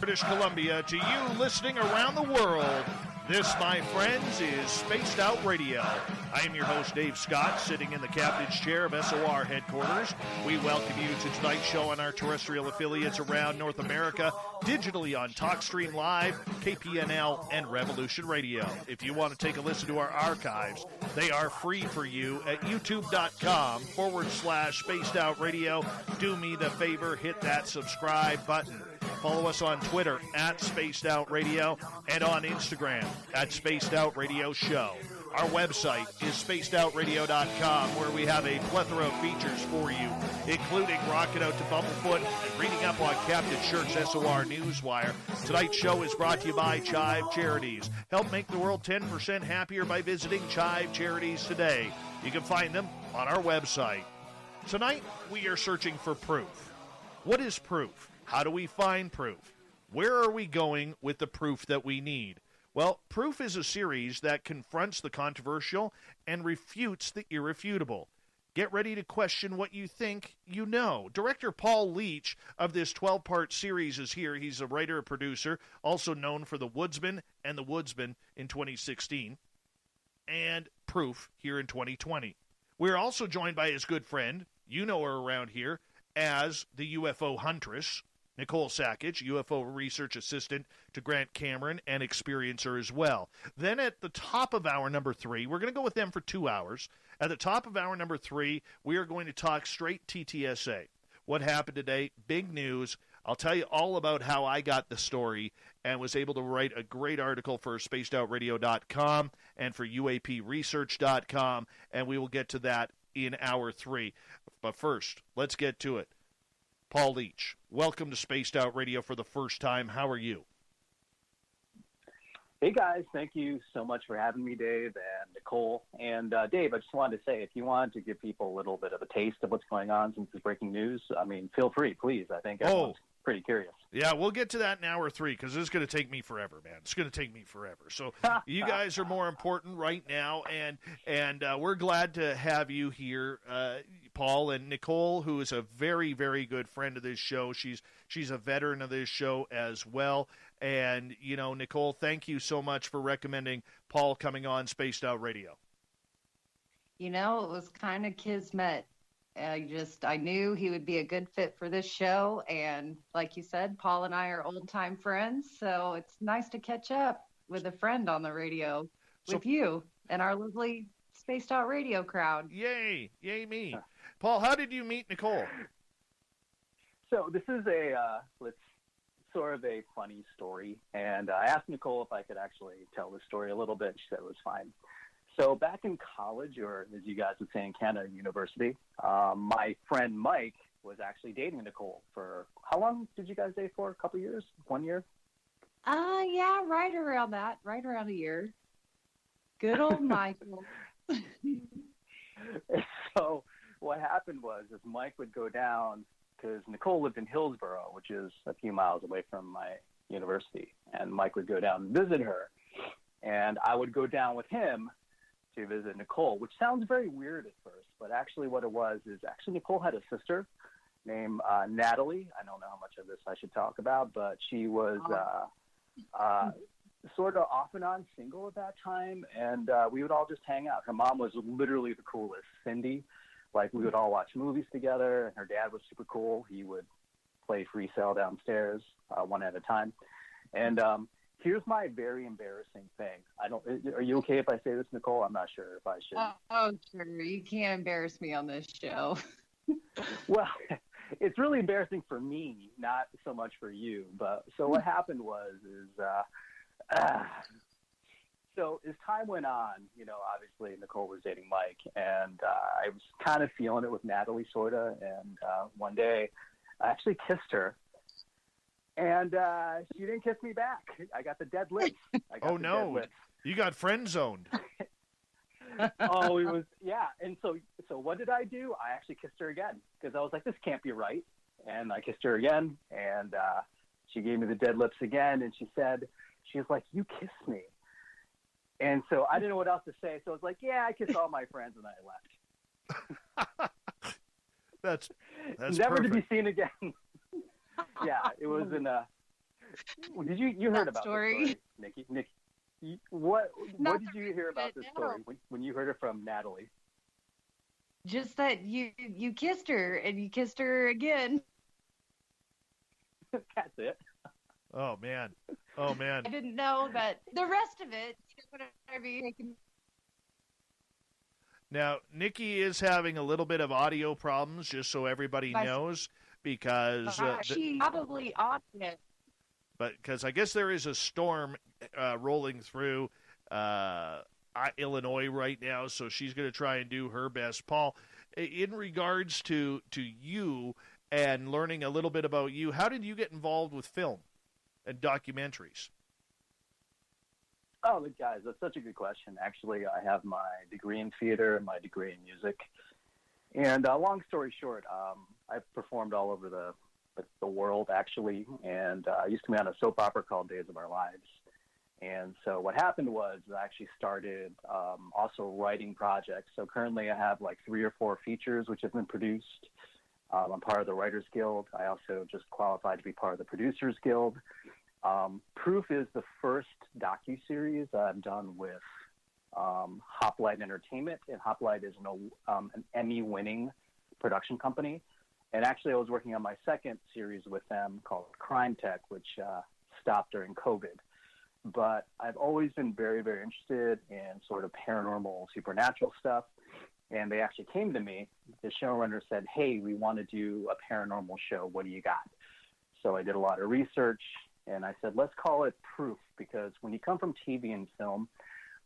British Columbia, to you listening around the world. This, my friends, is Spaced Out Radio. I am your host, Dave Scott, sitting in the captain's chair of SOR headquarters. We welcome you to tonight's show on our terrestrial affiliates around North America, digitally on TalkStream Live, KPNL, and Revolution Radio. If you want to take a listen to our archives, they are free for you at youtube.com/Spaced Out Radio. Do me the favor, hit that subscribe button. Follow us on Twitter at Spaced Out Radio and on Instagram at Spaced Out Radio Show. Our website is spacedoutradio.com, where we have a plethora of features for you, including rocking out to Bumblefoot and reading up on Captain Shirk's SOR Newswire. Tonight's show is brought to you by Chive Charities. Help make the world 10% happier by visiting Chive Charities today. You can find them on our website. Tonight, we are searching for proof. What is proof? How do we find proof? Where are we going with the proof that we need? Well, Proof is a series that confronts the controversial and refutes the irrefutable. Get ready to question what you think you know. Director Paul Leach of this 12-part series is here. He's a writer and producer, also known for The Woodsman and The Woodsman in 2016, and Proof here in 2020. We're also joined by his good friend, you know her around here, as the UFO Huntress, Nicole Sakach, UFO research assistant to Grant Cameron and experiencer as well. Then at the top of hour number 3, we're going to go with them for 2 hours. At the top of hour number 3, we are going to talk straight TTSA. What happened today? Big news. I'll tell you all about how I got the story and was able to write a great article for spacedoutradio.com and for uapresearch.com, and we will get to that in hour 3. But first, let's get to it. Paul Leach, welcome to Spaced Out Radio for the first time. How are you? Hey, guys. Thank you so much for having me, Dave and Nicole. And, Dave, I just wanted to say, if you want to give people a little bit of a taste of what's going on since it's breaking news, I mean, feel free, please. I think everyone's pretty curious. Yeah, we'll get to that in hour 3 because this is going to take me forever, man. It's going to take me forever. So you guys are more important right now, and we're glad to have you here, Paul, and Nicole, who is a very, very good friend of this show. She's a veteran of this show as well. And, you know, Nicole, thank you so much for recommending Paul coming on Spaced Out Radio. You know, it was kind of kismet. I knew he would be a good fit for this show, and like you said, Paul and I are old-time friends, so it's nice to catch up with a friend on the radio with you and our lovely Spaced Out Radio crowd. Yay me. Paul, how did you meet Nicole? So this is sort of a funny story, and I asked Nicole if I could actually tell the story a little bit. She said it was fine. So back in college, or as you guys would say in Canada, university, my friend Mike was actually dating Nicole for, how long did you guys date for? A couple years? 1 year? Yeah, right around a year. Good old Michael. So what happened was Mike would go down, because Nicole lived in Hillsborough, which is a few miles away from my university, and Mike would go down and visit her, and I would go down with him to visit Nicole, which sounds very weird at first, but actually what it was is actually Nicole had a sister named Natalie. I don't know how much of this I should talk about, but she was sort of off and on single at that time, and we would all just hang out. Her mom was literally the coolest, Cindy. Like, we would all watch movies together, and her dad was super cool. He would play free cell downstairs one at a time. And here's my very embarrassing thing. Are you okay if I say this, Nicole? I'm not sure if I should. Oh, sure. You can't embarrass me on this show. Well, it's really embarrassing for me, not so much for you. But so what happened was, so as time went on, you know, obviously Nicole was dating Mike, and I was kind of feeling it with Natalie, sort of. And one day I actually kissed her. And she didn't kiss me back. I got the dead lips. Oh, no. You got friend-zoned. Oh, it was, yeah. And so what did I do? I actually kissed her again, because I was like, this can't be right. And I kissed her again, and she gave me the dead lips again, and she was like, you kissed me. And so I didn't know what else to say, so I was like, yeah, I kissed all my friends, and I left. That's never perfect. to be seen again. Yeah, it was Did you heard That about story. the story, Nikki? What did you hear about this story when you heard it from Natalie? Just that you kissed her and you kissed her again. That's it. Oh man. Oh man. I didn't know that the rest of it. Whatever you taking. Now, Nikki is having a little bit of audio problems, just so everybody knows, because She probably on it. but because I guess there is a storm rolling through Illinois right now, so she's going to try and do her best. Paul, in regards to you and learning a little bit about you, how did you get involved with film and documentaries? Oh, guys, that's such a good question. Actually, I have my degree in theater and my degree in music. And long story short, I've performed all over the world, actually. And I used to be on a soap opera called Days of Our Lives. And so what happened was I actually started also writing projects. So currently I have like 3 or 4 features which have been produced. I'm part of the Writers Guild. I also just qualified to be part of the Producers Guild. Proof is the first docuseries I've done with Hoplite Entertainment, and Hoplite is an Emmy-winning production company. And actually, I was working on my second series with them called Crime Tech, which stopped during COVID. But I've always been very, very interested in sort of paranormal, supernatural stuff. And they actually came to me. The showrunner said, "Hey, we want to do a paranormal show. What do you got?" So I did a lot of research. And I said, let's call it Proof, because when you come from TV and film,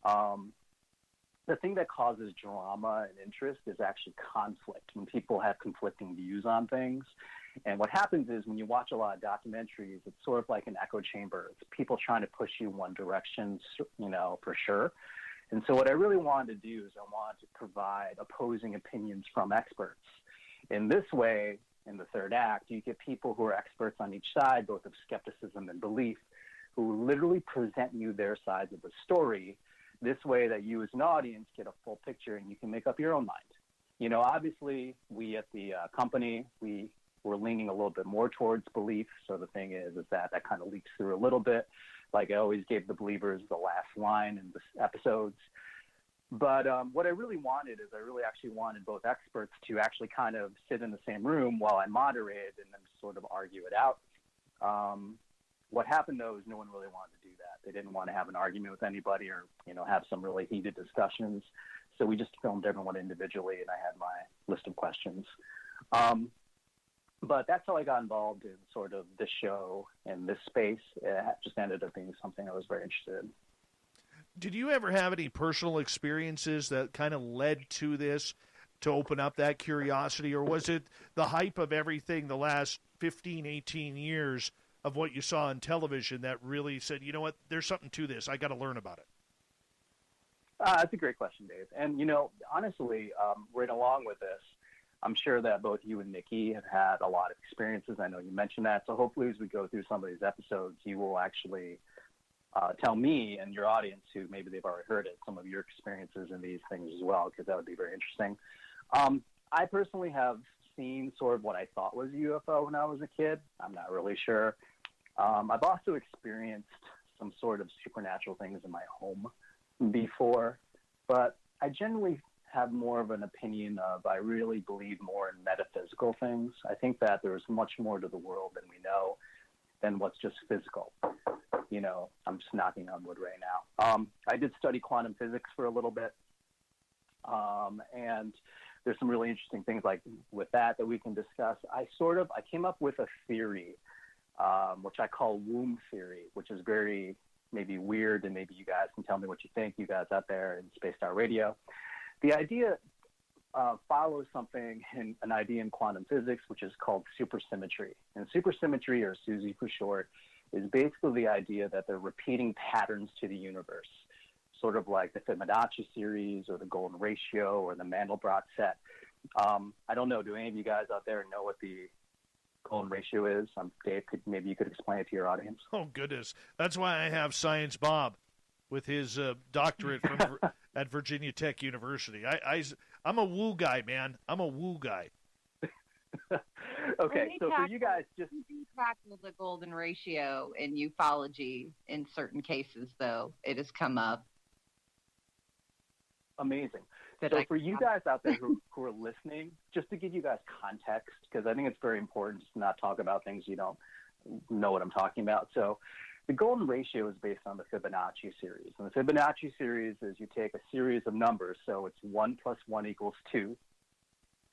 the thing that causes drama and interest is actually conflict, when people have conflicting views on things. And what happens is when you watch a lot of documentaries, it's sort of like an echo chamber. It's people trying to push you one direction, for sure. And so what I really wanted to do is I wanted to provide opposing opinions from experts. In this way, in the third act, you get people who are experts on each side, both of skepticism and belief, who literally present you their sides of the story. This way that you as an audience get a full picture and you can make up your own mind. Obviously, we at the company, we were leaning a little bit more towards belief. So the thing is that kind of leaks through a little bit. Like I always gave the believers the last line in the episodes. But what I really wanted is I really actually wanted both experts to actually kind of sit in the same room while I moderated and then sort of argue it out. What happened, though, is no one really wanted to do that. They didn't want to have an argument with anybody or, have some really heated discussions. So we just filmed everyone individually, and I had my list of questions. But that's how I got involved in sort of this show and this space. It just ended up being something I was very interested in. Did you ever have any personal experiences that kind of led to this, to open up that curiosity? Or was it the hype of everything the last 15, 18 years of what you saw on television that really said, you know what, there's something to this. I got to learn about it. That's a great question, Dave. And, honestly, right along with this, I'm sure that both you and Nikki have had a lot of experiences. I know you mentioned that. So hopefully as we go through some of these episodes, you will actually tell me and your audience, who maybe they've already heard it, some of your experiences in these things as well, because that would be very interesting. I personally have seen sort of what I thought was a UFO when I was a kid. I'm not really sure. I've also experienced some sort of supernatural things in my home before, but I generally have more of an opinion of I really believe more in metaphysical things. I think that there's much more to the world than we know than what's just physical. I'm just knocking on wood right now. I did study quantum physics for a little bit. And there's some really interesting things like with that we can discuss. I came up with a theory, which I call womb theory, which is very maybe weird, and maybe you guys can tell me what you think, you guys out there in Spaced Out Radio. The idea follows an idea in quantum physics, which is called supersymmetry. And supersymmetry, or SUSY for short, is basically the idea that they're repeating patterns to the universe, sort of like the Fibonacci series or the golden ratio or the Mandelbrot set. I don't know. Do any of you guys out there know what the golden ratio is? Dave, maybe you could explain it to your audience. Oh, goodness. That's why I have Science Bob with his doctorate from at Virginia Tech University. I'm a woo guy, man. I'm a woo guy. Okay, so for you guys, we do tackle the golden ratio in ufology in certain cases, though it has come up. Amazing. So for you guys out there who are listening, just to give you guys context, because I think it's very important just to not talk about things you don't know what I'm talking about. So the golden ratio is based on the Fibonacci series. And the Fibonacci series is you take a series of numbers, so it's 1 plus 1 equals 2.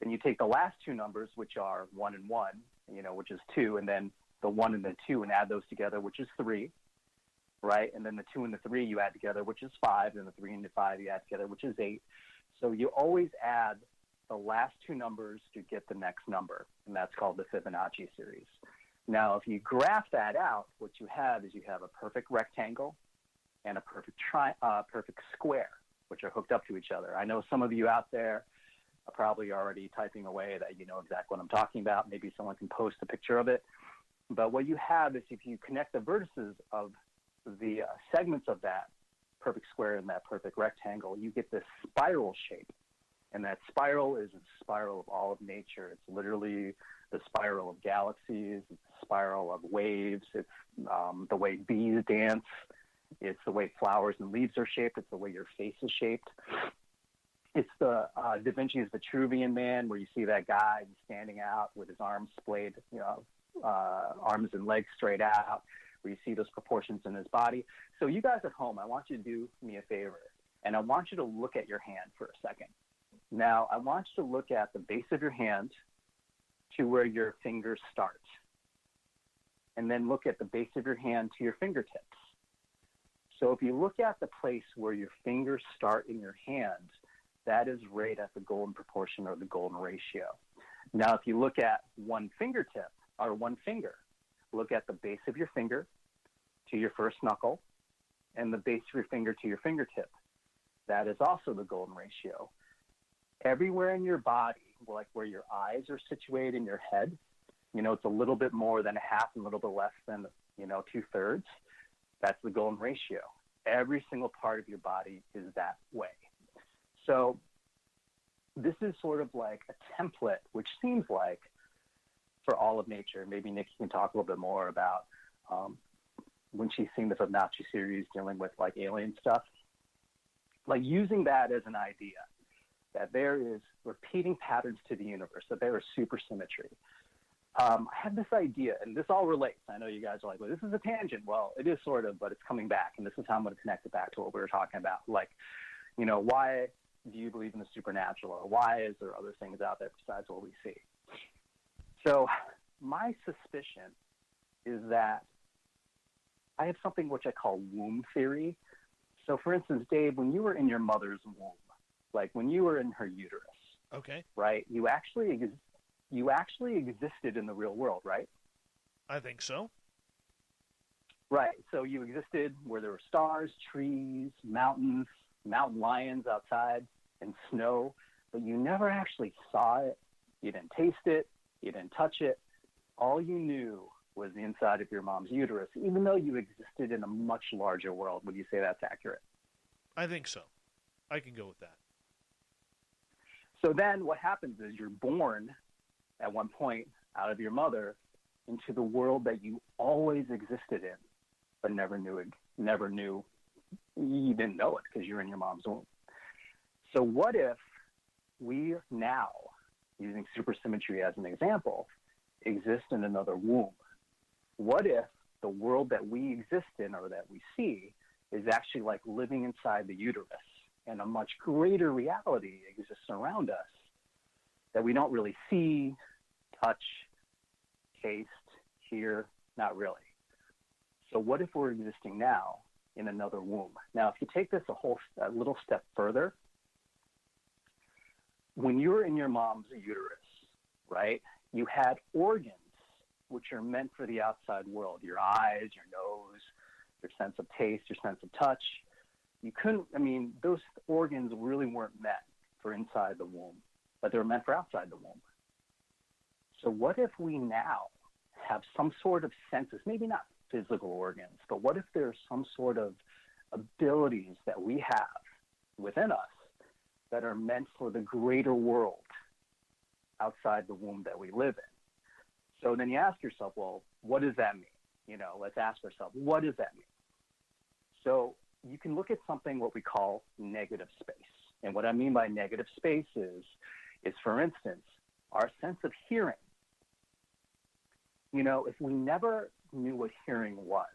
Then you take the last two numbers, which are 1 and 1, which is 2, and then the 1 and the 2, and add those together, which is 3. Right? And then the 2 and the 3 you add together, which is 5, and the 3 and the 5 you add together, which is 8. So you always add the last two numbers to get the next number, and that's called the Fibonacci series. Now, if you graph that out, what you have is you have a perfect rectangle and a perfect square, which are hooked up to each other. I know some of you out there are probably already typing away that you know exactly what I'm talking about. Maybe someone can post a picture of it. But what you have is if you connect the vertices of the segments of that perfect square and that perfect rectangle, you get this spiral shape. And that spiral is a spiral of all of nature. It's literally the spiral of galaxies. It's the spiral of waves. It's the way bees dance. It's the way flowers and leaves are shaped. It's the way your face is shaped. It's the Da Vinci's Vitruvian Man, where you see that guy standing out with his arms splayed, arms and legs straight out, where you see those proportions in his body. So you guys at home, I want you to do me a favor, and I want you to look at your hand for a second. Now, I want you to look at the base of your hand to where your fingers start, and then look at the base of your hand to your fingertips. So if you look at the place where your fingers start in your hand, that is right at the golden proportion or the golden ratio. Now, if you look at one fingertip or one finger, look at the base of your finger to your first knuckle and the base of your finger to your fingertip. That is also the golden ratio. Everywhere in your body, like where your eyes are situated in your head, it's a little bit more than a half and a little bit less than, 2/3. That's the golden ratio. Every single part of your body is that way. So this is sort of like a template, which seems like for all of nature. Maybe Nikki can talk a little bit more about when she's seen the Fibonacci series dealing with like alien stuff, like using that as an idea that there is repeating patterns to the universe, that there is supersymmetry. I had this idea, and this all relates. I know you guys are like, well, this is a tangent. Well, it is sort of, but it's coming back, and this is how I'm going to connect it back to what we were talking about. Like, why do you believe in the supernatural, or why is there other things out there besides what we see? So my suspicion is that I have something which I call womb theory. So, for instance, Dave, when you were in your mother's womb, like when you were in her uterus, okay, right? You actually existed in the real world, right? I think so. Right. So you existed where there were stars, trees, mountains, mountain lions outside, and snow, but you never actually saw it. You didn't taste it. You didn't touch it. All you knew was the inside of your mom's uterus, even though you existed in a much larger world. Would you say that's accurate? I think so. I can go with that. So then what happens is you're born at one point out of your mother into the world that you always existed in, but never knew. You didn't know it because you're in your mom's womb. So what if we now, using supersymmetry as an example, exist in another womb? What if the world that we exist in or that we see is actually like living inside the uterus, and a much greater reality exists around us that we don't really see, touch, taste, hear? Not really. So what if we're existing now in another womb? Now, if you take this a little step further, when you were in your mom's uterus, right, you had organs which are meant for the outside world, your eyes, your nose, your sense of taste, your sense of touch. Those organs really weren't meant for inside the womb, but they were meant for outside the womb. So what if we now have some sort of senses, maybe not physical organs, but what if there's some sort of abilities that we have within us that are meant for the greater world? outside the womb that we live in. So then you ask yourself, well, what does that mean? Let's ask ourselves, what does that mean? So you can look at something what we call negative space. And what I mean by negative space is for instance, our sense of hearing. If we never knew what hearing was,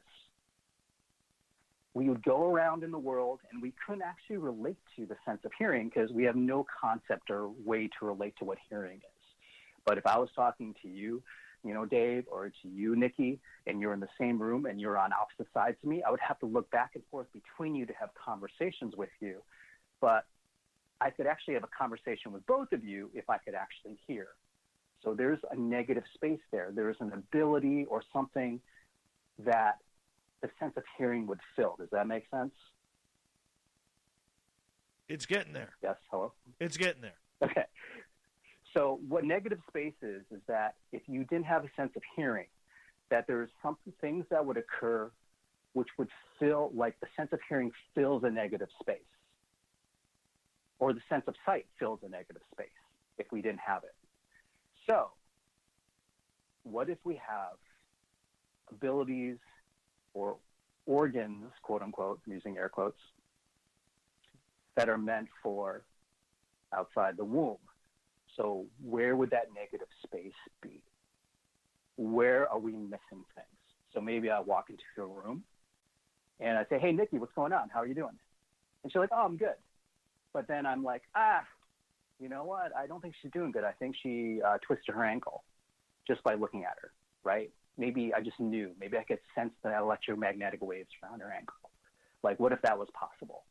we would go around in the world and we couldn't actually relate to the sense of hearing because we have no concept or way to relate to what hearing is. But if I was talking to you, Dave, or to you, Nikki, and you're in the same room and you're on opposite sides of me, I would have to look back and forth between you to have conversations with you. But I could actually have a conversation with both of you if I could actually hear. So there's a negative space there. There's an ability or something that the sense of hearing would fill. Does that make sense? It's getting there. Yes, hello? It's getting there. Okay. So what negative space is that if you didn't have a sense of hearing, that there's some things that would occur which would fill, like the sense of hearing fills a negative space. Or the sense of sight fills a negative space if we didn't have it. So what if we have abilities or organs, quote unquote, I'm using air quotes, that are meant for outside the womb? So where would that negative space be? Where are we missing things? So maybe I walk into a room and I say, hey, Nikki, what's going on? How are you doing? And she's like, oh, I'm good. But then I'm like, you know what? I don't think she's doing good. I think she twisted her ankle just by looking at her, right? Maybe I just knew. Maybe I could sense the electromagnetic waves around her ankle. Like, what if that was possible?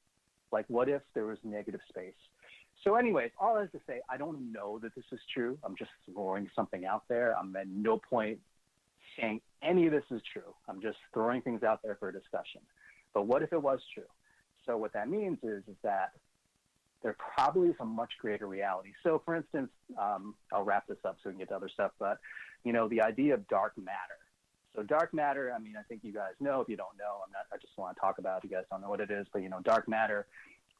Like, what if there was negative space? So anyways, all that is to say, I don't know that this is true. I'm just throwing something out there. I'm at no point saying any of this is true. I'm just throwing things out there for a discussion. But what if it was true? So what that means is that there probably is a much greater reality. So for instance, I'll wrap this up so we can get to other stuff, but the idea of dark matter. So dark matter, I mean, I think you guys know. If you don't know, I just want to talk about it. You guys don't know what it is, but dark matter,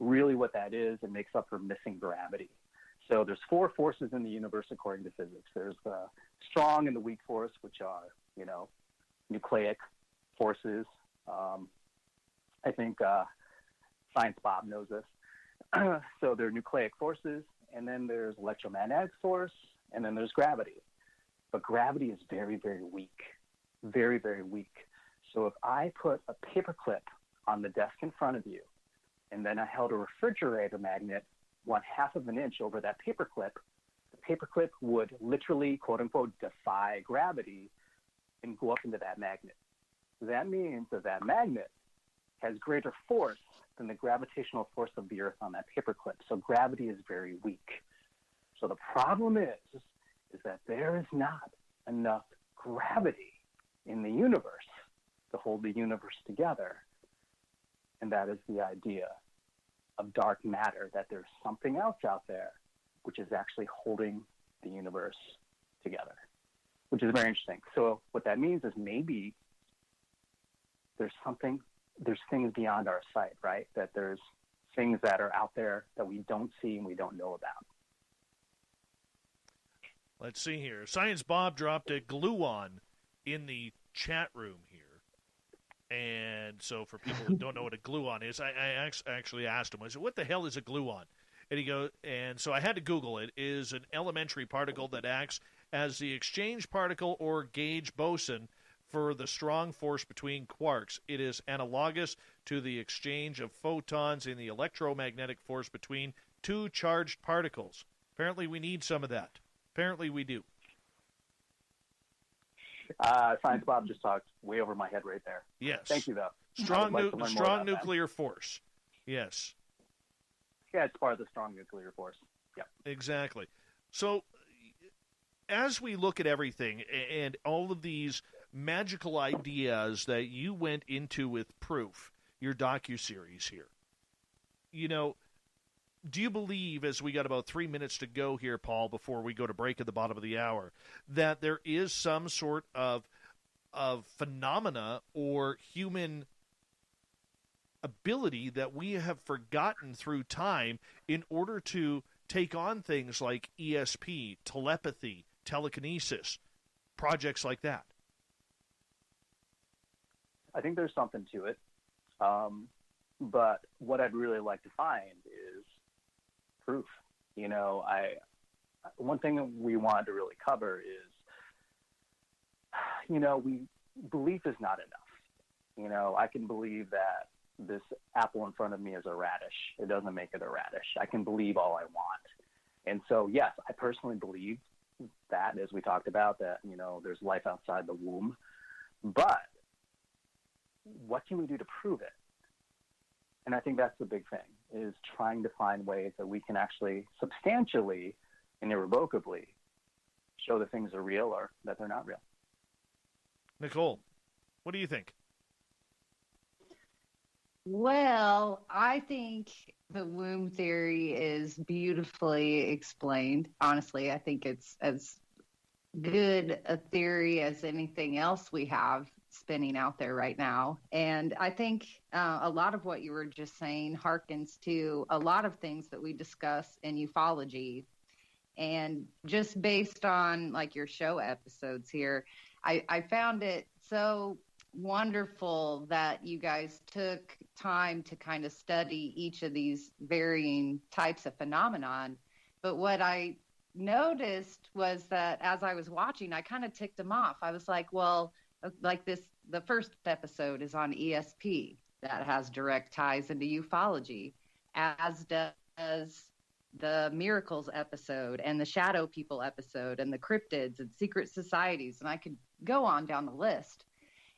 really what that is, it makes up for missing gravity. So there's 4 forces in the universe according to physics. There's the strong and the weak force, which are, nucleic forces. I think Science Bob knows this. So there are nucleic forces, and then there's electromagnetic force, and then there's gravity. But gravity is very, very weak, very, very weak. So if I put a paperclip on the desk in front of you, and then I held a refrigerator magnet 1/2 of an inch over that paperclip, the paperclip would literally, quote unquote, defy gravity and go up into that magnet. That means that magnet has greater force than the gravitational force of the Earth on that paperclip. So gravity is very weak. So the problem is that there is not enough gravity in the universe to hold the universe together. And that is the idea of dark matter, that there's something else out there which is actually holding the universe together, which is very interesting. So what that means is maybe there's things beyond our sight, right? That there's things that are out there that we don't see and we don't know about. Let's see here. Science Bob dropped a gluon in the chat room here. And so for people who don't know what a gluon is, I actually asked him, I said, what the hell is a gluon? And he goes, and so I had to Google it. It is an elementary particle that acts as the exchange particle or gauge boson for the strong force between quarks. It is analogous to the exchange of photons in the electromagnetic force between 2 charged particles. Apparently we need some of that. Apparently we do. Science Bob just talked way over my head right there. Yes. Thank you, though. Strong nuclear force. Yes. Yeah, it's part of the strong nuclear force. Yeah. Exactly. So as we look at everything and all of these magical ideas that you went into with Proof, your docuseries here, do you believe, as we got about 3 minutes to go here, Paul, before we go to break at the bottom of the hour, that there is some sort of phenomena or human ability that we have forgotten through time in order to take on things like ESP, telepathy, telekinesis, projects like that? I think there's something to it. But what I'd really like to find is proof. One thing we wanted to really cover is, belief is not enough. I can believe that this apple in front of me is a radish. It doesn't make it a radish. I can believe all I want. And so, yes, I personally believe that, as we talked about, that, there's life outside the womb. But what can we do to prove it? And I think that's the big thing, is trying to find ways that we can actually substantially and irrevocably show that things are real or that they're not real. Nicole, what do you think? Well, I think the womb theory is beautifully explained. Honestly, I think it's as good a theory as anything else we have spinning out there right now. And I think a lot of what you were just saying harkens to a lot of things that we discuss in ufology. And just based on like your show episodes here, I found it so wonderful that you guys took time to kind of study each of these varying types of phenomenon. But what I noticed was that as I was watching, I kind of ticked them off. I was like, well, like the first episode is on ESP that has direct ties into ufology, as does the miracles episode and the shadow people episode and the cryptids and secret societies. And I could go on down the list.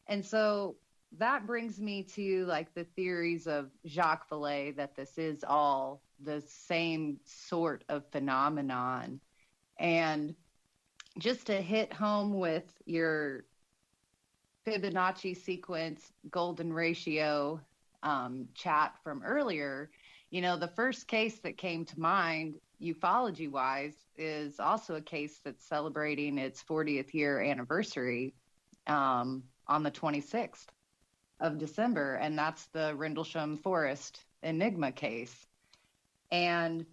And so that brings me to like the theories of Jacques Vallée, that this is all the same sort of phenomenon. And just to hit home with your Fibonacci sequence golden ratio chat from earlier, the first case that came to mind ufology wise is also a case that's celebrating its 40th year anniversary on the 26th of December, and that's the Rendlesham Forest Enigma case. And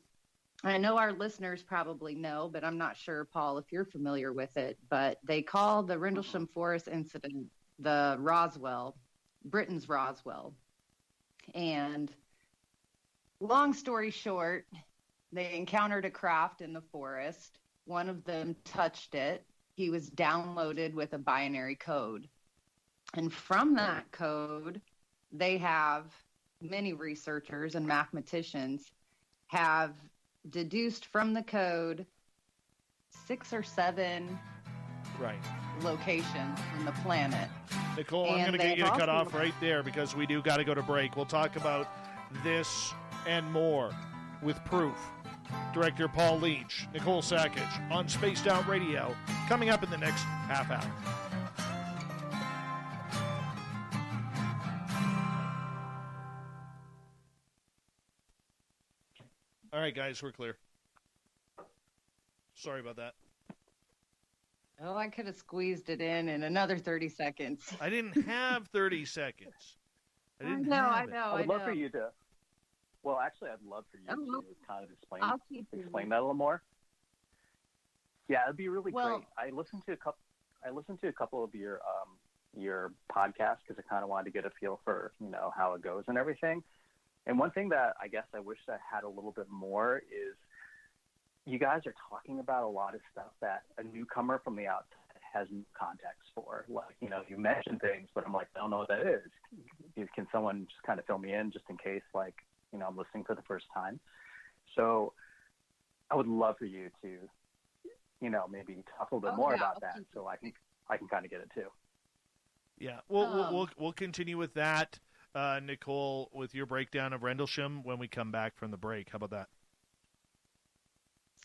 I know our listeners probably know, but I'm not sure, Paul, if you're familiar with it, but they call the Rendlesham Forest incident the Roswell, Britain's Roswell. And long story short, they encountered a craft in the forest. One of them touched it. He was downloaded with a binary code. And from that code, many researchers and mathematicians have deduced from the code 6 or 7 locations on the planet. Nicole, I'm going to get you to cut off right there because we do got to go to break. We'll talk about this and more with proof. Director Paul Leach, Nicole Sakach on Spaced Out Radio, coming up in the next half hour. All right, guys, we're clear. Sorry about that. Oh, I could have squeezed it in another 30 seconds. I didn't have 30 seconds. I know. I would love for you to. Well, actually, I'd love for you to kind of explain that a little more. Yeah, it'd be really great. I listened to a couple of your podcasts because I kind of wanted to get a feel for how it goes and everything. And one thing that I guess I wish I had a little bit more is you guys are talking about a lot of stuff that a newcomer from the outside has no context for. Like, you mentioned things, but I'm like, I don't know what that is. Can someone just kind of fill me in just in case, like, I'm listening for the first time? So I would love for you to, maybe talk a little bit more about that so I can kind of get it too. Yeah, we'll continue with that, Nicole, with your breakdown of Rendlesham when we come back from the break. How about that?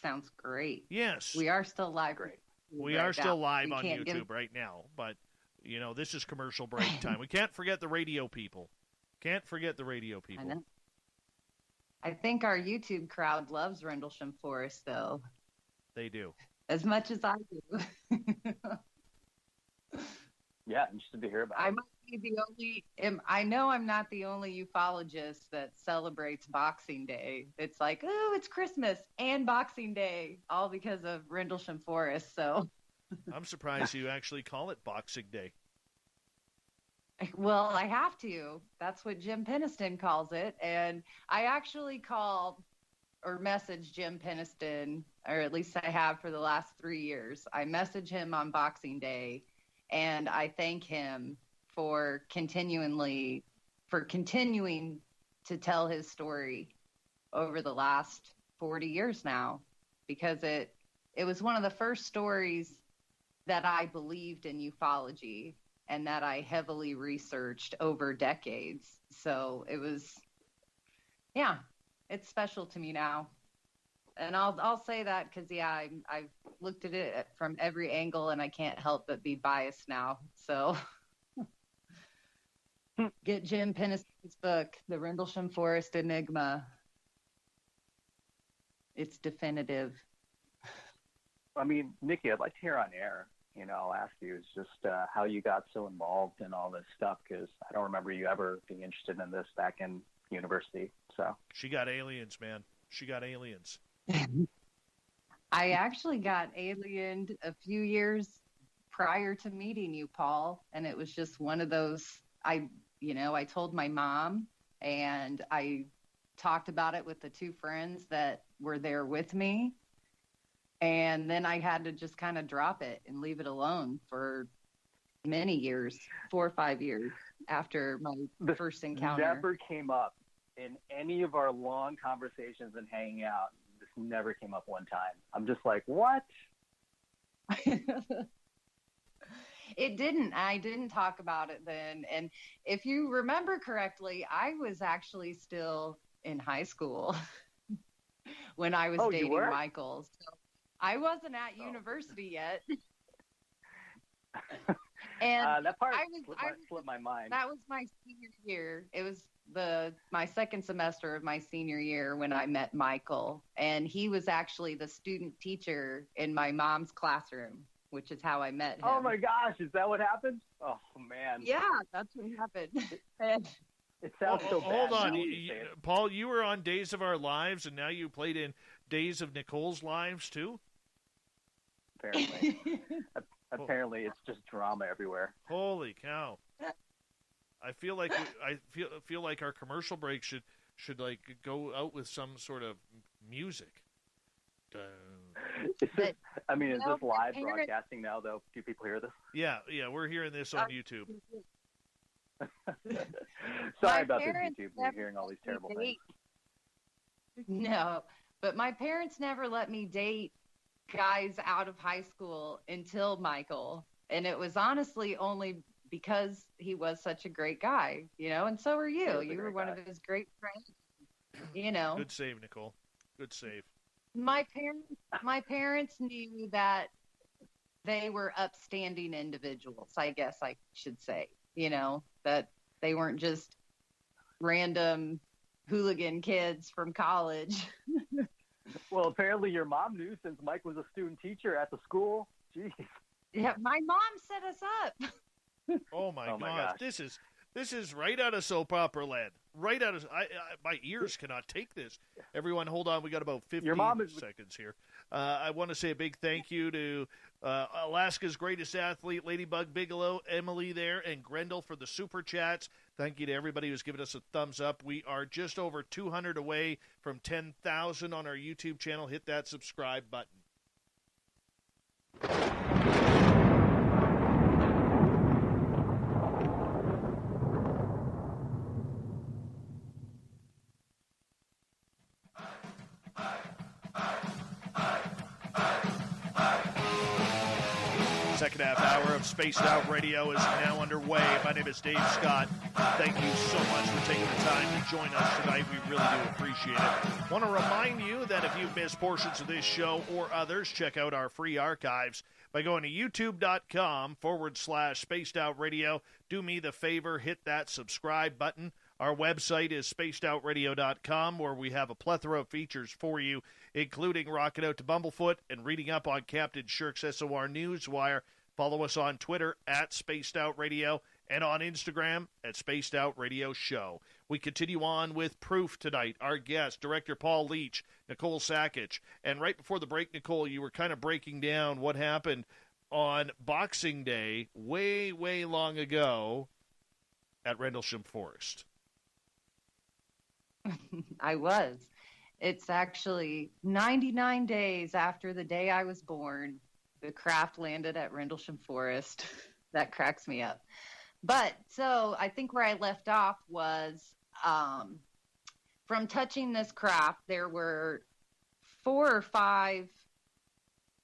Sounds great. Yes. We are still live. Great. We are still live on YouTube right now, but, this is commercial break time. We can't forget the radio people. I know. I think our YouTube crowd loves Rendlesham Forest, though. They do. As much as I do. Yeah, interested to hear about it. I might be the only. I know I'm not the only ufologist that celebrates Boxing Day. It's like, oh, it's Christmas and Boxing Day, all because of Rendlesham Forest. So I'm surprised you actually call it Boxing Day. Well, I have to. That's what Jim Peniston calls it. And I actually called or messaged Jim Peniston, or at least I have for the last 3 years. I message him on Boxing Day, and I thank him for continuing to tell his story over the last 40 years now, because it was one of the first stories that I believed in ufology and that I heavily researched over decades. So it was, yeah, it's special to me now. And I'll say that because, yeah, I've looked at it from every angle, and I can't help but be biased now. So get Jim Peniston's book, The Rendlesham Forest Enigma. It's definitive. I mean, Nikki, I'd like to hear on air. I'll ask you is just how you got so involved in all this stuff, because I don't remember you ever being interested in this back in university. So she got aliens, man. She got aliens. I actually got aliened a few years prior to meeting you, Paul, and it was just one of those. I told my mom, and I talked about it with the two friends that were there with me. And then I had to just kind of drop it and leave it alone for many years, 4 or 5 years after my first encounter. Never came up in any of our long conversations and hanging out. This never came up one time. I'm just like, what? It didn't. I didn't talk about it then. And if you remember correctly, I was actually still in high school when I was dating Michael. So I wasn't at university yet. And that part slipped my mind. That was my senior year. It was my second semester of my senior year when I met Michael. And he was actually the student teacher in my mom's classroom, which is how I met him. Oh my gosh, is that what happened? Oh man. Yeah, that's what happened. It sounds so bad. Hold on, Paul, you were on Days of Our Lives, and now you played in Days of Nicole's Lives too? Apparently. Apparently, it's just drama everywhere. Holy cow! I feel like feel like our commercial break should like go out with some sort of music. Is this live broadcasting now, though? Do people hear this? Yeah, we're hearing this on YouTube. Sorry about this, YouTube. We're hearing all these terrible things. No, but my parents never let me date guys out of high school until Michael. And it was honestly only because he was such a great guy, and so were you. You were one of his great friends, Good save, Nicole. Good save. My parents knew that they were upstanding individuals, I guess I should say, that they weren't just random hooligan kids from college. Well, apparently your mom knew, since Mike was a student teacher at the school. Jeez. Yeah, my mom set us up. Oh my gosh. This is right out of soap opera land. Right out of my ears cannot take this. Everyone, hold on. We got about 15 seconds here. I want to say a big thank you to Alaska's greatest athlete, Ladybug Bigelow, Emily there, and Grendel for the super chats. Thank you to everybody who's given us a thumbs up. We are just over 200 away from 10,000 on our YouTube channel. Hit that subscribe button. Second half hour of Spaced Out Radio is now underway. My name is Dave Scott. Thank you so much for taking the time to join us tonight. We really do appreciate it. Want to remind you that if you've missed portions of this show or others, check out our free archives by going to youtube.com/Spaced Out Radio. Do me the favor, hit that subscribe button. Our website is spacedoutradio.com, where we have a plethora of features for you, including rocking out to Bumblefoot and reading up on Captain Shirk's SOR Newswire. Follow us on Twitter @Spaced Out Radio and on Instagram at Spaced Out Radio Show. We continue on with Proof tonight. Our guest, Director Paul Leach, Nicole Sakach. And right before the break, Nicole, you were kind of breaking down what happened on Boxing Day way, way long ago at Rendlesham Forest. I was. It's actually 99 days after the day I was born. The craft landed at Rendlesham Forest. That cracks me up. But so I think where I left off was from touching this craft, there were 4 or 5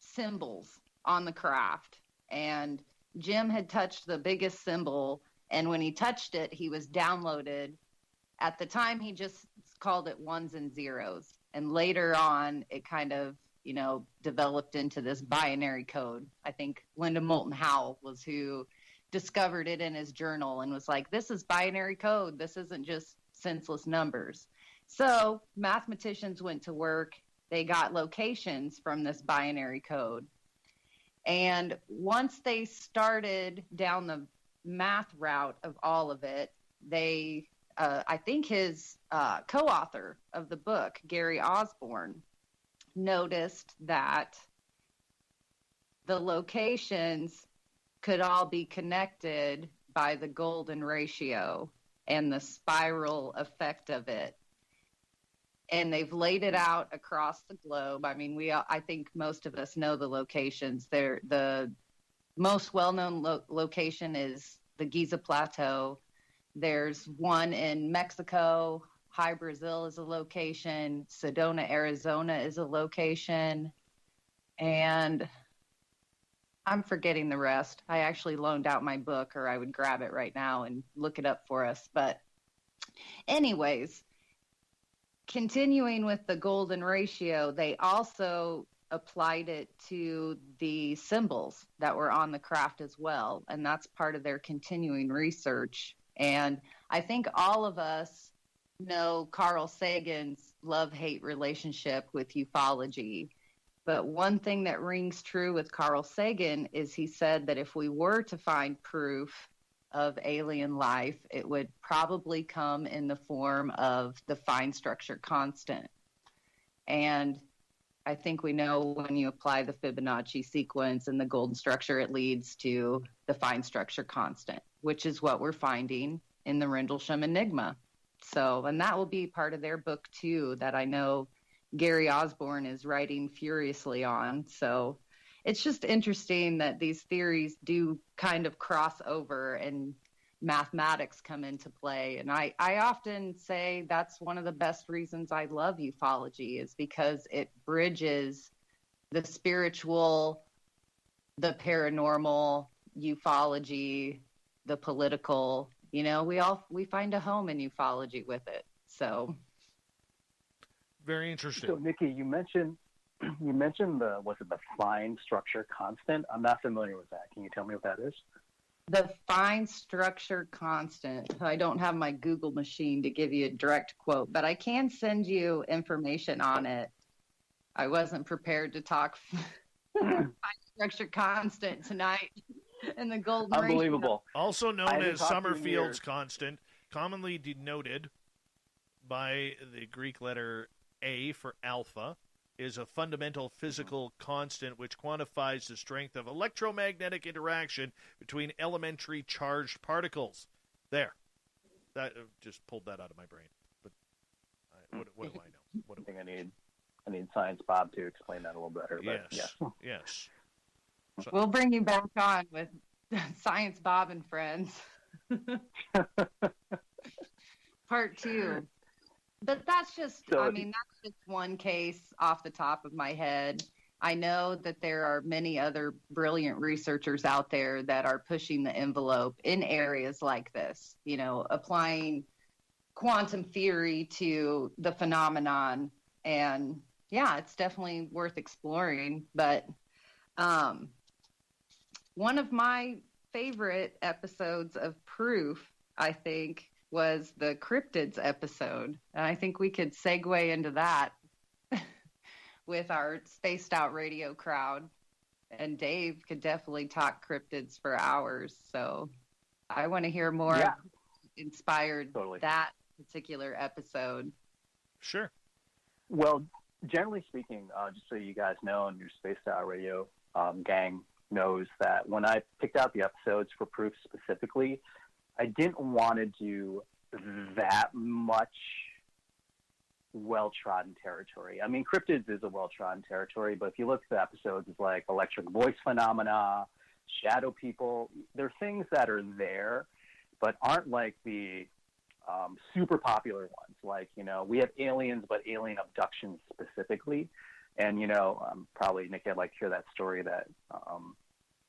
symbols on the craft. And Jim had touched the biggest symbol. And when he touched it, he was downloaded. At the time, he just called it ones and zeros. And later on, it kind of, developed into this binary code. I think Linda Moulton Howe was who discovered it in his journal and was like, this is binary code. This isn't just senseless numbers. So mathematicians went to work. They got locations from this binary code. And once they started down the math route of all of it, they I think his co-author of the book, Gary Osborne, noticed that the locations could all be connected by the golden ratio and the spiral effect of it. And they've laid it out across the globe. I mean, I think most of us know the locations. The most well-known location is the Giza Plateau. There's one in Mexico. High Brazil is a location. Sedona, Arizona is a location. And I'm forgetting the rest. I actually loaned out my book, or I would grab it right now and look it up for us. But anyways, continuing with the golden ratio, they also applied it to the symbols that were on the craft as well. And that's part of their continuing research. And I think all of us know Carl Sagan's love-hate relationship with ufology. But one thing that rings true with Carl Sagan is he said that if we were to find proof of alien life, it would probably come in the form of the fine structure constant. And I think we know when you apply the Fibonacci sequence and the golden structure, it leads to the fine structure constant, which is what we're finding in the Rendlesham Enigma. So, and that will be part of their book too, that I know Gary Osborne is writing furiously on. So it's just interesting that these theories do kind of cross over and mathematics come into play. And I often say that's one of the best reasons I love ufology, is because it bridges the spiritual, the paranormal, ufology, the political. You know, we find a home in ufology with it. So very interesting. So Nikki, you mentioned the fine structure constant? I'm not familiar with that. Can you tell me what that is? The fine structure constant. I don't have my Google machine to give you a direct quote, but I can send you information on it. I wasn't prepared to talk fine structure constant tonight in the golden Unbelievable. ratio. Also known as Summerfield's constant, commonly denoted by the Greek letter A for alpha, is a fundamental physical constant which quantifies the strength of electromagnetic interaction between elementary charged particles. There. That just pulled that out of my brain. But what do I know? I think I need Science Bob to explain that a little better. Yes. But Yes. So, We'll bring you back on with Science Bob and Friends. Part 2. But that's just, that's just one case off the top of my head. I know that there are many other brilliant researchers out there that are pushing the envelope in areas like this, you know, applying quantum theory to the phenomenon. And yeah, it's definitely worth exploring. But one of my favorite episodes of Proof, I think, was the cryptids episode. And I think we could segue into that with our spaced out radio crowd. And Dave could definitely talk cryptids for hours. So I want to hear more inspired that particular episode. Sure. Well, generally speaking, just so you guys know, and your Spaced Out Radio gang knows that when I picked out the episodes for Proof specifically, I didn't want to do that much well-trodden territory. I mean, cryptids is a well-trodden territory, but if you look at the episodes, it's like electric voice phenomena, shadow people. They're things that are there, but aren't like the super popular ones. Like, we have aliens, but alien abductions specifically. And, probably, Nick, I'd like to hear that story that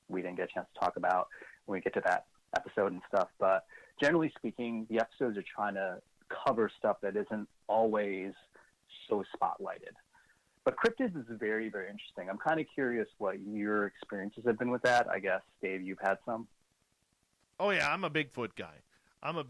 we didn't get a chance to talk about when we get to that episode and stuff. But generally speaking, the episodes are trying to cover stuff that isn't always so spotlighted. But cryptids is very, very interesting. I'm kind of curious what your experiences have been with that. I guess, Dave, you've had some. Oh yeah, I'm a Bigfoot guy. I'm a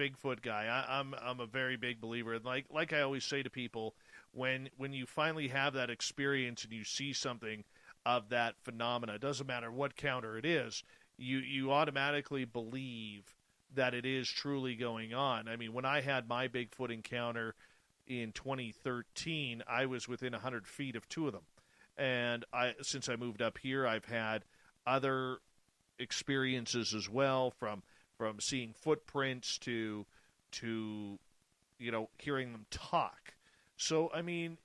very big believer. And like I always say to people, when you finally have that experience and you see something of that phenomena, it doesn't matter what counter it is, you automatically believe that it is truly going on. I mean, when I had my Bigfoot encounter in 2013, I was within 100 feet of two of them. And since I moved up here, I've had other experiences as well, from seeing footprints to hearing them talk. So, I mean,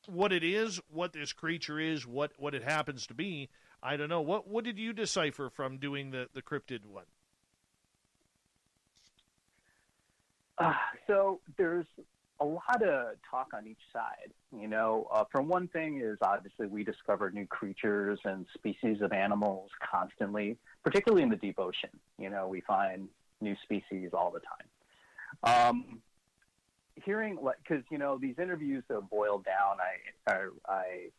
what it is, what this creature is, what it happens to be, I don't know. What did you decipher from doing the cryptid one? So there's a lot of talk on each side. From one thing is obviously we discover new creatures and species of animals constantly, particularly in the deep ocean. We find new species all the time. Hearing, because these interviews that boiled down, I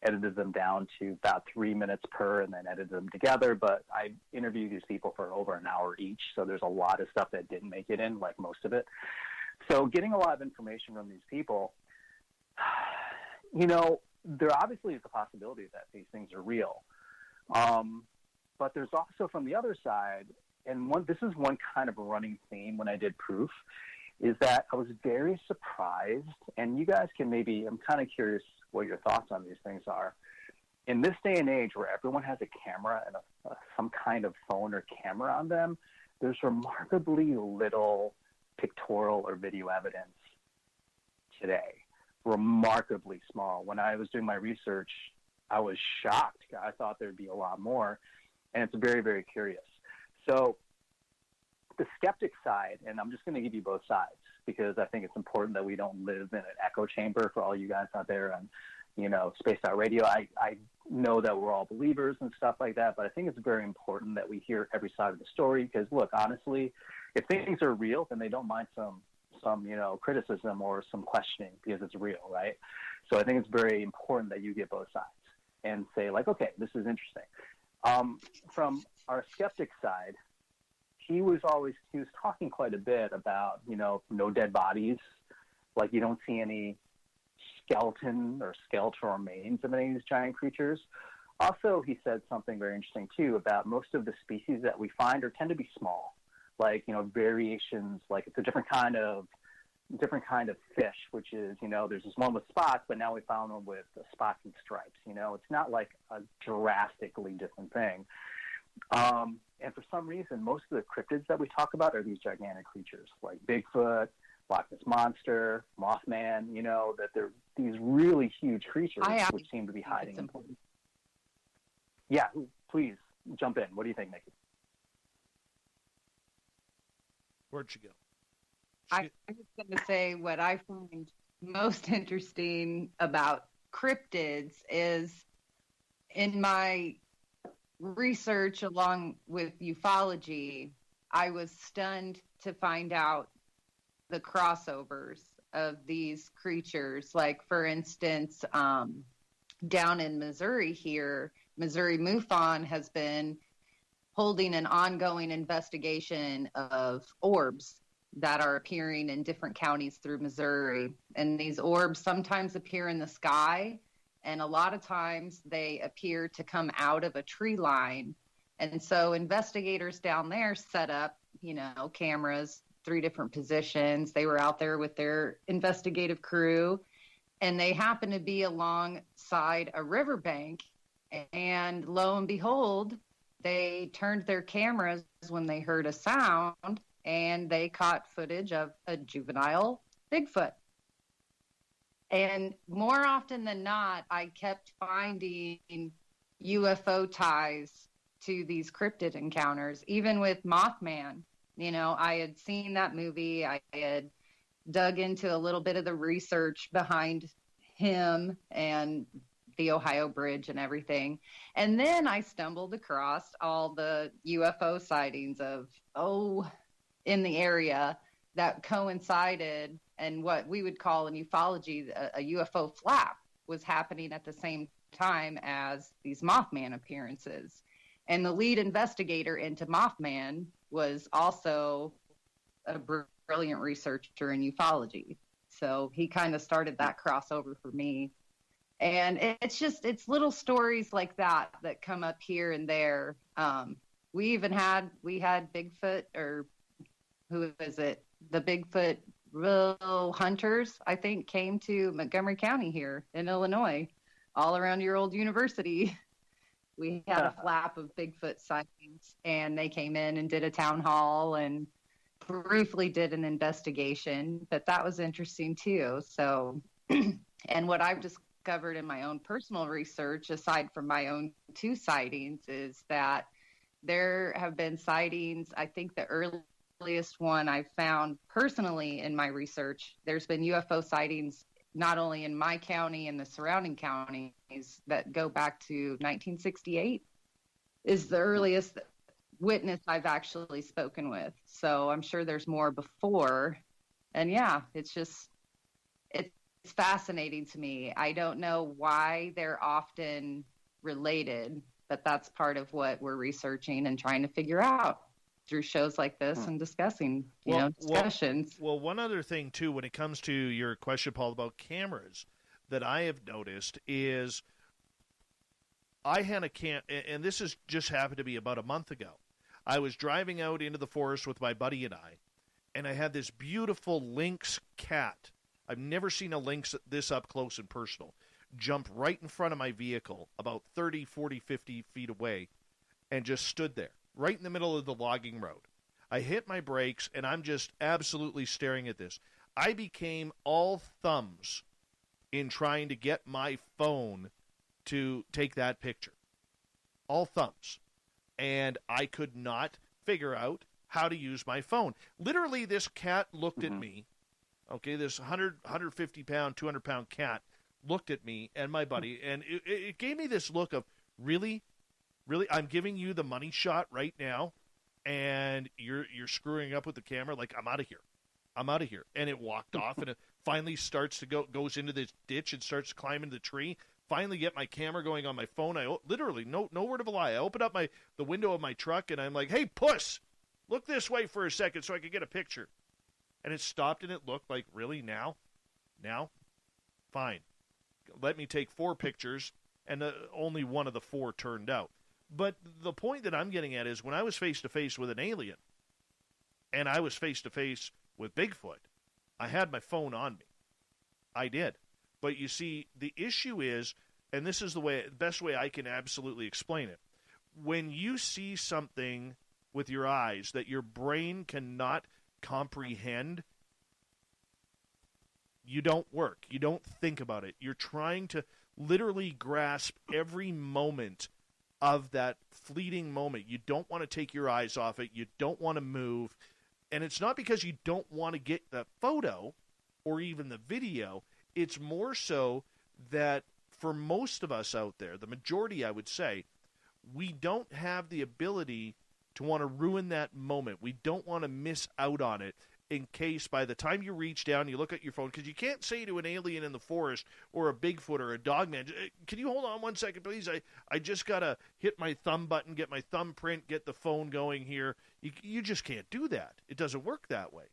edited them down to about 3 minutes per, and then edited them together. But I interviewed these people for over an hour each, so there's a lot of stuff that didn't make it in, like most of it. So getting a lot of information from these people, there obviously is a possibility that these things are real. But there's also from the other side, and this is one kind of a running theme when I did Proof, is that I was very surprised, and you guys can I'm kind of curious what your thoughts on these things are. In this day and age where everyone has a camera and some kind of phone or camera on them, there's remarkably little pictorial or video evidence today. Remarkably small. When I was doing my research, I was shocked. I thought there'd be a lot more, and it's very, very curious. So the skeptic side, and I'm just going to give you both sides because I think it's important that we don't live in an echo chamber for all you guys out there on, Spaced Out Radio. I know that we're all believers and stuff like that, but I think it's very important that we hear every side of the story because, look, honestly, if things are real, then they don't mind some criticism or some questioning because it's real, right? So I think it's very important that you get both sides and say, like, okay, this is interesting. From our skeptic side, he was talking quite a bit about, no dead bodies. Like, you don't see any skeleton or skeletal remains of any of these giant creatures. Also, he said something very interesting, too, about most of the species that we find tend to be small. Like, variations, like it's a different kind of fish, which is, there's this one with spots, but now we found one with spots and stripes. It's not like a drastically different thing. And for some reason, most of the cryptids that we talk about are these gigantic creatures like Bigfoot, Loch Ness Monster, Mothman, that they're these really huge creatures which seem to be hiding. Yeah, please jump in. What do you think, Nikki? Where'd she go? I was going to say what I find most interesting about cryptids is in my research along with ufology, I was stunned to find out the crossovers of these creatures. Like, for instance, down in Missouri here, Missouri MUFON has been holding an ongoing investigation of orbs that are appearing in different counties through Missouri. And these orbs sometimes appear in the sky, and a lot of times they appear to come out of a tree line. And so investigators down there set up, cameras, 3 different positions. They were out there with their investigative crew, and they happened to be alongside a riverbank. And lo and behold, they turned their cameras when they heard a sound, and they caught footage of a juvenile Bigfoot. And more often than not, I kept finding UFO ties to these cryptid encounters, even with Mothman. I had seen that movie. I had dug into a little bit of the research behind him and the Ohio Bridge and everything. And then I stumbled across all the UFO sightings in the area that coincided, and what we would call in ufology a UFO flap was happening at the same time as these Mothman appearances. And the lead investigator into Mothman was also a brilliant researcher in ufology. So he kind of started that crossover for me. And it's little stories like that come up here and there. We had Bigfoot, or who is it? The Bigfoot real hunters, I think, came to Montgomery County here in Illinois, all around your old university. We had a flap of Bigfoot sightings, and they came in and did a town hall and briefly did an investigation, but that was interesting too. So, and what I've discovered in my own personal research, aside from my own 2 sightings, is that there have been sightings. I think the earliest one I found personally in my research, there's been UFO sightings not only in my county and the surrounding counties that go back to 1968 is the earliest witness I've actually spoken with. So I'm sure there's more before. And yeah, it's fascinating to me. I don't know why they're often related, but that's part of what we're researching and trying to figure out through shows like this and discussing, discussions. Well, one other thing, too, when it comes to your question, Paul, about cameras that I have noticed is I had and this has just happened to be about a month ago. I was driving out into the forest with my buddy and I had this beautiful lynx cat. I've never seen a lynx this up close and personal. Jump right in front of my vehicle about 30, 40, 50 feet away and just stood there, right in the middle of the logging road. I hit my brakes, and I'm just absolutely staring at this. I became all thumbs in trying to get my phone to take that picture. All thumbs. And I could not figure out how to use my phone. Literally, this cat looked at me. Okay, this 150-pound, 200-pound cat looked at me and my buddy, and it gave me this look of, really? Really? I'm giving you the money shot right now, and you're screwing up with the camera? Like, I'm out of here. I'm out of here. And it walked off, and it finally starts to goes into this ditch and starts climbing the tree. Finally get my camera going on my phone. I literally, no word of a lie, I opened up the window of my truck, and I'm like, hey, puss, look this way for a second so I can get a picture. And it stopped, and it looked like, really, now? Now? Fine. Let me take 4 pictures, and only one of the 4 turned out. But the point that I'm getting at is when I was face-to-face with an alien and I was face-to-face with Bigfoot, I had my phone on me. I did. But you see, the issue is, and this is the best way I can absolutely explain it, when you see something with your eyes that your brain cannot comprehend, you don't work. You don't think about it. You're trying to literally grasp every moment of that fleeting moment. You don't want to take your eyes off it. You don't want to move. And it's not because you don't want to get the photo or even the video. It's more so that for most of us out there, the majority, I would say, we don't have the ability to want to ruin that moment. We don't want to miss out on it in case by the time you reach down, you look at your phone, because you can't say to an alien in the forest or a Bigfoot or a dogman, can you hold on 1 second, please? I just got to hit my thumb button, get my thumbprint, get the phone going here. You just can't do that. It doesn't work that way.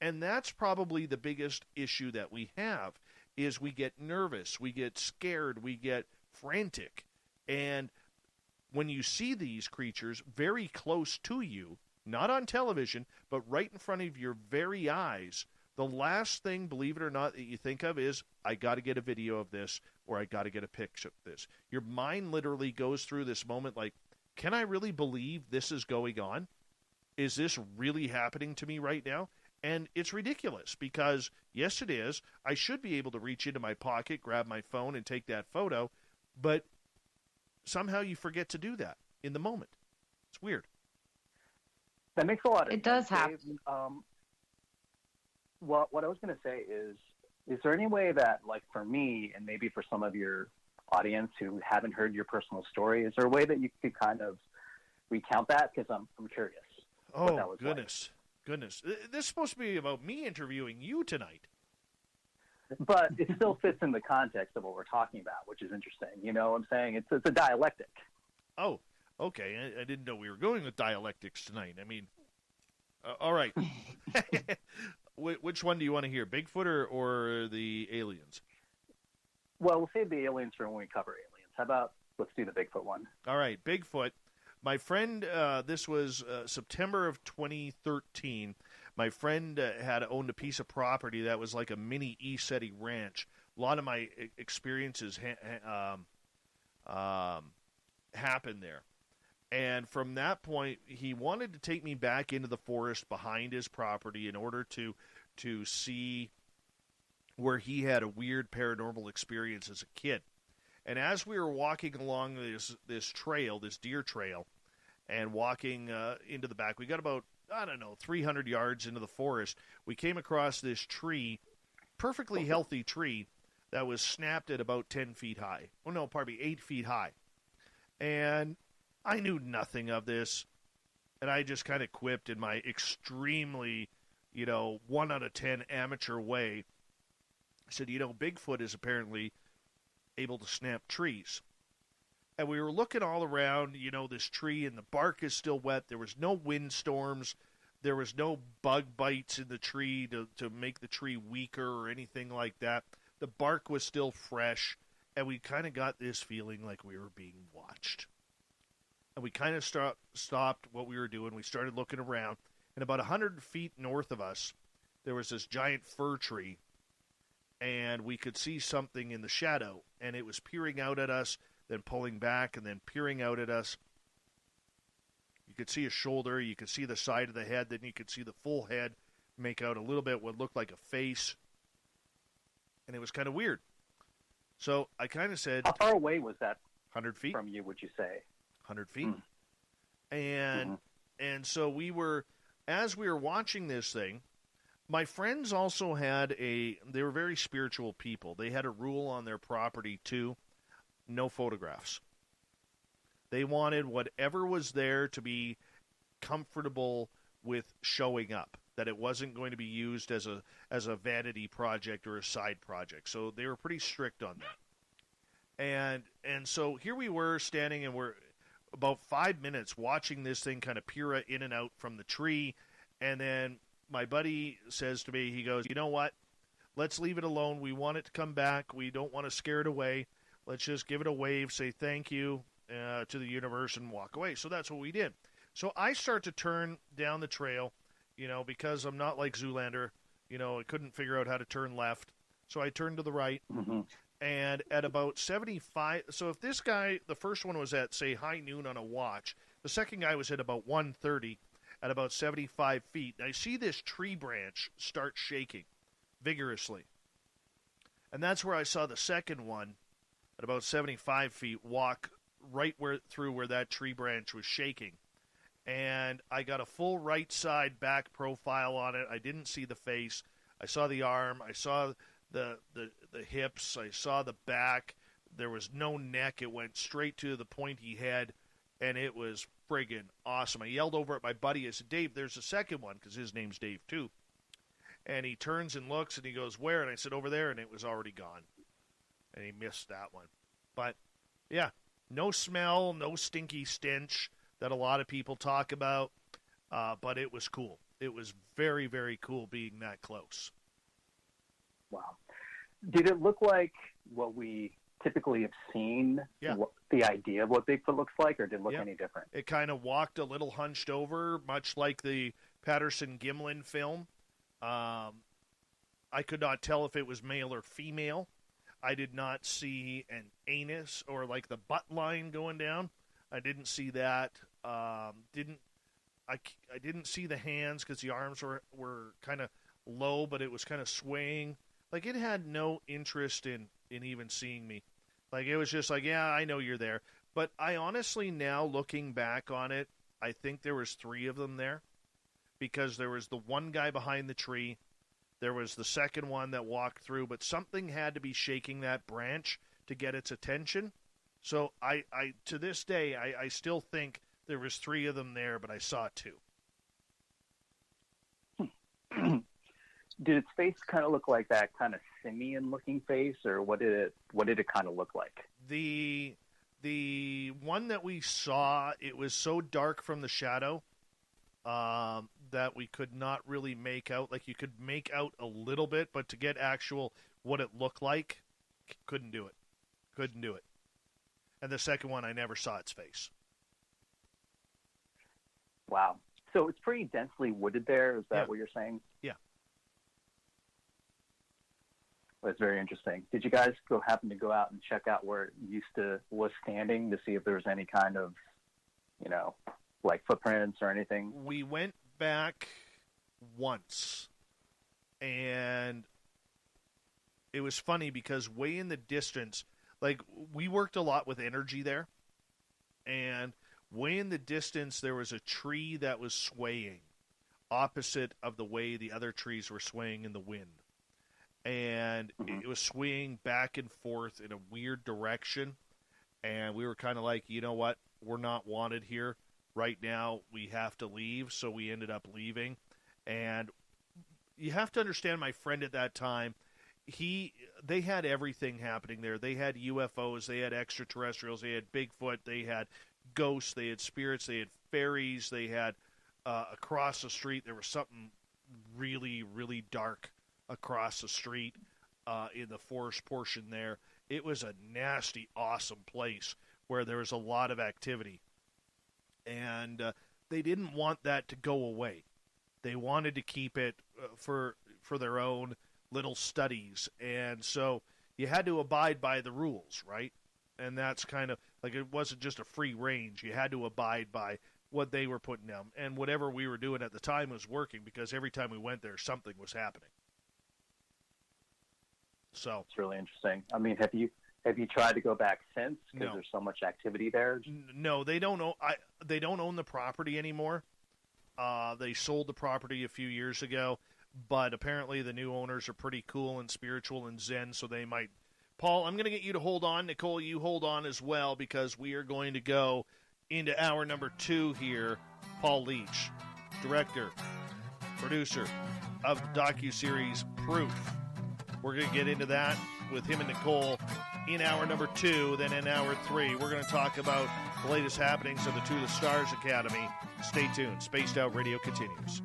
And that's probably the biggest issue that we have is we get nervous, we get scared, we get frantic. And when you see these creatures very close to you, not on television, but right in front of your very eyes, the last thing, believe it or not, that you think of is, I got to get a video of this, or I got to get a picture of this. Your mind literally goes through this moment like, can I really believe this is going on? Is this really happening to me right now? And it's ridiculous because, yes, it is. I should be able to reach into my pocket, grab my phone, and take that photo, but somehow you forget to do that in the moment. It's weird. That makes a lot of sense. It does happen. What I was going to say is there any way that, like for me, and maybe for some of your audience who haven't heard your personal story, is there a way that you could kind of recount that? Because I'm curious. Oh, goodness. Like. Goodness. This is supposed to be about me interviewing you tonight. But it still fits in the context of what we're talking about, which is interesting. You know what I'm saying? It's a dialectic. Oh, okay. I didn't know we were going with dialectics tonight. I mean, all right. Which one do you want to hear, Bigfoot or the aliens? Well, we'll save the aliens for when we cover aliens. How about let's do the Bigfoot one? All right, Bigfoot. My friend, this was September of 2013. My friend had owned a piece of property that was like a mini ESETI ranch. A lot of my experiences happened there. And from that point, he wanted to take me back into the forest behind his property in order to see where he had a weird paranormal experience as a kid. And as we were walking along this trail, this deer trail, and walking into the back, we got about, 300 yards into the forest. We came across this tree, perfectly healthy tree, that was snapped at about 10 feet high. Oh, no, pardon me, 8 feet high. And I knew nothing of this, and I just kind of quipped in my extremely, 1 out of 10 amateur way. I said, Bigfoot is apparently able to snap trees. And we were looking all around, this tree, and the bark is still wet. There was no windstorms. There was no bug bites in the tree to make the tree weaker or anything like that. The bark was still fresh, and we kind of got this feeling like we were being watched. And we kind of stopped what we were doing. We started looking around, and about 100 feet north of us, there was this giant fir tree, and we could see something in the shadow, and it was peering out at us, then pulling back, and then peering out at us. You could see a shoulder, you could see the side of the head, then you could see the full head make out a little bit what looked like a face, and it was kind of weird. So I kind of said... How far away was that 100 feet? From you, would you say? 100 feet. And so as we were watching this thing, my friends also had they were very spiritual people. They had a rule on their property too, no photographs. They wanted whatever was there to be comfortable with showing up, that it wasn't going to be used as a vanity project or a side project. So they were pretty strict on that. And so here we were standing, and we're about 5 minutes watching this thing kind of peer in and out from the tree. And then my buddy says to me, he goes, you know what? Let's leave it alone. We want it to come back. We don't want to scare it away. Let's just give it a wave, say thank you to the universe, and walk away. So that's what we did. So I start to turn down the trail, because I'm not like Zoolander. I couldn't figure out how to turn left. So I turned to the right. Mm-hmm. And at about 75, so if this guy, the first one was at, say, high noon on a watch, the second guy was at about 1:30 at about 75 feet. And I see this tree branch start shaking vigorously. And that's where I saw the second one at about 75 feet walk right through where that tree branch was shaking. And I got a full right side back profile on it. I didn't see the face. I saw the arm. I saw the hips. I saw the back. There was no neck. It went straight to the pointy head, and it was friggin' awesome. I yelled over at my buddy. I said, Dave, there's a second one, because his name's Dave too. And he turns and looks, and he goes, where? And I said, over there, and it was already gone. And he missed that one. But, yeah, no smell, no stinky stench that a lot of people talk about, but it was cool. It was very, very cool being that close. Wow. Did it look like what we typically have seen Yeah. the idea of what Bigfoot looks like, or did it look Yeah. any different? It kind of walked a little hunched over, much like the Patterson-Gimlin film. I could not tell if it was male or female. I did not see an anus or like the butt line going down. I didn't see that. I didn't see the hands because the arms were kind of low, but it was kind of swaying. Like, it had no interest in even seeing me. Like, it was just like, yeah, I know you're there. But I honestly, now looking back on it, I think there was 3 of them there, because there was the one guy behind the tree. There was the second one that walked through, but something had to be shaking that branch to get its attention. So I to this day, I still think there was 3 of them there, but I saw 2. Did its face kind of look like that kind of simian-looking face, or what did it kind of look like? The one that we saw, it was so dark from the shadow that we could not really make out. Like, you could make out a little bit, but to get actual what it looked like, couldn't do it. And the second one, I never saw its face. Wow. So it's pretty densely wooded there. Is that Yeah. what you're saying? Yeah. That's very interesting. Did you guys happen to go out and check out where it was standing to see if there was any kind of, like footprints or anything? We went back once, and it was funny because way in the distance, like, we worked a lot with energy there, and way in the distance there was a tree that was swaying opposite of the way the other trees were swaying in the wind. And it was swinging back and forth in a weird direction, and we were kind of like, you know what, we're not wanted here right now, we have to leave. So we ended up leaving. And you have to understand, my friend at that time, they had everything happening there. They had UFOs, they had extraterrestrials, they had Bigfoot, they had ghosts, they had spirits, they had fairies, they had across the street there was something really, really dark across the street in the forest portion there. It was a nasty, awesome place where there was a lot of activity. And they didn't want that to go away. They wanted to keep it for their own little studies. And so you had to abide by the rules, right? And that's kind of like, it wasn't just a free range. You had to abide by what they were putting down. And whatever we were doing at the time was working, because every time we went there, something was happening. So it's really interesting. I mean, have you tried to go back since? Because No. there's so much activity there. No, they don't own. They don't own the property anymore. They sold the property a few years ago, but apparently the new owners are pretty cool and spiritual and zen, so they might. Paul, I'm going to get you to hold on. Nicole, you hold on as well, because we are going to go into hour number 2 here. Paul Leach, director, producer of the docuseries Proof. We're going to get into that with him and Nicole in hour number 2. Then in hour 3, we're going to talk about the latest happenings of the To the Stars Academy. Stay tuned. Spaced Out Radio continues.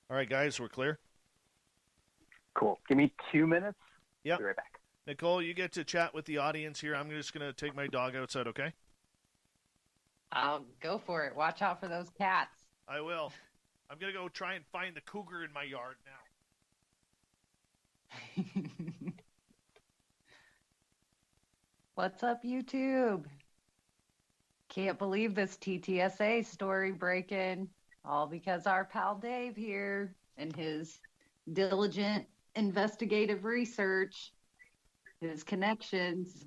All right, guys, we're clear. Cool. Give me 2 minutes. Yep. Be right back. Nicole, you get to chat with the audience here. I'm just going to take my dog outside, okay? I'll go for it. Watch out for those cats. I will. I'm going to go try and find the cougar in my yard now. What's up, YouTube? Can't believe this TTSA story breaking. All because our pal Dave here and his diligent investigative research, his connections.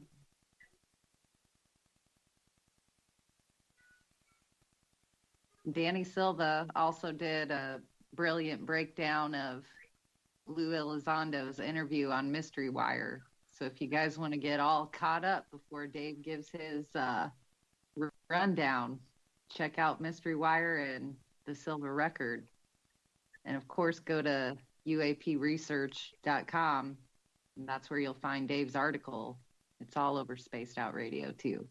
Danny Silva also did a brilliant breakdown of Lou Elizondo's interview on Mystery Wire. So if you guys want to get all caught up before Dave gives his rundown, check out Mystery Wire and the Silver Record. And of course, go to uapresearch.com. And that's where you'll find Dave's article. It's all over Spaced Out Radio, too.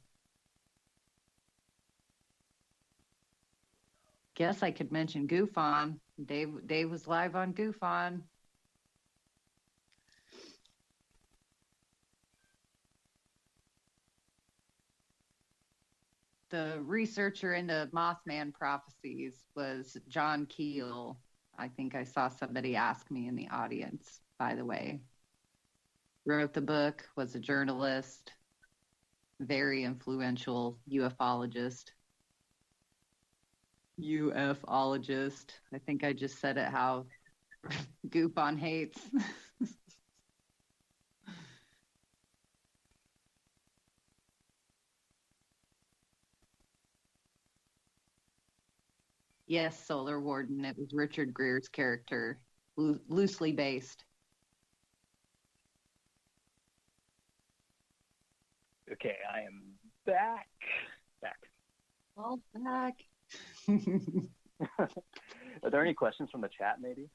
Guess I could mention Goof On. Dave was live on Goof On. The researcher into Mothman prophecies was John Keel. I think I saw somebody ask me in the audience, by the way. Wrote the book, was a journalist, very influential ufologist. Ufologist. I think I just said it how Goop on hates. Yes, Solar Warden. It was Richard Greer's character, loosely based. Okay, I am back. All back. Are there any questions from the chat, maybe?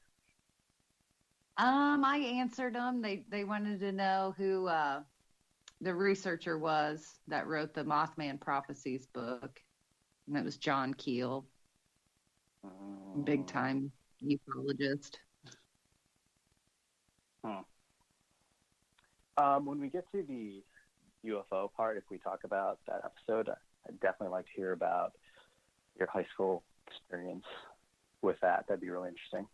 I answered them. They wanted to know who the researcher was that wrote the Mothman Prophecies book, and it was John Keel, big time ufologist. When we get to the UFO part, if we talk about that episode, I'd definitely like to hear about your high school experience with that. That'd be really interesting.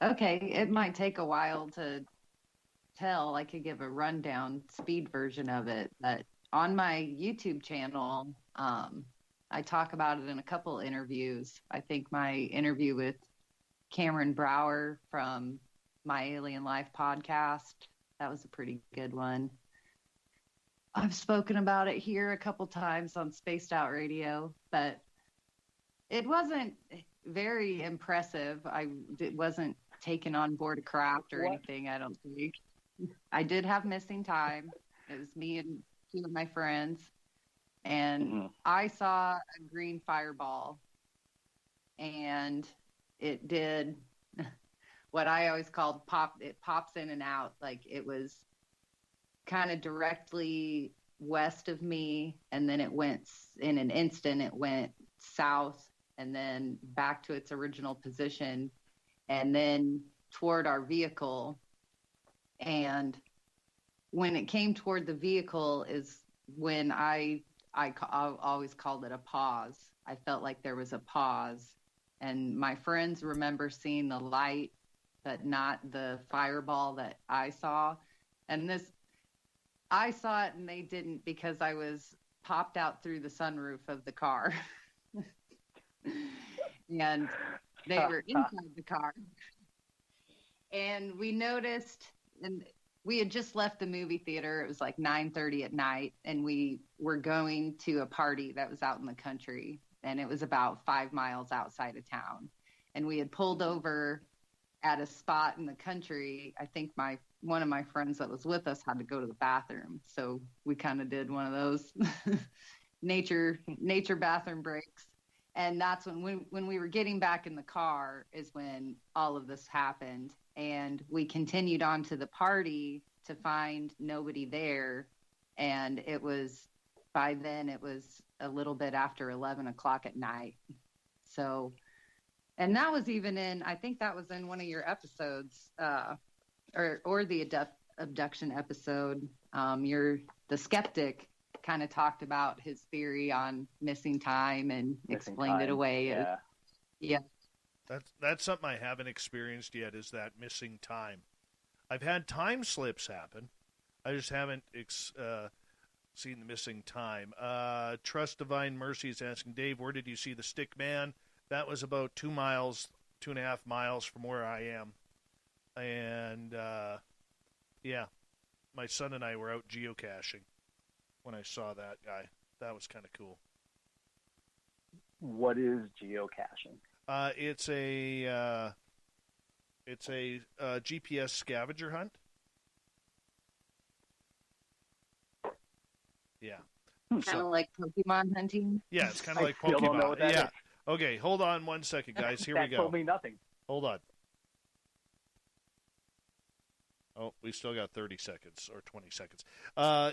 Okay, it might take a while to tell. I could give a rundown speed version of it, but on my YouTube channel, I talk about it in a couple interviews. I think my interview with Cameron Brower from My Alien Life podcast, that was a pretty good one. I've spoken about it here a couple times on Spaced Out Radio, but it wasn't very impressive. It wasn't taken on board a craft or anything, I don't think. I did have missing time. It was me and two of my friends, and I saw a green fireball, and it did what I always called pop. It pops in and out. Like, it was kind of directly west of me, and then it went in an instant, it went south and then back to its original position and then toward our vehicle. And when it came toward the vehicle is when I always called it a pause. I felt like there was a pause, and my friends remember seeing the light but not the fireball that I saw. And I saw it and they didn't, because I was popped out through the sunroof of the car. And they were inside the car. And we noticed, and we had just left the movie theater. It was like 9:30 at night, and we were going to a party that was out in the country, and it was about 5 miles outside of town. And we had pulled over at a spot in the country. I think one of my friends that was with us had to go to the bathroom, so we kind of did one of those nature bathroom breaks. And that's when we were getting back in the car is when all of this happened. And we continued on to the party to find nobody there. And by then it was a little bit after 11 o'clock at night. So, and that was even I think that was in one of your episodes, or the abduction episode. The skeptic kind of talked about his theory on missing time and explained it away. Yeah. That's something I haven't experienced yet, is that missing time. I've had time slips happen. I just haven't seen the missing time. Trust Divine Mercy is asking, Dave, where did you see the stick man? That was about 2.5 miles from where I am. And, my son and I were out geocaching when I saw that guy. That was kind of cool. What is geocaching? It's a GPS scavenger hunt. Yeah. Kind of like Pokemon hunting. Yeah, it's kind of like Pokemon. Don't know what that is. Okay, hold on 1 second, guys. Here we go. That told me nothing. Hold on. Oh, we still got 30 seconds or 20 seconds.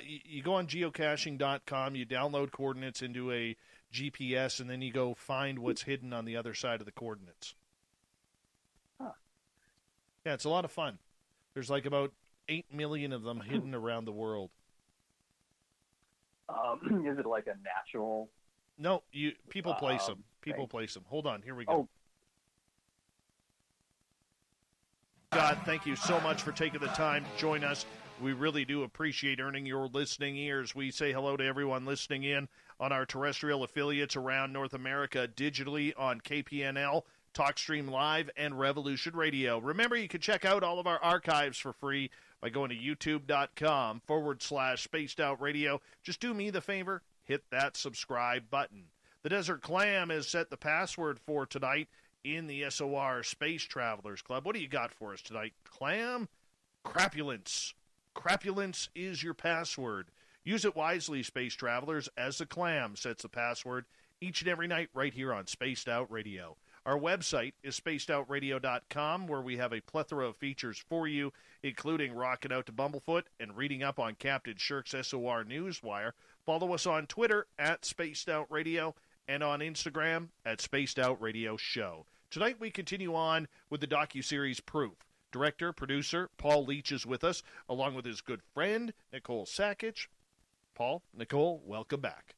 You go on geocaching.com, you download coordinates into a GPS, and then you go find what's hidden on the other side of the coordinates. Huh. Yeah, it's a lot of fun. There's like about 8 million of them hidden around the world. Is it like a natural? No, people place them. People place them. Hold on, here we go. Oh. God, thank you so much for taking the time to join us. We really do appreciate earning your listening ears. We say hello to everyone listening in on our terrestrial affiliates around North America, digitally on KPNL, TalkStream Live, and Revolution Radio. Remember, you can check out all of our archives for free by going to youtube.com/Spaced Out Radio. Just do me the favor, hit that subscribe button. The Desert Clam has set the password for tonight in the SOR Space Travelers Club. What do you got for us tonight, Clam? Crapulence. Crapulence is your password. Use it wisely, Space Travelers, as the Clam sets the password each and every night right here on Spaced Out Radio. Our website is spacedoutradio.com, where we have a plethora of features for you, including rocking out to Bumblefoot and reading up on Captain Shirk's SOR Newswire. Follow us on Twitter at Spaced Out Radio and on Instagram at Spaced Out Radio Show. Tonight we continue on with the docuseries Proof. Director, producer, Paul Leach is with us, along with his good friend, Nicole Sakach. Paul, Nicole, welcome back.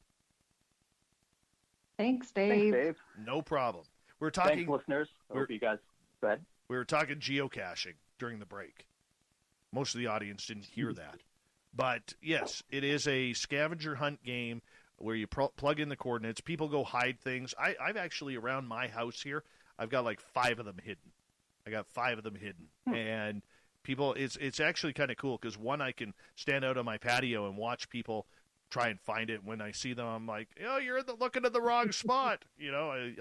Thanks, Dave. Thanks, Dave. No problem. We're talking. Thanks, listeners. Hope you guys. Go ahead. We were talking geocaching during the break. Most of the audience didn't hear that. But, yes, it is a scavenger hunt game where you plug in the coordinates. People go hide things. I've actually, around my house here, I've got like 5 of them hidden. And people, it's actually kind of cool because, one, I can stand out on my patio and watch people try and find it. When I see them, I'm like, oh, you're looking at the wrong spot.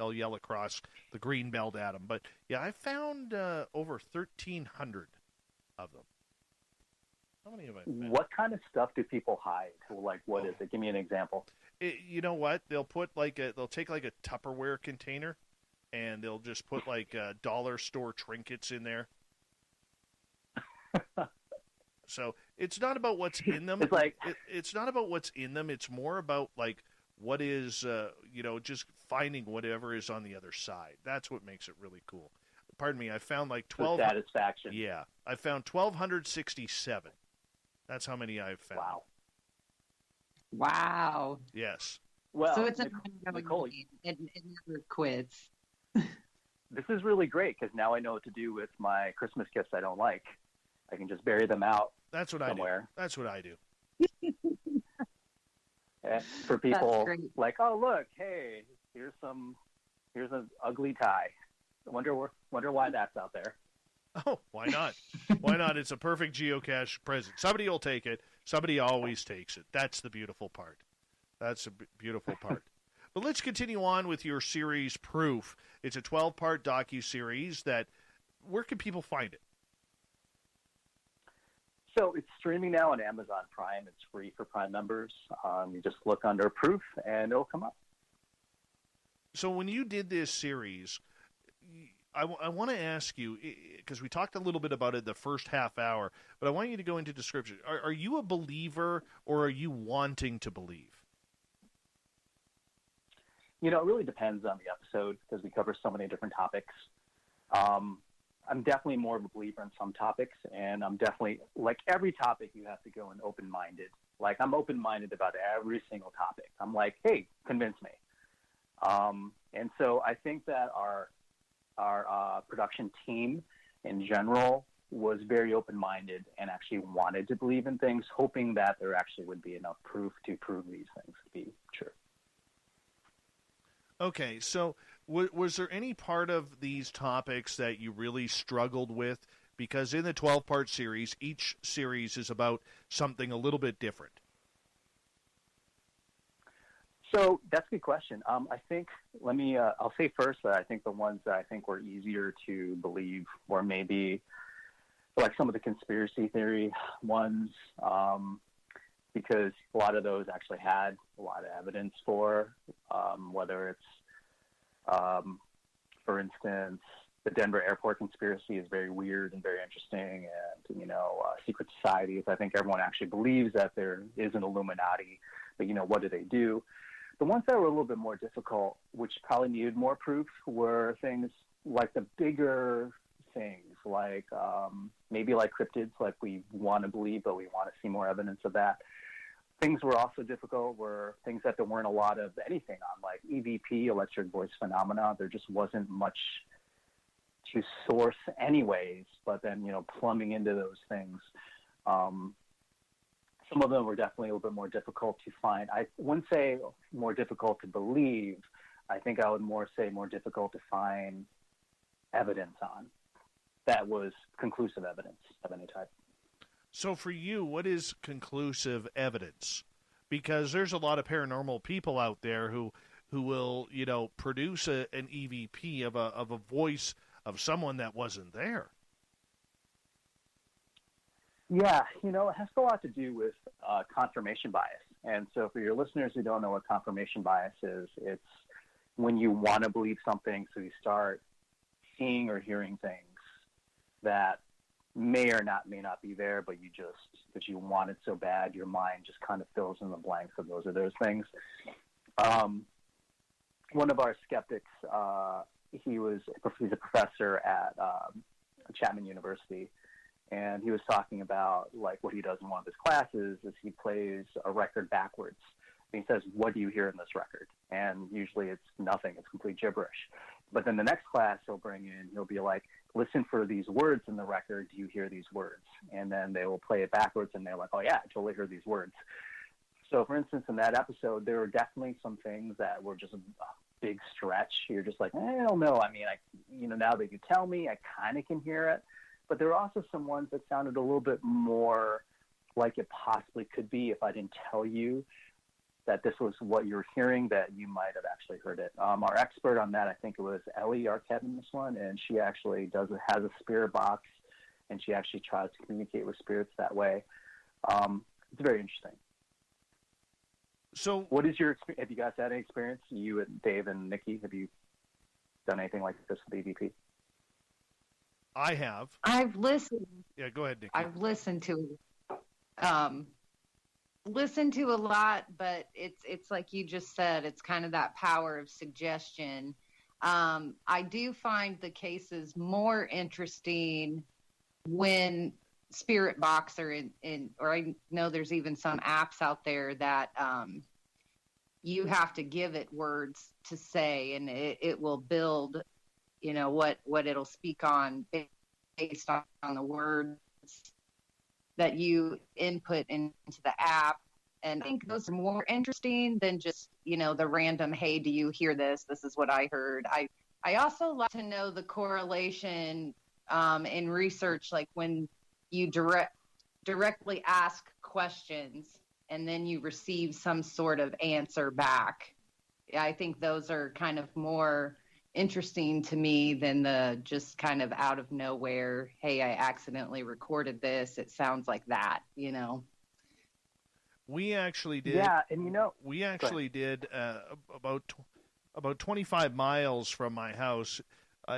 I'll yell across the green belt at them. But, yeah, I found over 1,300 of them. How many have I found? What kind of stuff do people hide? Like, what is it? Give me an example. You know what? They'll put they'll take like a Tupperware container, and they'll just put like dollar store trinkets in there. So it's not about what's in them. It's like it's not about what's in them. It's more about like what is just finding whatever is on the other side. That's what makes it really cool. Pardon me. I found like 12 satisfaction. Yeah, I found 1,267. That's how many I've found. Wow. Yes. Well, so it's a Nicole, it never quits. This is really great because now I know what to do with my Christmas gifts I don't like. I can just bury them out. That's what somewhere. I do. That's what I do. For people like, oh look, hey, here's an ugly tie. I wonder why that's out there. Oh, why not? Why not? It's a perfect geocache present. Somebody will take it. Somebody always takes it. That's the beautiful part. That's a beautiful part. But let's continue on with your series Proof. It's a 12-part docu-series where can people find it? So it's streaming now on Amazon Prime. It's free for Prime members. You just look under Proof and it'll come up. So when you did this series, I want to ask you, because we talked a little bit about it the first half hour, but I want you to go into description. Are you a believer or are you wanting to believe? It really depends on the episode because we cover so many different topics. I'm definitely more of a believer in some topics, and I'm definitely, like every topic, you have to go in open-minded. Like, I'm open-minded about every single topic. I'm like, hey, convince me. And so I think that our production team in general was very open-minded and actually wanted to believe in things, hoping that there actually would be enough proof to prove these things to be true. Okay, so was there any part of these topics that you really struggled with? Because in the 12-part series, each series is about something a little bit different. So that's a good question. I think, I'll say first that I think the ones that I think were easier to believe were maybe like some of the conspiracy theory ones, because a lot of those actually had a lot of evidence for, whether it's, for instance, the Denver airport conspiracy is very weird and very interesting. And, secret societies, I think everyone actually believes that there is an Illuminati, but, what do they do? The ones that were a little bit more difficult, which probably needed more proof, were things like the bigger things, like maybe like cryptids, like we want to believe, but we want to see more evidence of that. Things were also difficult were things that there weren't a lot of anything on, like EVP, electric voice phenomena. There just wasn't much to source anyways, but then, plumbing into those things. Some of them were definitely a little bit more difficult to find. I wouldn't say more difficult to believe. I think I would more say more difficult to find evidence on that was conclusive evidence of any type. So for you, what is conclusive evidence? Because there's a lot of paranormal people out there who will, produce an EVP of a voice of someone that wasn't there. Yeah, it has a lot to do with confirmation bias. And so for your listeners who don't know what confirmation bias is, it's when you want to believe something, so you start seeing or hearing things that may not be there, but because you want it so bad, your mind just kind of fills in the blanks of those things. One of our skeptics, he's a professor at Chapman University, and he was talking about, like, what he does in one of his classes is he plays a record backwards. And he says, "What do you hear in this record?" And usually it's nothing. It's complete gibberish. But then the next class he'll be like, "Listen for these words in the record. Do you hear these words?" And then they will play it backwards, and they're like, "Oh, yeah, I totally hear these words." So, for instance, in that episode, there were definitely some things that were just a big stretch. You're just like, I don't know. I mean, now that you tell me, I kind of can hear it. But there were also some ones that sounded a little bit more like it possibly could be if I didn't tell you that this was what you're hearing, that you might have actually heard it. Our expert on that, I think it was Ellie Arquette in this one, and she actually has a spirit box, and she actually tries to communicate with spirits that way. It's very interesting. So, what is your experience? Have you guys had any experience? You and Dave and Nikki, have you done anything like this with EVP? I have. I've listened. Yeah, go ahead, Nikki. I've listened to a lot, but it's like you just said, it's kind of that power of suggestion. I do find the cases more interesting when spirit box are in, or I know there's even some apps out there that you have to give it words to say, and it will build, what it'll speak on based on the words that you input into the app. And I think those are more interesting than just, the random, "Hey, do you hear this? This is what I heard." I also like to know the correlation in research, like when you directly ask questions and then you receive some sort of answer back. I think those are kind of more interesting to me than the just kind of out of nowhere, "Hey, I accidentally recorded this. It sounds like that," We actually did. Yeah, and we actually did about 25 miles from my house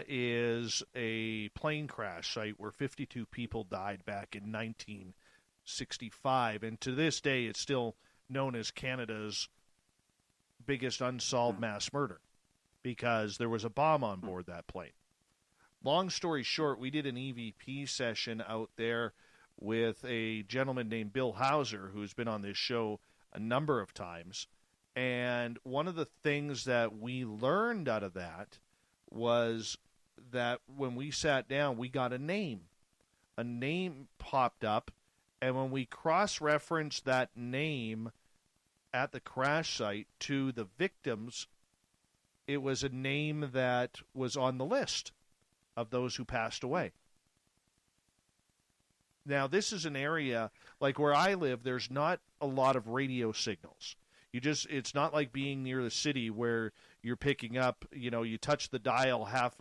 is a plane crash site where 52 people died back in 1965, and to this day it's still known as Canada's biggest unsolved mass murder because there was a bomb on board that plane. Long story short, we did an EVP session out there with a gentleman named Bill Hauser, who's been on this show a number of times. And one of the things that we learned out of that was that when we sat down, we got a name. A name popped up, and when we cross-referenced that name at the crash site to the victims, it was a name that was on the list of those who passed away. Now, this is an area, like where I live, there's not a lot of radio signals. It's not like being near the city where you're picking up, you touch the dial half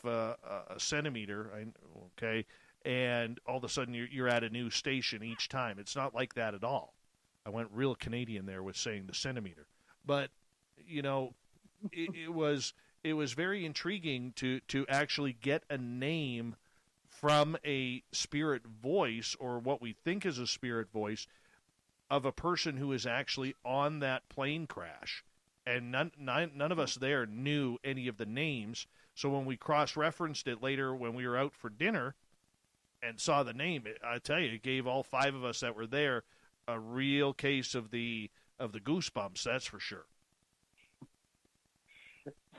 a centimeter, okay, and all of a sudden you're at a new station each time. It's not like that at all. I went real Canadian there with saying the centimeter. But, it it was very intriguing to actually get a name from a spirit voice, or what we think is a spirit voice, of a person who is actually on that plane crash. And none of us there knew any of the names. So when we cross-referenced it later when we were out for dinner and saw the name, I tell you, it gave all 5 of us that were there a real case of the goosebumps, that's for sure.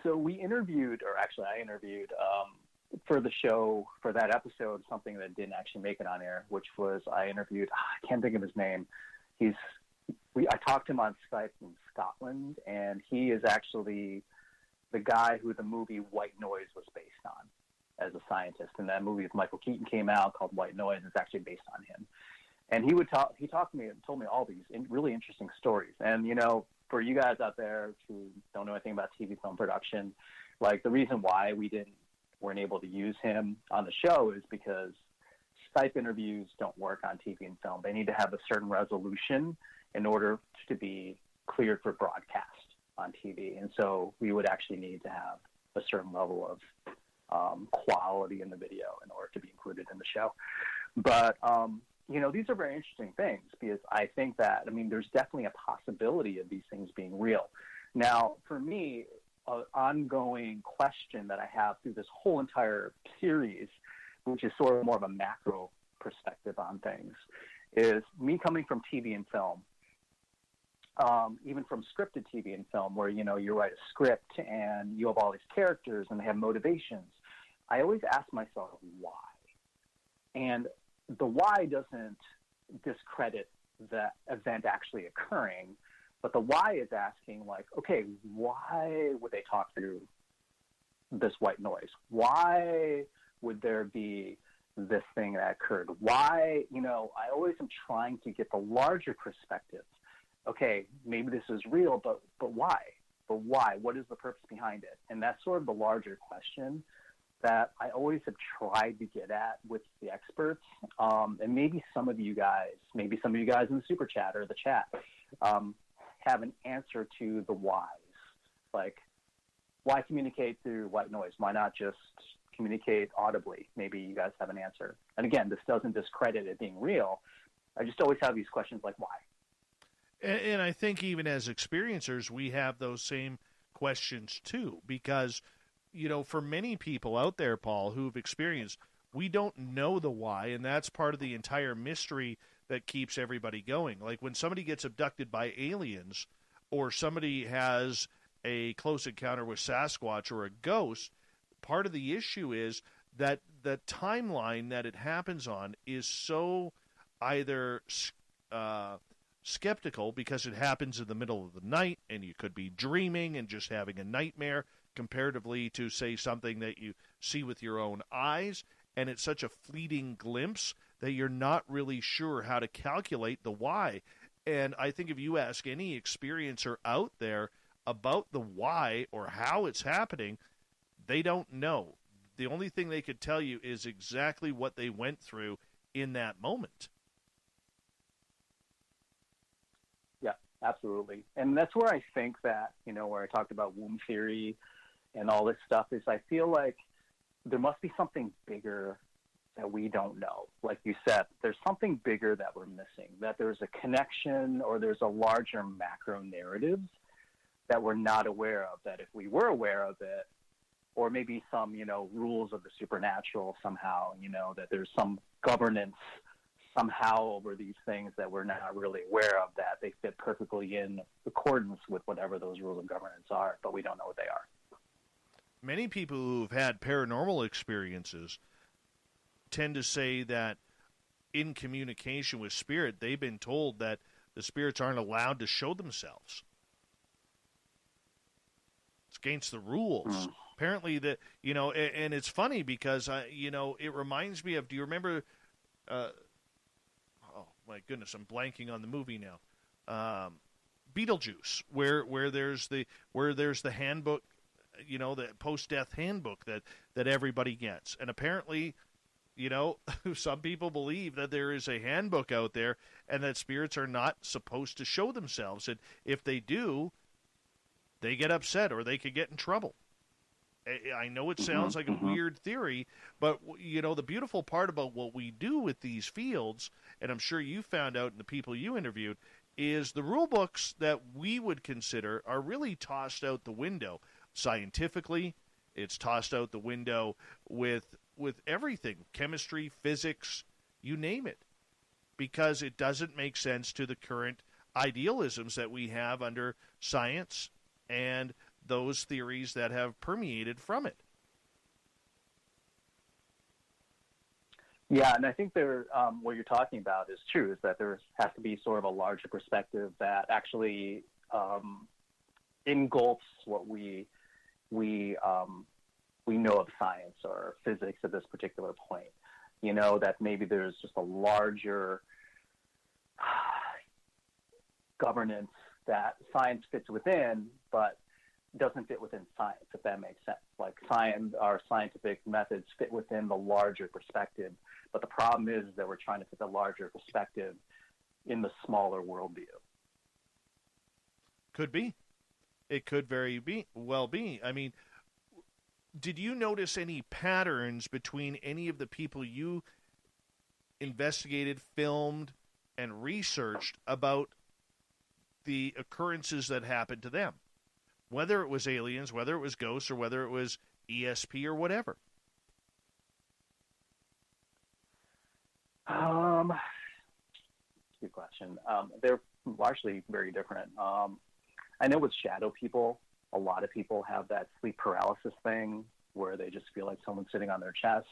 So we interviewed, or actually I interviewed, for the show, for that episode, something that didn't actually make it on air, which was I interviewed, I can't think of his name. I talked to him on Skype from Scotland, and he is actually the guy who the movie White Noise was based on as a scientist. And that movie with Michael Keaton came out called White Noise. It's actually based on him. And he talked to me and told me all these really interesting stories. And, you know, for you guys out there who don't know anything about TV film production, like the reason why weren't able to use him on the show is because Skype interviews don't work on TV and film. They need to have a certain resolution in order to be cleared for broadcast on TV. And so we would actually need to have a certain level of quality in the video in order to be included in the show. But, you know, these are very interesting things because I think that, I mean, there's definitely a possibility of these things being real. Now, for me, an ongoing question that I have through this whole entire series, which is sort of more of a macro perspective on things, is me coming from TV and film, even from scripted TV and film, where, you know, you write a script and you have all these characters and they have motivations. I always ask myself, why? And the why doesn't discredit the event actually occurring, but the why is asking, like, okay, why would they talk through this white noise? Why would there be this thing that occurred? Why, you know, I always am trying to get the larger perspective. Okay, maybe this is real, but why? But why? What is the purpose behind it? And that's sort of the larger question that I always have tried to get at with the experts. And maybe some of you guys in the super chat or the chat, have an answer to the whys. Like, why communicate through white noise? Why not just communicate audibly? Maybe you guys have an answer. And again, this doesn't discredit it being real. I just always have these questions like, why? And I think even as experiencers, we have those same questions too, because, you know, for many people out there, Paul, who've experienced, we don't know the why, and that's part of the entire mystery that keeps everybody going. Like when somebody gets abducted by aliens, or somebody has a close encounter with Sasquatch or a ghost, part of the issue is that the timeline that it happens on is so either skeptical because it happens in the middle of the night and you could be dreaming and just having a nightmare comparatively to, say, something that you see with your own eyes, and it's such a fleeting glimpse that you're not really sure how to calculate the why. And I think if you ask any experiencer out there about the why or how it's happening, they don't know. The only thing they could tell you is exactly what they went through in that moment. Yeah, absolutely. And that's where I think that, you know, where I talked about womb theory and all this stuff, is I feel like there must be something bigger that we don't know. Like you said, there's something bigger that we're missing, that there's a connection or there's a larger macro narrative that we're not aware of, that if we were aware of it, or maybe some, you know, rules of the supernatural somehow, you know, that there's some governance somehow over these things that we're not really aware of, that they fit perfectly in accordance with whatever those rules of governance are, but we don't know what they are. Many people who've had paranormal experiences tend to say that in communication with spirit, they've been told that the spirits aren't allowed to show themselves. It's against the rules. Apparently, that, you know, and it's funny because, you know, it reminds me of, do you remember, oh my goodness, I'm blanking on the movie now, Beetlejuice, where there's the handbook, you know, the post-death handbook that everybody gets. And apparently, you know, some people believe that there is a handbook out there and that spirits are not supposed to show themselves. And if they do, they get upset or they could get in trouble. I know it sounds like a weird theory, but, the beautiful part about what we do with these fields, and I'm sure you found out in the people you interviewed, is the rule books that we would consider are really tossed out the window scientifically. It's tossed out the window with everything, chemistry, physics, you name it, because it doesn't make sense to the current idealisms that we have under science and those theories that have permeated from it. Yeah, and I think what you're talking about is true, is that there has to be sort of a larger perspective that actually engulfs what we know of science or physics at this particular point. That maybe there's just a larger governance that science fits within, but doesn't fit within science, if that makes sense. Like our scientific methods fit within the larger perspective, but the problem is that we're trying to fit the larger perspective in the smaller worldview. Could be. It could well be. I mean, did you notice any patterns between any of the people you investigated, filmed, and researched about the occurrences that happened to them? Whether it was aliens, whether it was ghosts, or whether it was ESP or whatever. Good question. They're largely very different. I know with shadow people, a lot of people have that sleep paralysis thing where they just feel like someone's sitting on their chest.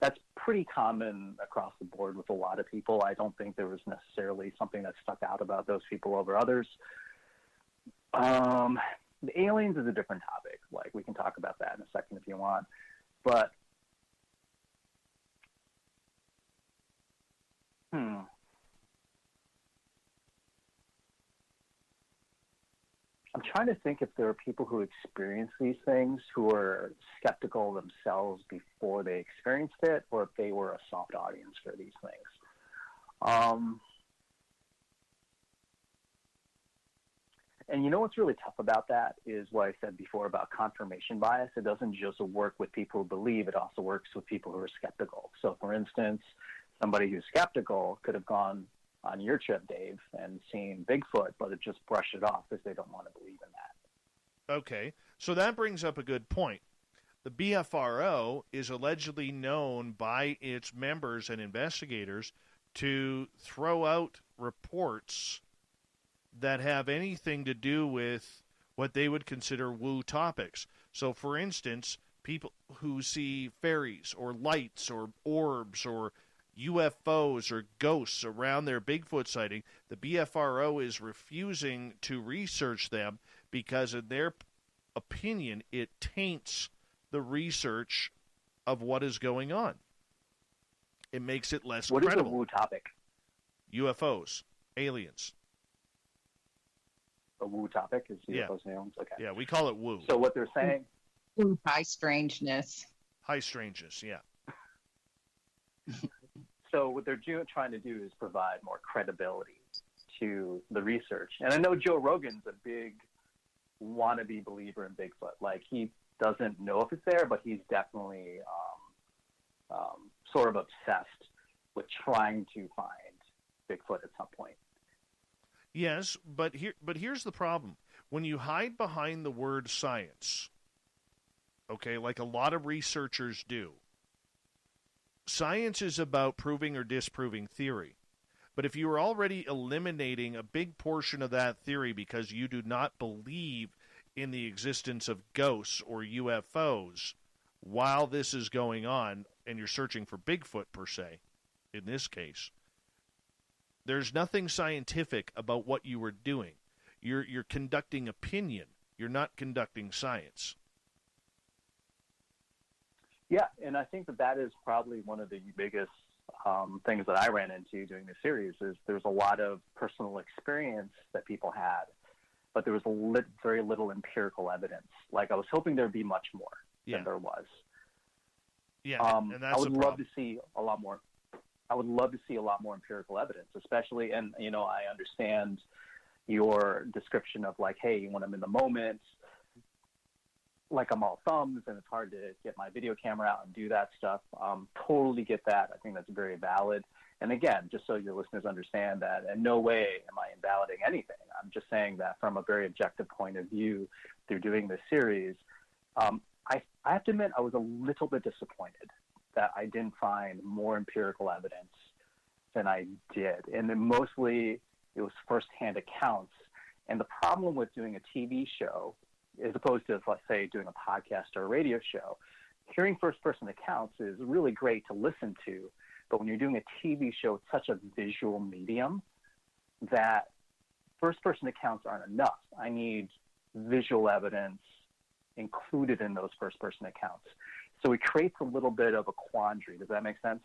That's pretty common across the board with a lot of people. I don't think there was necessarily something that stuck out about those people over others. The aliens is a different topic. Like, we can talk about that in a second if you want. But I'm trying to think if there are people who experience these things who are skeptical themselves before they experienced it, or if they were a soft audience for these things. And what's really tough about that is what I said before about confirmation bias. It doesn't just work with people who believe, it also works with people who are skeptical. So, for instance, somebody who's skeptical could have gone on your trip, Dave, and seen Bigfoot, but it just brushed it off because they don't want to believe in that. Okay, so that brings up a good point. The BFRO is allegedly known by its members and investigators to throw out reports that have anything to do with what they would consider woo topics. So, for instance, people who see fairies or lights or orbs or UFOs or ghosts around their Bigfoot sighting, the BFRO is refusing to research them because, in their opinion, it taints the research of what is going on. It makes it less credible. What is a woo topic? UFOs, aliens. A woo topic is UFOs and aliens? Okay. Yeah, we call it woo. So what they're saying... High strangeness. High strangeness, yeah. So what they're trying to do is provide more credibility to the research. And I know Joe Rogan's a big wannabe believer in Bigfoot. Like, he doesn't know if it's there, but he's definitely sort of obsessed with trying to find Bigfoot at some point. Yes, but here's the problem. When you hide behind the word science, okay, like a lot of researchers do, science is about proving or disproving theory. But if you are already eliminating a big portion of that theory because you do not believe in the existence of ghosts or UFOs while this is going on, and you're searching for Bigfoot per se, in this case, there's nothing scientific about what you were doing. You're conducting opinion. You're not conducting science. Yeah, and I think that is probably one of the biggest things that I ran into doing this series is there's a lot of personal experience that people had, but there was very little empirical evidence. Like, I was hoping there'd be much more than there was. Yeah, and that's I would love to see a lot more. I would love to see a lot more empirical evidence, especially, and, I understand your description of, like, hey, when I'm in the moment, like I'm all thumbs and it's hard to get my video camera out and do that stuff. Totally get that. I think that's very valid. And again, just so your listeners understand that in no way am I invalidating anything. I'm just saying that from a very objective point of view through doing this series, I have to admit I was a little bit disappointed that I didn't find more empirical evidence than I did. And then mostly it was firsthand accounts. And the problem with doing a TV show, as opposed to, let's say, doing a podcast or a radio show, hearing first-person accounts is really great to listen to. But when you're doing a TV show, it's such a visual medium that first-person accounts aren't enough. I need visual evidence included in those first-person accounts. So it creates a little bit of a quandary. Does that make sense?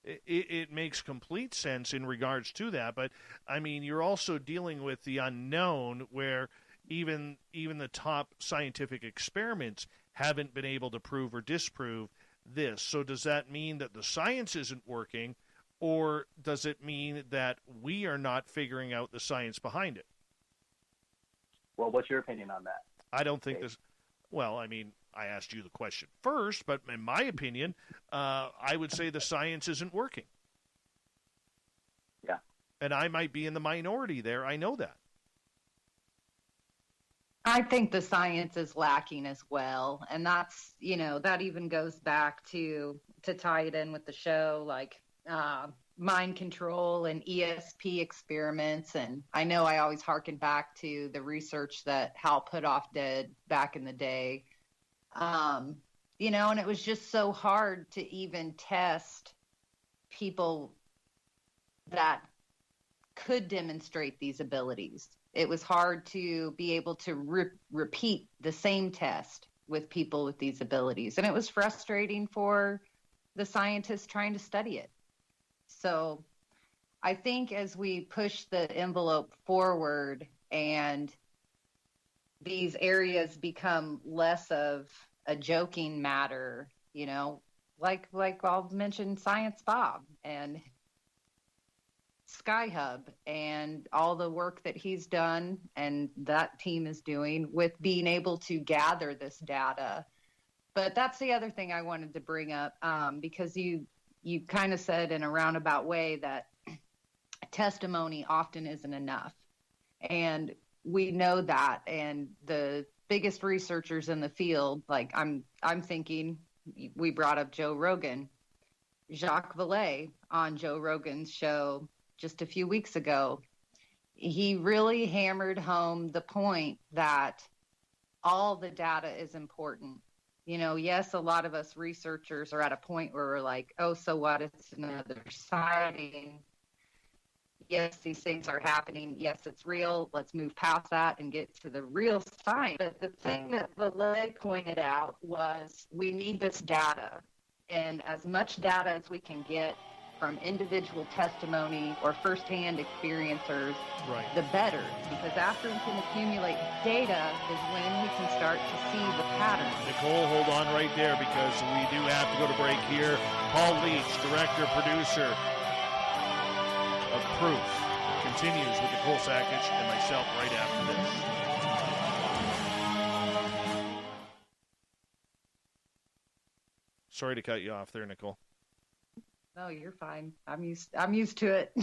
It makes complete sense in regards to that. But, I mean, you're also dealing with the unknown where even the top scientific experiments haven't been able to prove or disprove this. So does that mean that the science isn't working, or does it mean that we are not figuring out the science behind it? Well, what's your opinion on that? I don't think this. Well, I mean, I asked you the question first, but in my opinion, I would say the science isn't working. Yeah. And I might be in the minority there. I know that. I think the science is lacking as well. And that's, that even goes back to tie it in with the show, like mind control and ESP experiments. And I know I always harken back to the research that Hal Puthoff did back in the day. And it was just so hard to even test people that could demonstrate these abilities. It was hard to be able to repeat the same test with people with these abilities. And it was frustrating for the scientists trying to study it. So I think as we push the envelope forward and these areas become less of a joking matter, like I'll mention Science Bob and Sky Hub and all the work that he's done and that team is doing with being able to gather this data. But that's the other thing I wanted to bring up, because you kind of said in a roundabout way that testimony often isn't enough. And we know that. And the biggest researchers in the field, like I'm thinking, we brought up Joe Rogan, Jacques Vallée on Joe Rogan's show just a few weeks ago. He really hammered home the point that all the data is important. Yes, a lot of us researchers are at a point where we're like, oh, so what? It's another sighting. Yes, these things are happening. Yes, it's real. Let's move past that and get to the real science. But the thing that Vallée pointed out was we need this data, and as much data as we can get from individual testimony or firsthand experiencers, right, the better. Because after we can accumulate data is when we can start to see the pattern. Nicole, hold on right there because we do have to go to break here. Paul Leach, director, producer of Proof, continues with Nicole Sakach and myself right after this. Sorry to cut you off there, Nicole. No, you're fine. I'm used to it.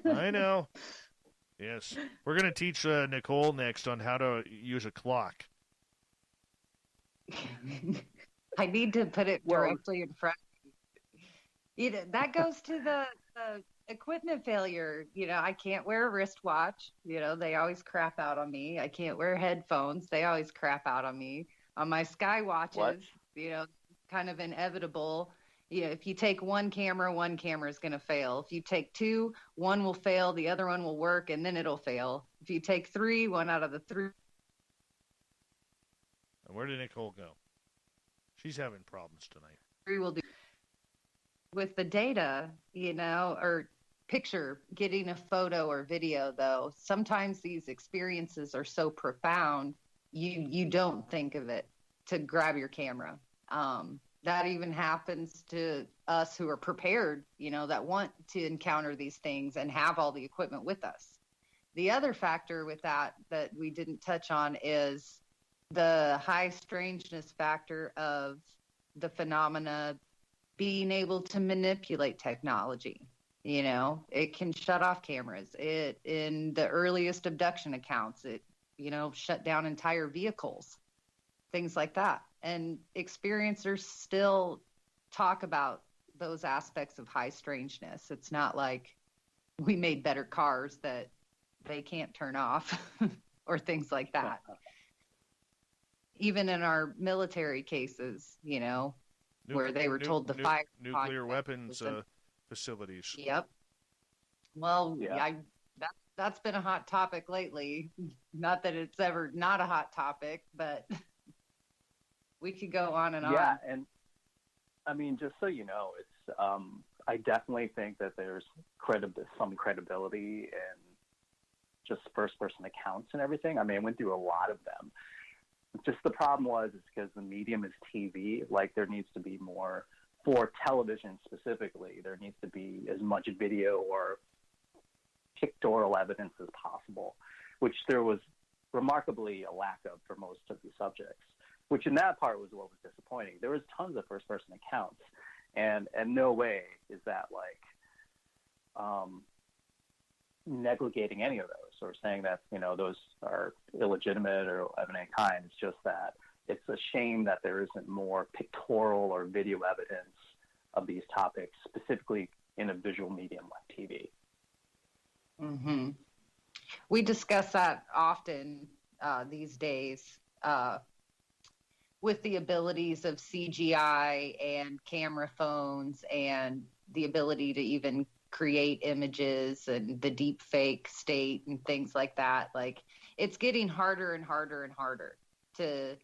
I know. Yes. We're going to teach Nicole next on how to use a clock. I need to put it directly in front of me. That goes to the equipment failure. I can't wear a wristwatch. They always crap out on me. I can't wear headphones. They always crap out on me. On my Sky watches, kind of inevitable. If you take one camera is going to fail. If you take two, one will fail, the other one will work, and then it'll fail. If you take three, one out of the three. And where did Nicole go? She's having problems tonight. Three will do. With the data, or picture, getting a photo or video, though, sometimes these experiences are so profound, you don't think of it to grab your camera. That even happens to us who are prepared, that want to encounter these things and have all the equipment with us. The other factor with that we didn't touch on is the high strangeness factor of the phenomena being able to manipulate technology. You know, it can shut off cameras. It, in the earliest abduction accounts, it, you know, shut down entire vehicles, things like that. And experiencers still talk about those aspects of high strangeness. It's not like we made better cars that they can't turn off or things like that. Even in our military cases, you know, where they were told to fire nuclear weapons facilities. Yep. Well, yeah. That's been a hot topic lately. Not that it's ever not a hot topic, but we could go on and on. Yeah, and I mean, just so you know, it's I definitely think that there's some credibility in just first-person accounts and everything. I mean, I went through a lot of them. Just the problem is because the medium is TV, like there needs to be more, for television specifically, there needs to be as much video or pictorial evidence as possible, which there was remarkably a lack of for most of the subjects, which in that part was what was disappointing. There was tons of first-person accounts, and no way is that like negating any of those or saying that, you know, those are illegitimate or of any kind. It's just that it's a shame that there isn't more pictorial or video evidence of these topics, specifically in a visual medium like TV. Mm-hmm. We discuss that often these days with the abilities of CGI and camera phones and the ability to even create images and the deep fake state and things like that. Like, it's getting harder and harder and harder to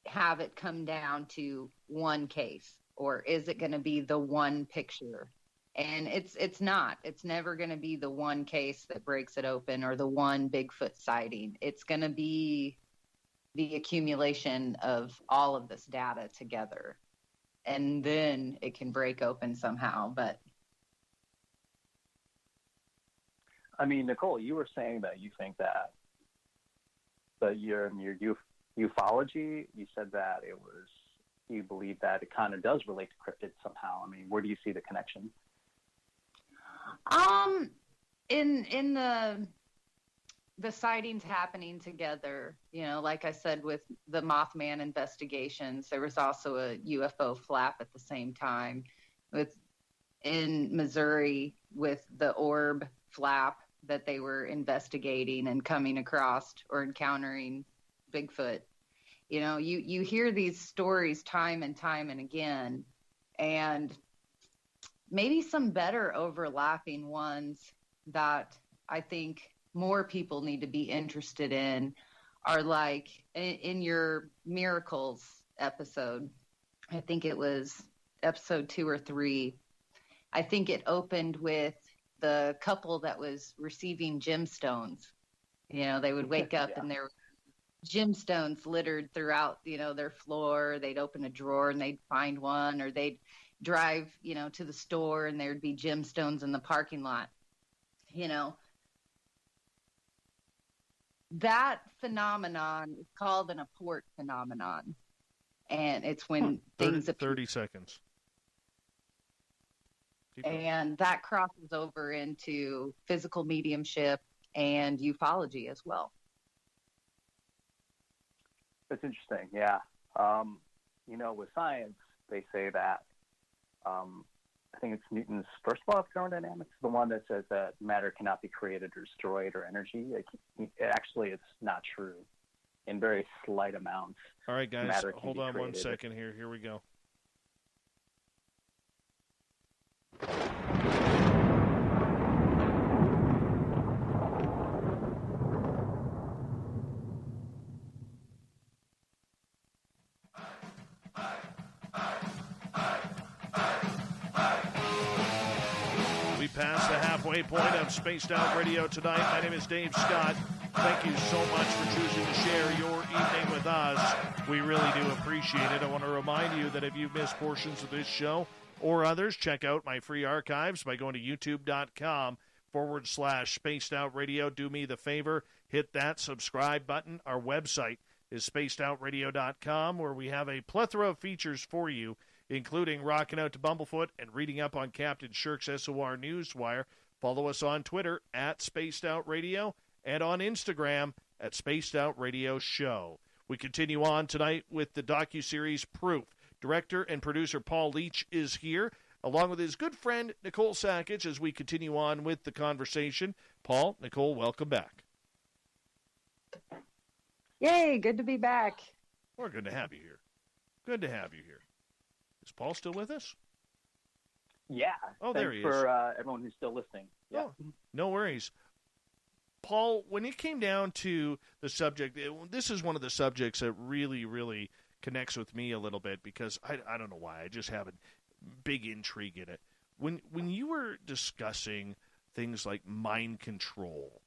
have it come down to one case, or is it going to be the one picture? And it's not. It's never going to be the one case that breaks it open or the one Bigfoot sighting. It's going to be the accumulation of all of this data together, and then it can break open somehow. But I mean, Nicole, you were saying that you think that your ufology, you said that you believe that it kind of does relate to cryptids somehow. I mean, where do you see the connection? In the sightings happening together, you know, like I said, with the Mothman investigations, there was also a UFO flap at the same time in Missouri with the orb flap that they were investigating and coming across or encountering Bigfoot. You know, you hear these stories time and time and again, and maybe some better overlapping ones that I think more people need to be interested in are like in your miracles episode. I think it was episode 2 or 3. I think it opened with the couple that was receiving gemstones. You know, they would wake up and there were gemstones littered throughout, you know, their floor. They'd open a drawer and they'd find one, or they'd drive, you know, to the store and there'd be gemstones in the parking lot. You know, that phenomenon is called an apport phenomenon. And it's when things... 30 seconds. And that crosses over into physical mediumship and ufology as well. That's interesting, yeah. You know, with science, they say that, I think it's Newton's first law of thermodynamics, the one that says that matter cannot be created or destroyed, or energy. Actually, it's not true. In very slight amounts. All right, guys, hold on 1 second here. Here we go. We passed the halfway point of Spaced Out Radio tonight. My name is Dave Scott. Thank you so much for choosing to share your evening with us. We really do appreciate it. I want to remind you that if you've missed portions of this show or others, check out my free archives by going to youtube.com/Spaced Out Radio. Do me the favor, hit that subscribe button. Our website is spacedoutradio.com, where we have a plethora of features for you, including rocking out to Bumblefoot and reading up on Captain Shirk's SOR Newswire. Follow us on Twitter at Spaced Out Radio and on Instagram at Spaced Out Radio Show. We continue on tonight with the docuseries Proof. Director and producer Paul Leach is here, along with his good friend Nicole Sakach, as we continue on with the conversation. Paul, Nicole, welcome back. Yay, good to be back. We're good to have you here. Good to have you here. Is Paul still with us? Yeah. Oh, there he is. For everyone who's still listening. Yeah. Oh, no worries. Paul, when it came down to the subject, this is one of the subjects that really, really connects with me a little bit, because I don't know why. I just have a big intrigue in it. When you were discussing things like mind control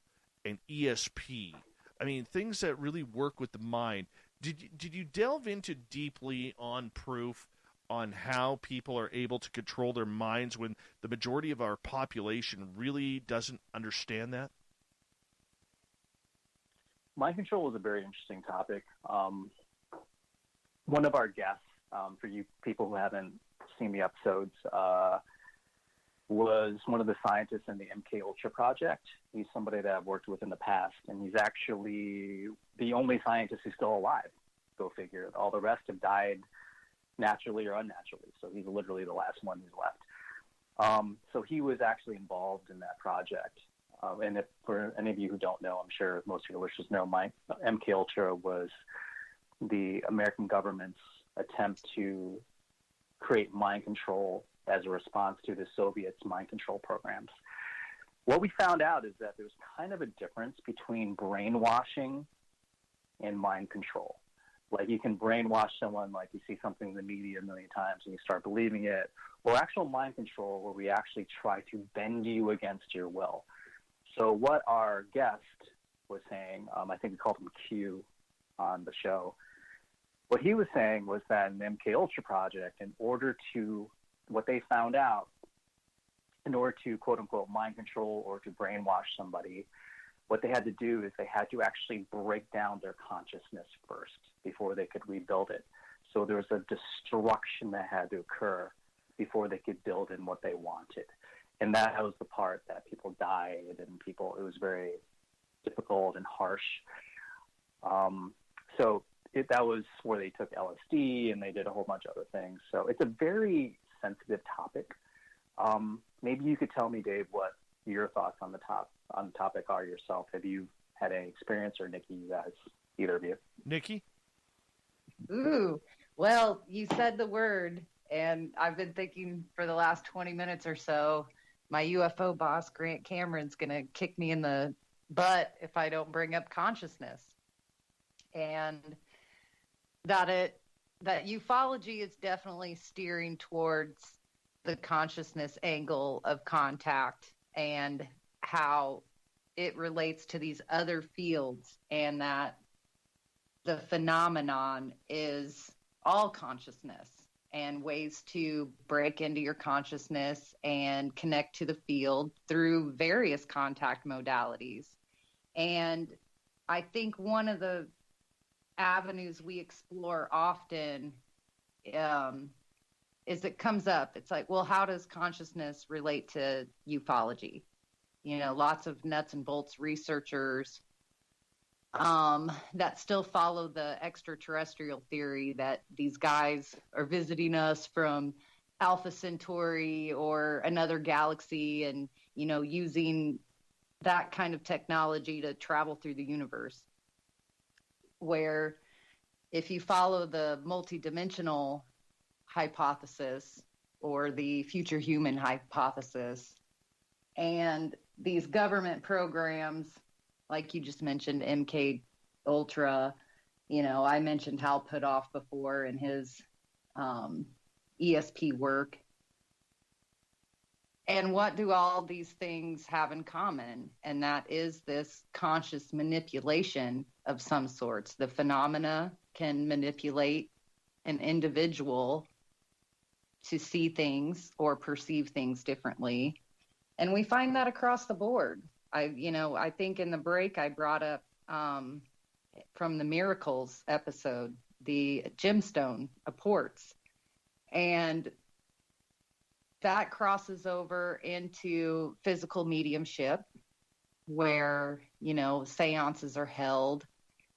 and ESP, I mean, things that really work with the mind, did you delve into deeply on Proof on how people are able to control their minds when the majority of our population really doesn't understand that? Mind control is a very interesting topic. One of our guests, for you people who haven't seen the episodes, was one of the scientists in the MK Ultra project. He's somebody that I've worked with in the past, and he's actually the only scientist who's still alive. Go figure. All the rest have died naturally or unnaturally, so he's literally the last one who's left. So he was actually involved in that project. And if for any of you who don't know, I'm sure most of your listeners know, MK Ultra was the American government's attempt to create mind control as a response to the Soviets' mind control programs. What we found out is that there's kind of a difference between brainwashing and mind control. Like, you can brainwash someone, like you see something in the media a million times and you start believing it, or actual mind control where we actually try to bend you against your will. So what our guest was saying, I think we called him Q on the show, what he was saying was that in the MK Ultra project, what they found out, in order to quote unquote mind control or to brainwash somebody, what they had to do is they had to actually break down their consciousness first before they could rebuild it. So there was a destruction that had to occur before they could build in what they wanted. And that was the part that people died, and it was very difficult and harsh. That was where they took LSD and they did a whole bunch of other things. So it's a very sensitive topic. Maybe you could tell me, Dave, what your thoughts on the topic are yourself. Have you had any experience, or Nikki, you guys, either of you? Nikki? Ooh, well, you said the word, and I've been thinking for the last 20 minutes or so, my UFO boss, Grant Cameron's going to kick me in the butt if I don't bring up consciousness. And that ufology is definitely steering towards the consciousness angle of contact and how it relates to these other fields, and that the phenomenon is all consciousness and ways to break into your consciousness and connect to the field through various contact modalities. And I think one of the avenues we explore often is it comes up. It's like, well, how does consciousness relate to ufology? You know, lots of nuts and bolts researchers that still follow the extraterrestrial theory that these guys are visiting us from Alpha Centauri or another galaxy, and, you know, using that kind of technology to travel through the universe. Where if you follow the multidimensional hypothesis or the future human hypothesis, and these government programs, like you just mentioned, MK Ultra, you know, I mentioned Hal Puthoff before in his ESP work. And what do all these things have in common? And that is this conscious manipulation of some sorts. The phenomena can manipulate an individual to see things or perceive things differently. And we find that across the board. I think in the break I brought up from the Miracles episode, the gemstone apports. And that crosses over into physical mediumship, where, seances are held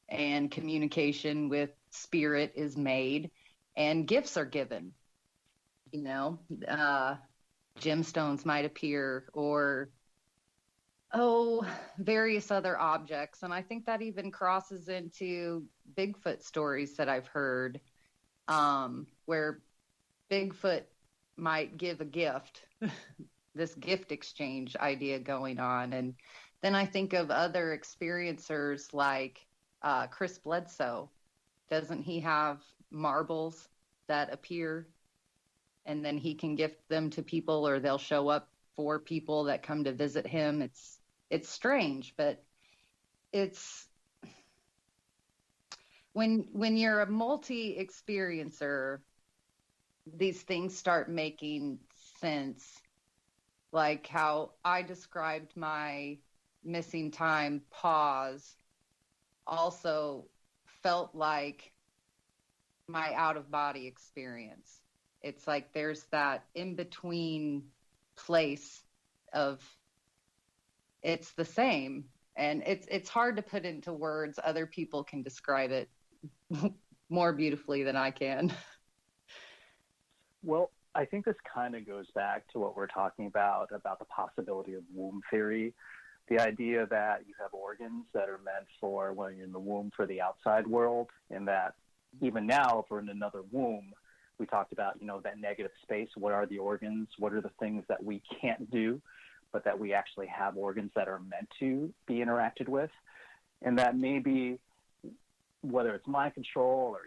and communication with spirit is made and gifts are given. Gemstones might appear, or various other objects. And I think that even crosses into Bigfoot stories that I've heard, where Bigfoot might give a gift, this gift exchange idea going on. And then I think of other experiencers like Chris Bledsoe. Doesn't he have marbles that appear, and then he can gift them to people, or they'll show up for people that come to visit him? It's strange, but it's when you're a multi-experiencer, these things start making sense. Like how I described my missing time pause also felt like my out-of-body experience. It's like there's that in-between place of it's the same, and it's hard to put into words. Other people can describe it more beautifully than I can. Well, I think this kind of goes back to what we're talking about the possibility of womb theory. The idea that you have organs that are meant for when you're in the womb for the outside world, and that even now, if we're in another womb, we talked about, that negative space. What are the organs? What are the things that we can't do, but that we actually have organs that are meant to be interacted with? And that maybe, whether it's mind control or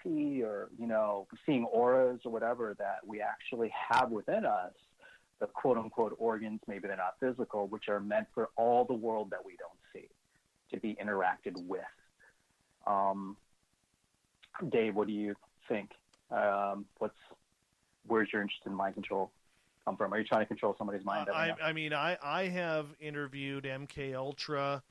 ESP or, seeing auras or whatever, that we actually have within us the quote unquote organs, maybe they're not physical, which are meant for all the world that we don't see to be interacted with. Dave, what do you think? Where's your interest in mind control come from? Are you trying to control somebody's mind? I have interviewed MK Ultra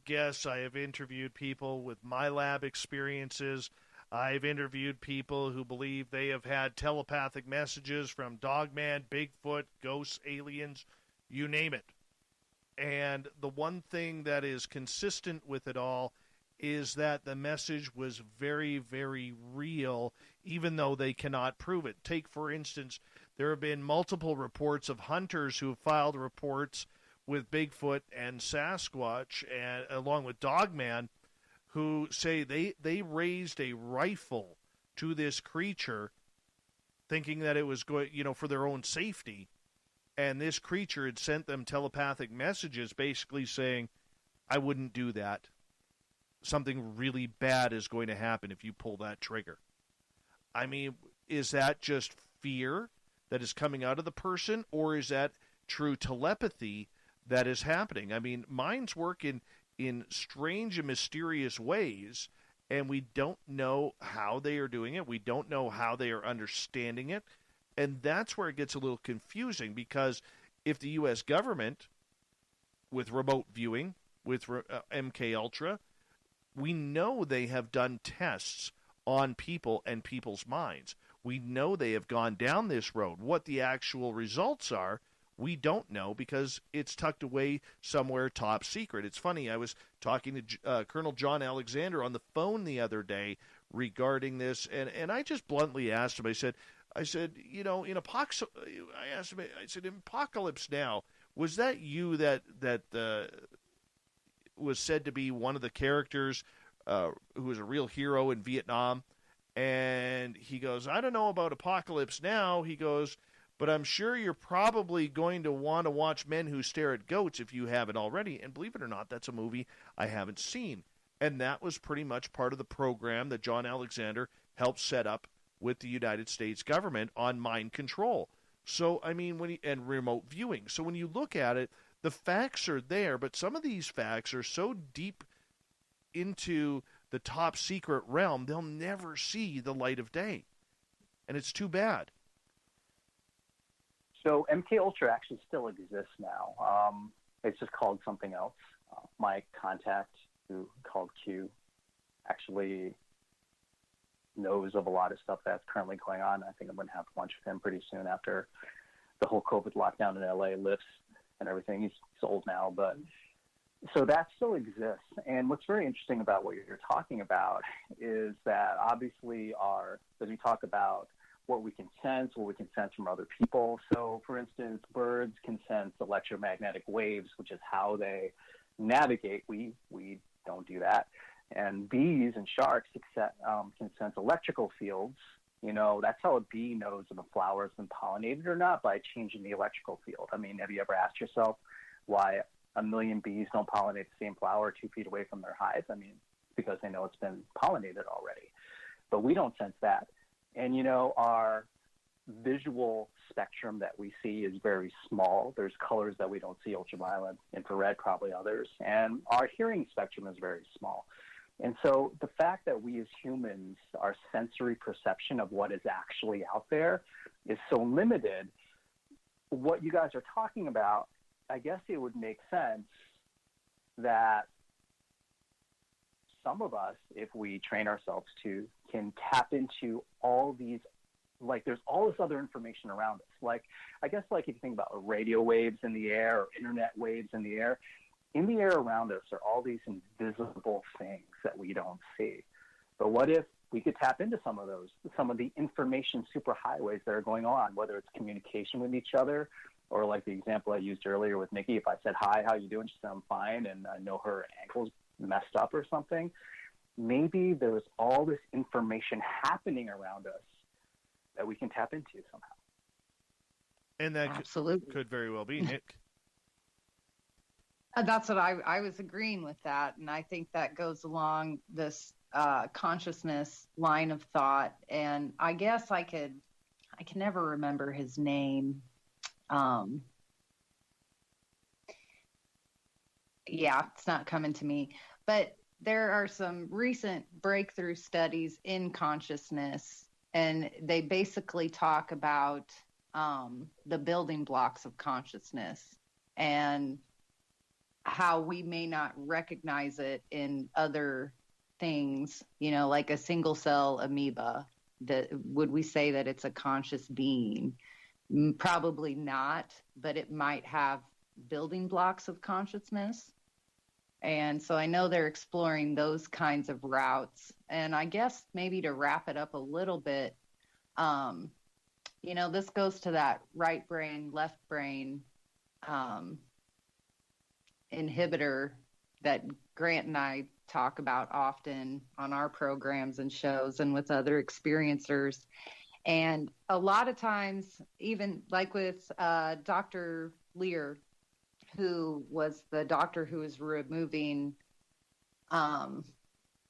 guests. I have interviewed people with my lab experiences. I've interviewed people who believe they have had telepathic messages from Dogman, Bigfoot, ghosts, aliens, you name it. And the one thing that is consistent with it all is that the message was very, very real, even though they cannot prove it. Take, for instance, there have been multiple reports of hunters who have filed reports with Bigfoot and Sasquatch, and along with Dogman, who say they raised a rifle to this creature thinking that it was going, for their own safety. And this creature had sent them telepathic messages basically saying, I wouldn't do that. Something really bad is going to happen if you pull that trigger. I mean, is that just fear that is coming out of the person, or is that true telepathy that is happening? I mean, minds work in strange and mysterious ways, and we don't know how they are doing it. We don't know how they are understanding it. And that's where it gets a little confusing, because if the U.S. government, with remote viewing, with MK Ultra, we know they have done tests on people and people's minds. We know they have gone down this road. What the actual results are, we don't know, because it's tucked away somewhere top secret. It's funny, I was talking to Colonel John Alexander on the phone the other day regarding this, and I just bluntly asked him, I said, in Apocalypse Now, was that you that was said to be one of the characters who was a real hero in Vietnam? And he goes, I don't know about Apocalypse Now. He goes, but I'm sure you're probably going to want to watch Men Who Stare at Goats if you haven't already. And believe it or not, that's a movie I haven't seen. And that was pretty much part of the program that John Alexander helped set up with the United States government on mind control. So, I mean, and remote viewing. So when you look at it, the facts are there, but some of these facts are so deep into the top secret realm, they'll never see the light of day. And it's too bad. So MK Ultra actually still exists now. It's just called something else. My contact who called Q, actually knows of a lot of stuff that's currently going on. I think I'm going to have lunch with him pretty soon after the whole COVID lockdown in LA lifts and everything. He's old now, but so that still exists. And what's very interesting about what you're talking about is that obviously as we talk about what we can sense from other people. So for instance, birds can sense electromagnetic waves, which is how they navigate. We don't do that. And bees and sharks can sense electrical fields. You know, that's how a bee knows if a flower has been pollinated or not, by changing the electrical field. I mean, have you ever asked yourself why a million bees don't pollinate the same flower 2 feet away from their hive? I mean, because they know it's been pollinated already. But we don't sense that. And, you know, our visual spectrum that we see is very small. There's colors that we don't see, ultraviolet, infrared, probably others. And our hearing spectrum is very small. And so the fact that we as humans, our sensory perception of what is actually out there is so limited, what you guys are talking about, I guess it would make sense that some of us, if we train ourselves to, can tap into all these, like there's all this other information around us. Like, I guess like if you think about radio waves in the air or internet waves in the air around us are all these invisible things that we don't see. But what if we could tap into some of those, some of the information superhighways that are going on, whether it's communication with each other, or like the example I used earlier with Nikki, if I said, hi, how you doing? She said, I'm fine, and I know her ankle's messed up or something. Maybe there's all this information happening around us that we can tap into somehow. And that Absolutely. Could very well be, Nick. That's what I was agreeing with that. And I think that goes along this consciousness line of thought. And I guess I can never remember his name. Yeah, it's not coming to me. But there are some recent breakthrough studies in consciousness, and they basically talk about the building blocks of consciousness and how we may not recognize it in other things, you know, like a single cell amoeba. Would we say that it's a conscious being? Probably not, but it might have building blocks of consciousness. And so I know they're exploring those kinds of routes. And I guess maybe to wrap it up a little bit, you know, this goes to that right brain, left brain inhibitor that Grant and I talk about often on our programs and shows and with other experiencers. And a lot of times, even like with Dr. Lear, who was the doctor who was removing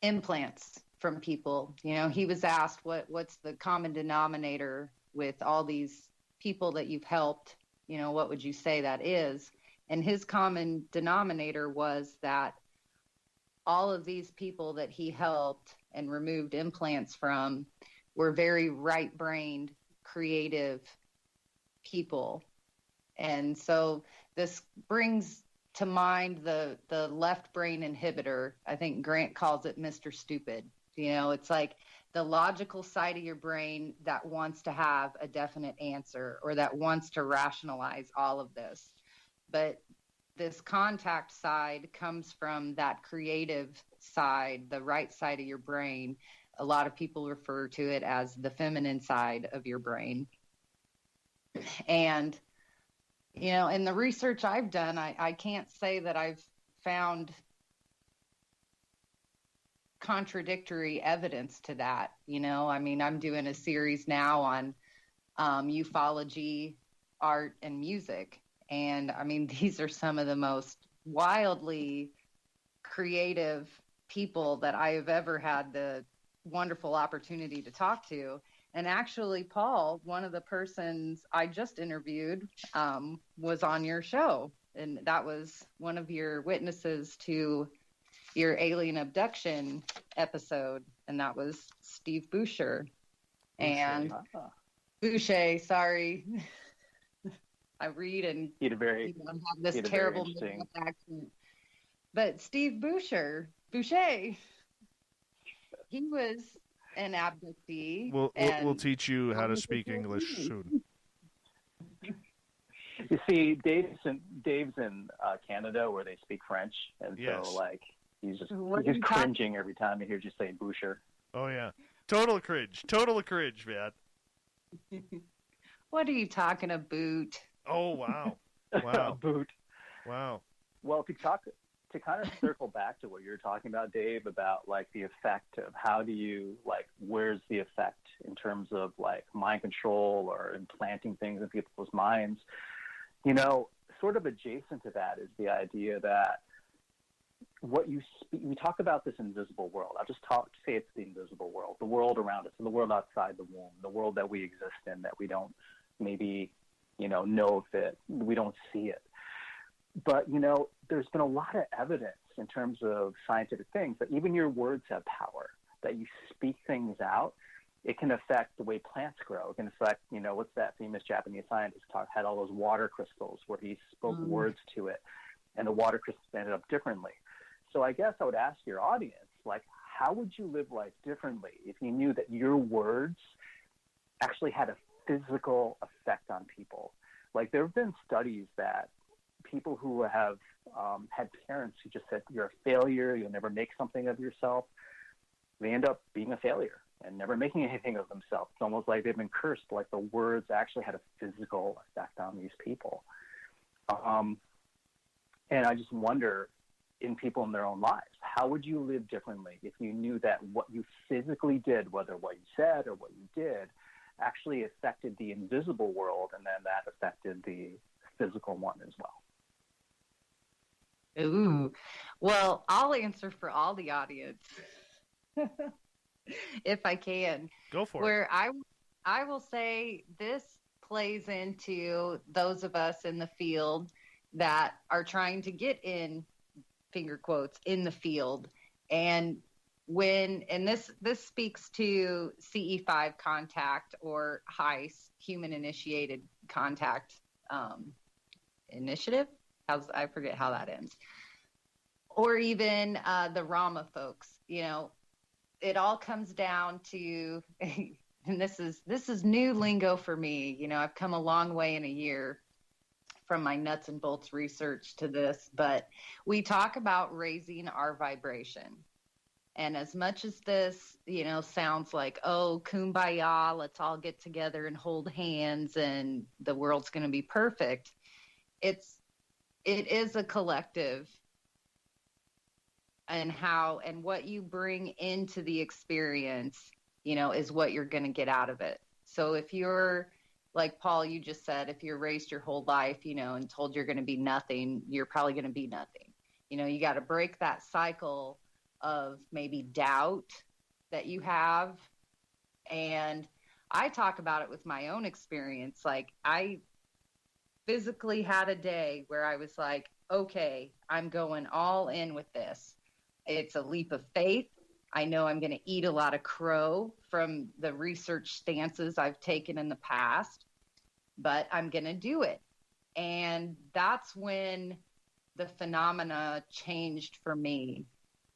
implants from people, you know, he was asked what's the common denominator with all these people that you've helped, you know, what would you say that is? And his common denominator was that all of these people that he helped and removed implants from were very right-brained, creative people. And so this brings to mind the left brain inhibitor. I think Grant calls it Mr. Stupid. You know, it's like the logical side of your brain that wants to have a definite answer or that wants to rationalize all of this. But this contact side comes from that creative side, the right side of your brain. A lot of people refer to it as the feminine side of your brain. And, you know, in the research I've done, I can't say that I've found contradictory evidence to that. You know, I mean, I'm doing a series now on ufology, art, and music. And I mean, these are some of the most wildly creative people that I have ever had the wonderful opportunity to talk to. And actually, Paul, one of the persons I just interviewed was on your show. And that was one of your witnesses to your alien abduction episode. And that was Steve Boucher. And Boucher, sorry. I read and he had a very have this terrible accent. But Steve Boucher Boucher. He was an abductee. We'll teach you how to speak English soon. You see, Dave's in Canada where they speak French, and yes. so like he's cringing every time he hears you say Boucher. Oh yeah, total cringe, man. What are you talking about? Oh wow, wow, boot. Wow. Well, to kind of circle back to what you were talking about, Dave, about like the effect of how do you like where's the effect in terms of like mind control or implanting things in people's minds. You know, sort of adjacent to that is the idea that what you speak, we talk about this invisible world. I'll just say it's the invisible world, the world around us, the world outside the womb, the world that we exist in, that we don't maybe, know if it, we don't see it. But, there's been a lot of evidence in terms of scientific things that even your words have power, that you speak things out. It can affect the way plants grow. It can affect, what's that famous Japanese scientist had all those water crystals where he spoke words to it, and the water crystals ended up differently. So I guess I would ask your audience, like, how would you live life differently if you knew that your words actually had a physical effect on people? Like, there have been studies that people who have had parents who just said, you're a failure, you'll never make something of yourself, they end up being a failure and never making anything of themselves. It's almost like they've been cursed, like the words actually had a physical effect on these people. And I just wonder, in people in their own lives, how would you live differently if you knew that what you physically did, whether what you said or what you did, actually affected the invisible world, and then that affected the physical one as well? Ooh, well, I'll answer for all the audience if I can. Go for it. Where I will say this plays into those of us in the field that are trying to get in, finger quotes, in the field. And this speaks to CE5 contact or HICE, human initiated contact initiative. I forget how that ends. Or even the Rama folks, it all comes down to, and this is new lingo for me. I've come a long way in a year from my nuts and bolts research to this, but we talk about raising our vibration. And as much as this, sounds like, oh, kumbaya, let's all get together and hold hands and the world's going to be perfect. It is a collective, and what you bring into the experience, is what you're going to get out of it. So if you're, like Paul, you just said, if you're raised your whole life, and told you're going to be nothing, you're probably going to be nothing. You got to break that cycle of maybe doubt that you have. And I talk about it with my own experience. Like, I physically had a day where I was like, okay, I'm going all in with this. It's a leap of faith. I know I'm going to eat a lot of crow from the research stances I've taken in the past, but I'm going to do it. And that's when the phenomena changed for me.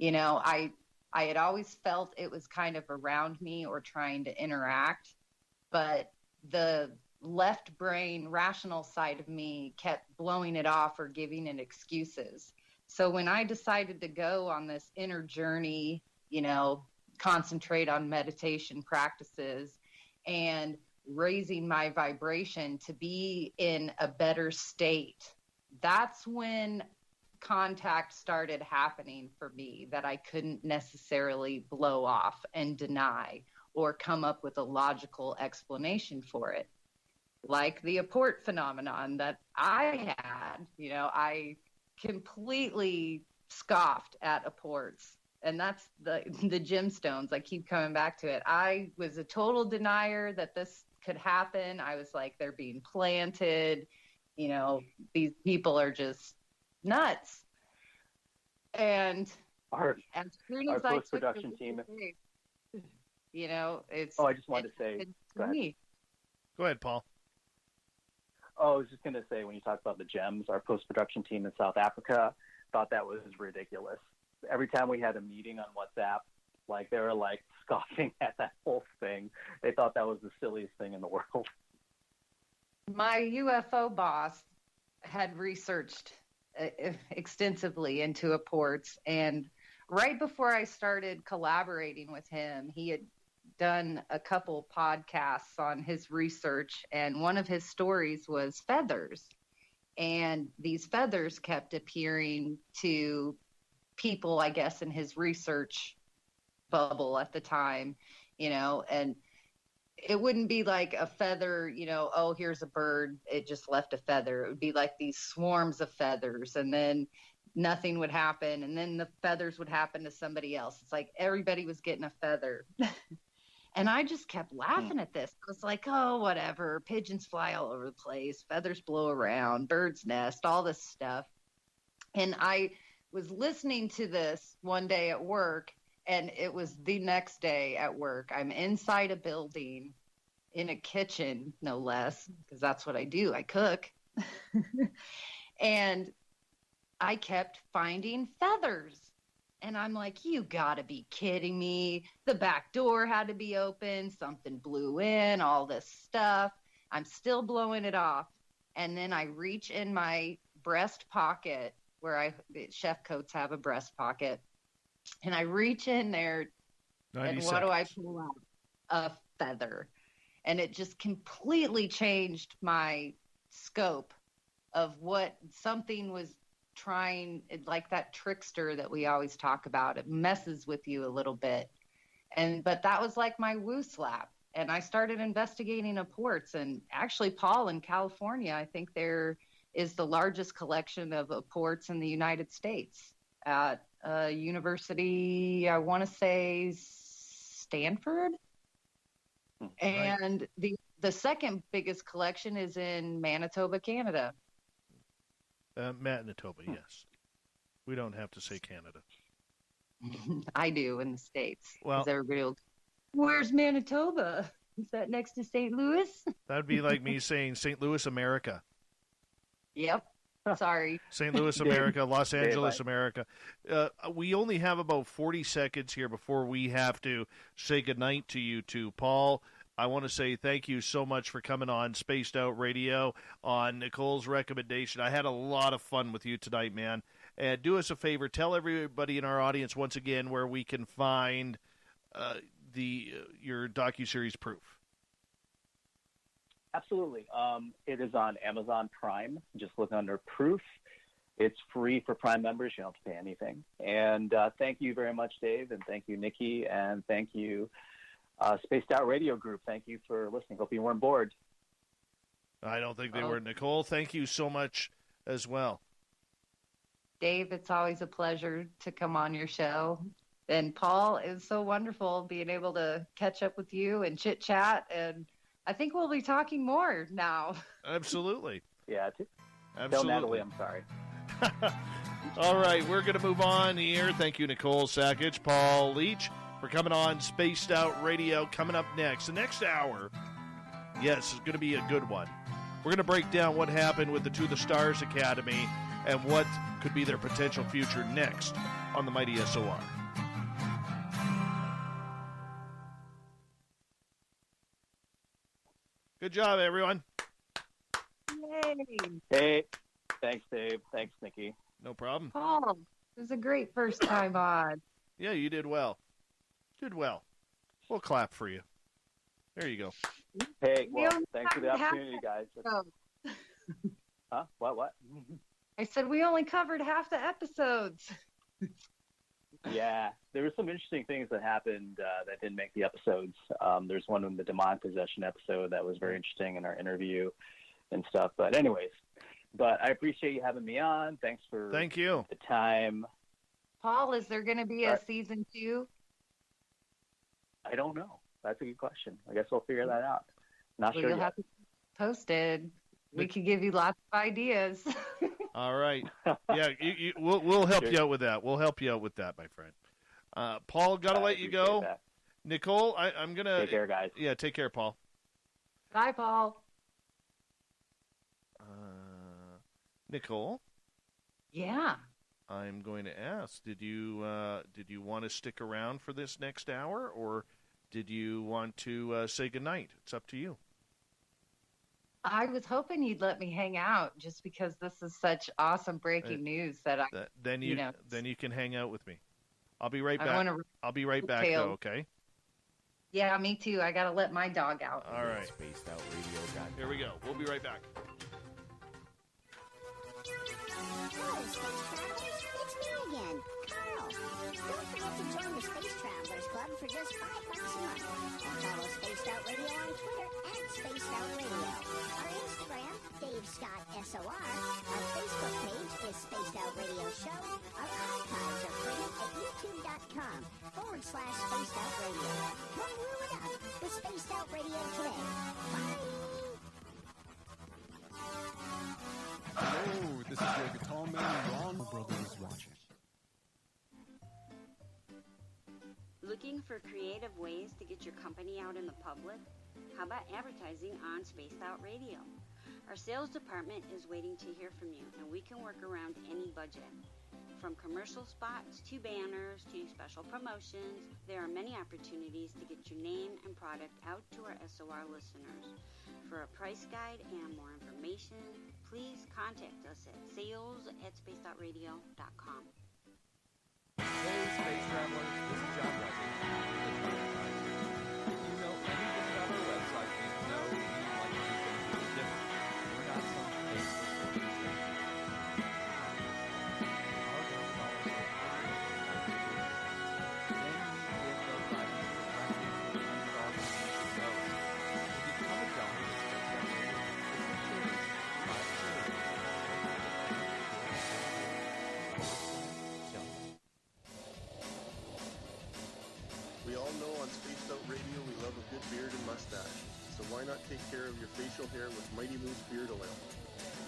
I had always felt it was kind of around me or trying to interact, but the left brain rational side of me kept blowing it off or giving it excuses. So when I decided to go on this inner journey, concentrate on meditation practices and raising my vibration to be in a better state, that's when contact started happening for me that I couldn't necessarily blow off and deny or come up with a logical explanation for it. Like the apport phenomenon that I had, I completely scoffed at apports. And that's the gemstones. I keep coming back to it. I was a total denier that this could happen. I was like, they're being planted. These people are just nuts. And as soon as I took the team, it's. Oh, I just wanted to say. Go ahead. Go ahead, Paul. Oh, I was just going to say, when you talk about the gems, our post-production team in South Africa thought that was ridiculous. every time we had a meeting on WhatsApp, like they were like scoffing at that whole thing. They thought that was the silliest thing in the world. My UFO boss had researched extensively into apports, and right before I started collaborating with him, he had done a couple podcasts on his research, and one of his stories was feathers. And these feathers kept appearing to people, I guess, in his research bubble at the time, and it wouldn't be like a feather, oh, here's a bird, it just left a feather. It would be like these swarms of feathers, and then nothing would happen, and then the feathers would happen to somebody else. It's like everybody was getting a feather. And I just kept laughing at this. I was like, oh, whatever. Pigeons fly all over the place. Feathers blow around. Birds nest, all this stuff. And I was listening to this one day at work, and it was the next day at work. I'm inside a building in a kitchen, no less, because that's what I do. I cook. And I kept finding feathers. And I'm like, you gotta be kidding me. The back door had to be open. Something blew in, all this stuff. I'm still blowing it off. And then I reach in my breast pocket where chef coats have a breast pocket. And I reach in there, and what do I pull out? A feather. And it just completely changed my scope of what something was trying, like that trickster that we always talk about. It messes with you a little bit. But that was like my woo slap. And I started investigating apports. And actually, Paul, in California, I think there is the largest collection of apports in the United States at a university, I want to say Stanford. Right. And the second biggest collection is in Manitoba, Canada. Manitoba, yes. We don't have to say Canada. I do in the States. Well, everybody will, where's Manitoba? Is that next to St. Louis? That'd be like me saying St. Louis, America. Yep. Sorry. St. Louis, America, Los Angeles, America. We only have about 40 seconds here before we have to say goodnight to you two. Paul, I want to say thank you so much for coming on Spaced Out Radio on Nicole's recommendation. I had a lot of fun with you tonight, man. And do us a favor, tell everybody in our audience once again where we can find your docuseries Proof. Absolutely. It is on Amazon Prime. Just look under Proof. It's free for Prime members. You don't have to pay anything. And thank you very much, Dave, and thank you, Nikki, and thank you, Spaced Out Radio Group. Thank you for listening. Hope you weren't bored. I don't think they were. Nicole, thank you so much as well. Dave, it's always a pleasure to come on your show. And Paul, it's so wonderful being able to catch up with you and chit-chat. And I think we'll be talking more now. Absolutely. Yeah. Absolutely. Tell Natalie I'm sorry. All right, we're going to move on here. Thank you, Nicole Sakach, Paul Leach, for coming on Spaced Out Radio. Coming up next, the next hour, yes, it's going to be a good one. We're going to break down what happened with the To the Stars Academy and what could be their potential future next on the Mighty SOR. Good job, everyone. Yay. Hey, thanks, Dave. Thanks, Nikki. No problem. Paul, it was a great first time on. Yeah, you did well. Did well. We'll clap for you. There you go. Hey, well, thanks for the opportunity, guys. Huh? What? I said we only covered half the episodes. Yeah, there were some interesting things that happened that didn't make the episodes. There's one in the demonic possession episode that was very interesting in our interview and stuff. But anyways, I appreciate you having me on. Thanks for the time. Paul, is there going to be a season 2? I don't know. That's a good question. I guess we'll figure that out. Not sure you'll yet. Have to post it. We could give you lots of ideas. All right. Yeah, we'll help you out with that. We'll help you out with that, my friend. Paul, got to let you go. That. Nicole, I'm going to... Take care, guys. Yeah, take care, Paul. Bye, Paul. Nicole? Yeah. I'm going to ask, did you want to stick around for this next hour, or did you want to say goodnight? It's up to you. I was hoping you'd let me hang out just because this is such awesome breaking news that then you can hang out with me. I'll be right back. I'll be right back, though, okay? Yeah, me too. I got to let my dog out. All right. Here we go. We'll be right back. Hello, Space Travelers. It's me again, Carl. Don't forget to join the Space Travelers Club for just $5 a month. And follow Spaced Out Radio on Twitter @Spaced Out Radio. Our Instagram, Dave Scott SOR. Our Facebook page is Spaced Out Radio Show. Our archives are free at youtube.com/Spaced Out Radio. Come rule it up with Spaced Out Radio today. Bye. Hello, this is your guitar man, Ron Brothers watching. Looking for creative ways to get your company out in the public? How about advertising on Spaced Out Radio? Our sales department is waiting to hear from you, and we can work around any budget. From commercial spots to banners to special promotions, there are many opportunities to get your name and product out to our SOR listeners. For a price guide and more information, please contact us at sales@spacedoutradio.com. Hey, Space Travelers, this is John Wesley. If you know anything about our website, you know we like to do things a little different. We're not some Facebook sensation. Our goal is always to then we give those items to the country and our goes. To become a donor to Space Out Radio, We all know on Spaced Out Radio we love a good beard and mustache, so why not take care of your facial hair with Mighty Moose Beard Oil?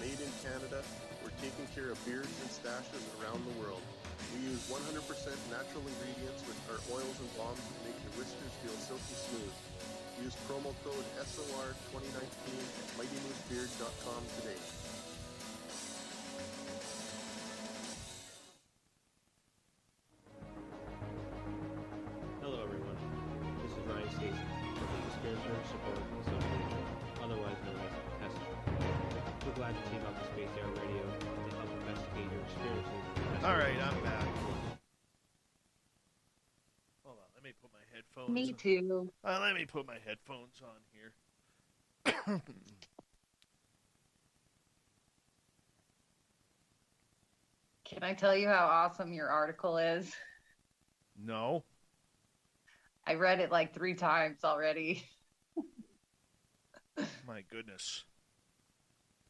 Made in Canada, we're taking care of beards and stashes around the world. We use 100% natural ingredients with our oils and balms to make your whiskers feel silky smooth. Use promo code SOR2019 at MightyMooseBeard.com today. Hello everyone, this is Ryan Stacey, Spiritual Support Association, otherwise known as PESA. We're glad to team up with Space Out Radio to help investigate your experiences. All right, I'm back. Hold on, let me put my headphones on. Me too. Let me put my headphones on here. Can I tell you how awesome your article is? No. I read it like 3 times already. My goodness.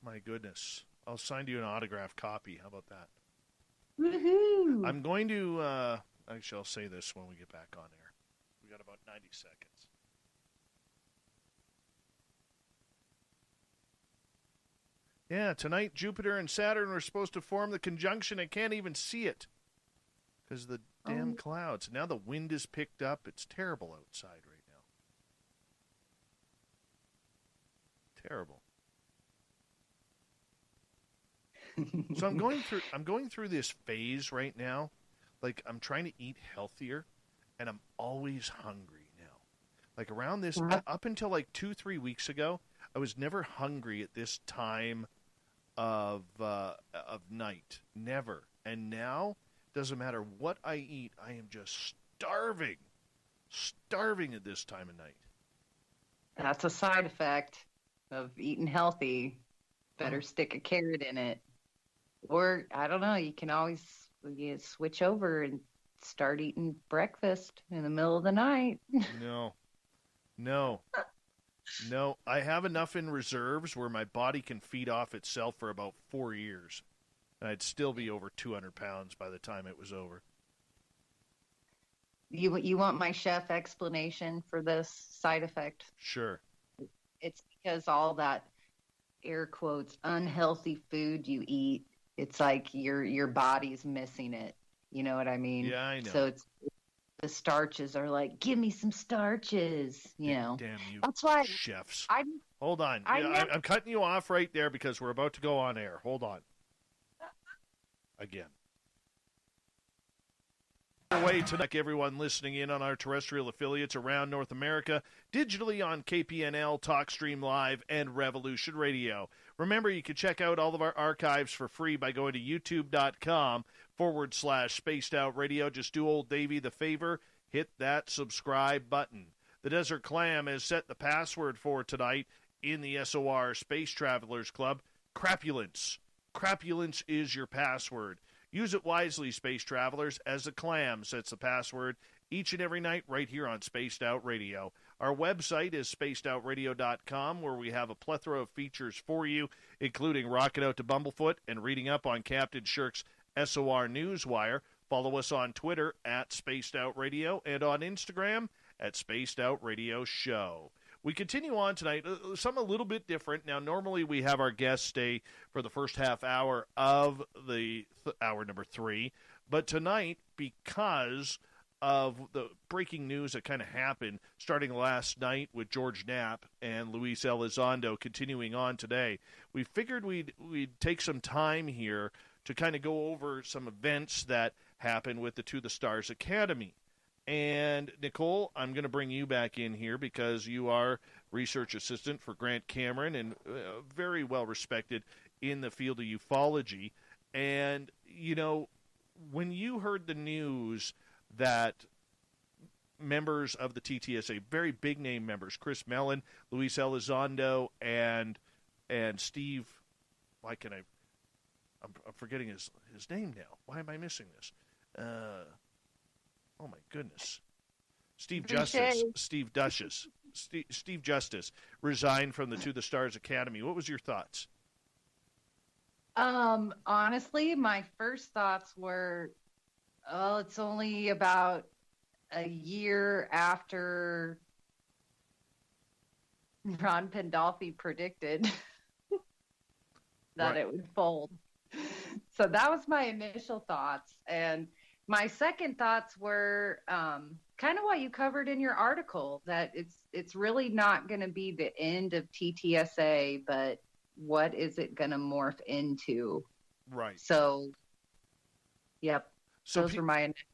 My goodness. I'll send you an autographed copy. How about that? Woohoo! I'm going to, actually, I'll say this when we get back on air. We got about 90 seconds. Yeah, tonight Jupiter and Saturn were supposed to form the conjunction. I can't even see it because of the damn clouds. Now the wind is picked up. It's terrible outside right now. Terrible. So I'm going through this phase right now. Like I'm trying to eat healthier, and I'm always hungry now. Like around this, up until like 2-3 weeks ago, I was never hungry at this time of night. Never. And now, doesn't matter what I eat, I am just starving. Starving at this time of night. That's a side effect of eating healthy. Better stick a carrot in it. Or, I don't know, you can always switch over and start eating breakfast in the middle of the night. No, I have enough in reserves where my body can feed off itself for about 4 years. And I'd still be over 200 pounds by the time it was over. You want my chef explanation for this side effect? Sure. It's because all that, air quotes, unhealthy food you eat, it's like your body's missing it. You know what I mean? Yeah, I know. So it's the starches are like, give me some starches, you know. Damn you, that's why chefs. Hold on. I'm cutting you off right there because we're about to go on air. Hold on. Again. underway tonight. Everyone listening in on our terrestrial affiliates around North America, digitally on KPNL, TalkStream Live, and Revolution Radio. Remember, you can check out all of our archives for free by going to youtube.com/Spaced Out Radio. Just do old Davey the favor, hit that subscribe button. The Desert Clam has set the password for tonight in the SOR Space Travelers Club. Crapulence. Crapulence is your password. Use it wisely, Space Travelers, as the Clam sets the password each and every night right here on Spaced Out Radio. Our website is spacedoutradio.com, where we have a plethora of features for you, including rocking out to Bumblefoot and reading up on Captain Shirk's SOR Newswire. Follow us on Twitter at Spaced Out Radio and on Instagram at Spaced Out Radio Show. We continue on tonight, something a little bit different. Now, normally we have our guests stay for the first half hour of the hour number 3, but tonight, because of the breaking news that kind of happened starting last night with George Knapp and Luis Elizondo continuing on today, we figured we'd take some time here to kind of go over some events that happened with the To the Stars Academy. And, Nicole, I'm going to bring you back in here because you are research assistant for Grant Cameron and very well respected in the field of ufology. And, you know, when you heard the news that members of the TTSA, very big-name members, Chris Mellon, Luis Elizondo, and Steve, I'm forgetting his name now. Why am I missing this? Oh, my goodness. Steve Justice resigned from the To the Stars Academy. What was your thoughts? Honestly, my first thoughts were, it's only about a year after Ron Pandolfi predicted that it would fold. So that was my initial thoughts. And my second thoughts were kind of what you covered in your article, that it's really not going to be the end of TTSA, but what is it going to morph into? Right. So, yep. So those were my initial thoughts.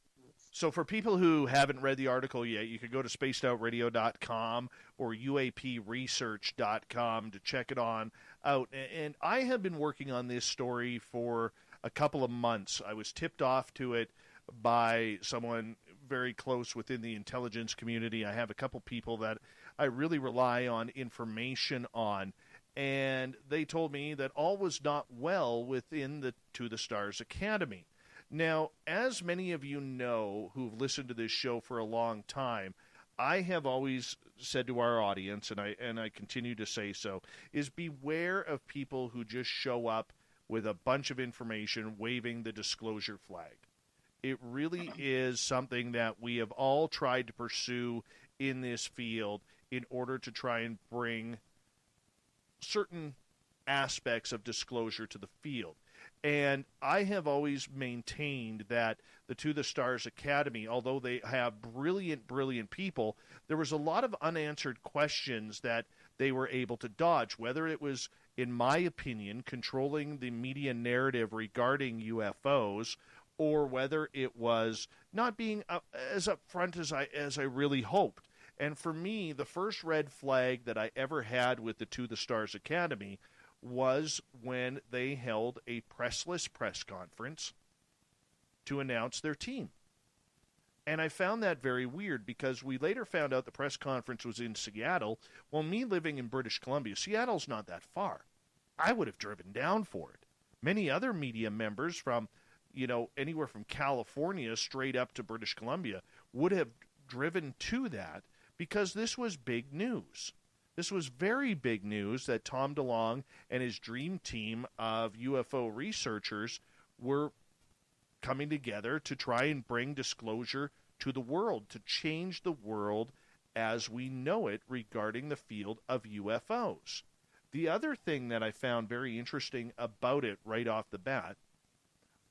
So for people who haven't read the article yet, you could go to spacedoutradio.com or uapresearch.com to check it on out. And I have been working on this story for a couple of months. I was tipped off to it by someone very close within the intelligence community. I have a couple people that I really rely on information on, and they told me that all was not well within the To the Stars Academy. Now, as many of you know who've listened to this show for a long time, I have always said to our audience, and I continue to say so, is beware of people who just show up with a bunch of information waving the disclosure flag. It really is something that we have all tried to pursue in this field in order to try and bring certain aspects of disclosure to the field. And I have always maintained that the To the Stars Academy, although they have brilliant, brilliant people, there was a lot of unanswered questions that they were able to dodge, whether it was, in my opinion, controlling the media narrative regarding UFOs, or whether it was not being as upfront as I really hoped. And for me, the first red flag that I ever had with the To the Stars Academy was when they held a pressless press conference to announce their team. And I found that very weird because we later found out the press conference was in Seattle. Well, me living in British Columbia, Seattle's not that far. I would have driven down for it. Many other media members from anywhere from California straight up to British Columbia would have driven to that because this was big news. This was very big news that Tom DeLonge and his dream team of UFO researchers were coming together to try and bring disclosure to the world, to change the world as we know it regarding the field of UFOs. The other thing that I found very interesting about it right off the bat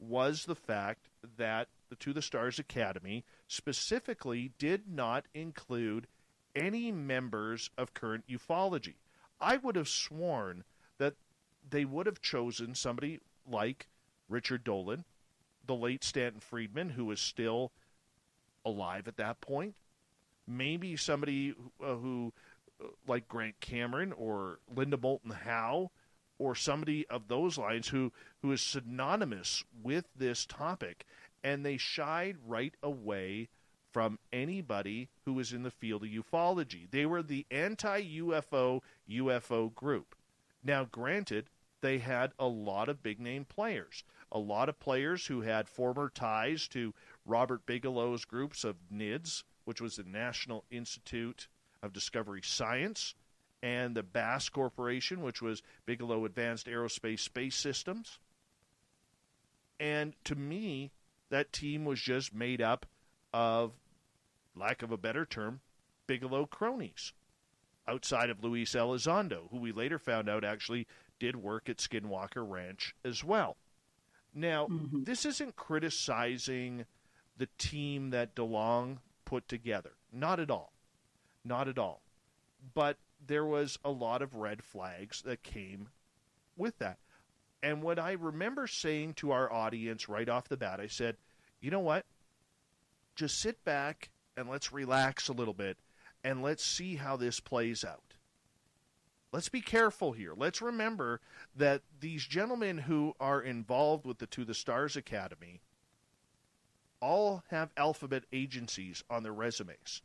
was the fact that the To the Stars Academy specifically did not include any members of current ufology. I would have sworn that they would have chosen somebody like Richard Dolan, the late Stanton Friedman, who is still alive at that point. Maybe somebody who like Grant Cameron or Linda Moulton Howe or somebody of those lines who is synonymous with this topic, and they shied right away from anybody who was in the field of ufology. They were the anti-UFO UFO group. Now, granted, they had a lot of big-name players, a lot of players who had former ties to Robert Bigelow's groups of NIDS, which was the National Institute of Discovery Science, and the BASS Corporation, which was Bigelow Advanced Aerospace Space Systems. And to me, that team was just made up of, lack of a better term, Bigelow cronies, outside of Luis Elizondo, who we later found out actually did work at Skinwalker Ranch as well. Now, this isn't criticizing the team that DeLong put together. Not at all. Not at all. But there was a lot of red flags that came with that. And what I remember saying to our audience right off the bat, I said, you know what? Just sit back and let's relax a little bit and let's see how this plays out. Let's be careful here. Let's remember that these gentlemen who are involved with the To the Stars Academy all have alphabet agencies on their resumes,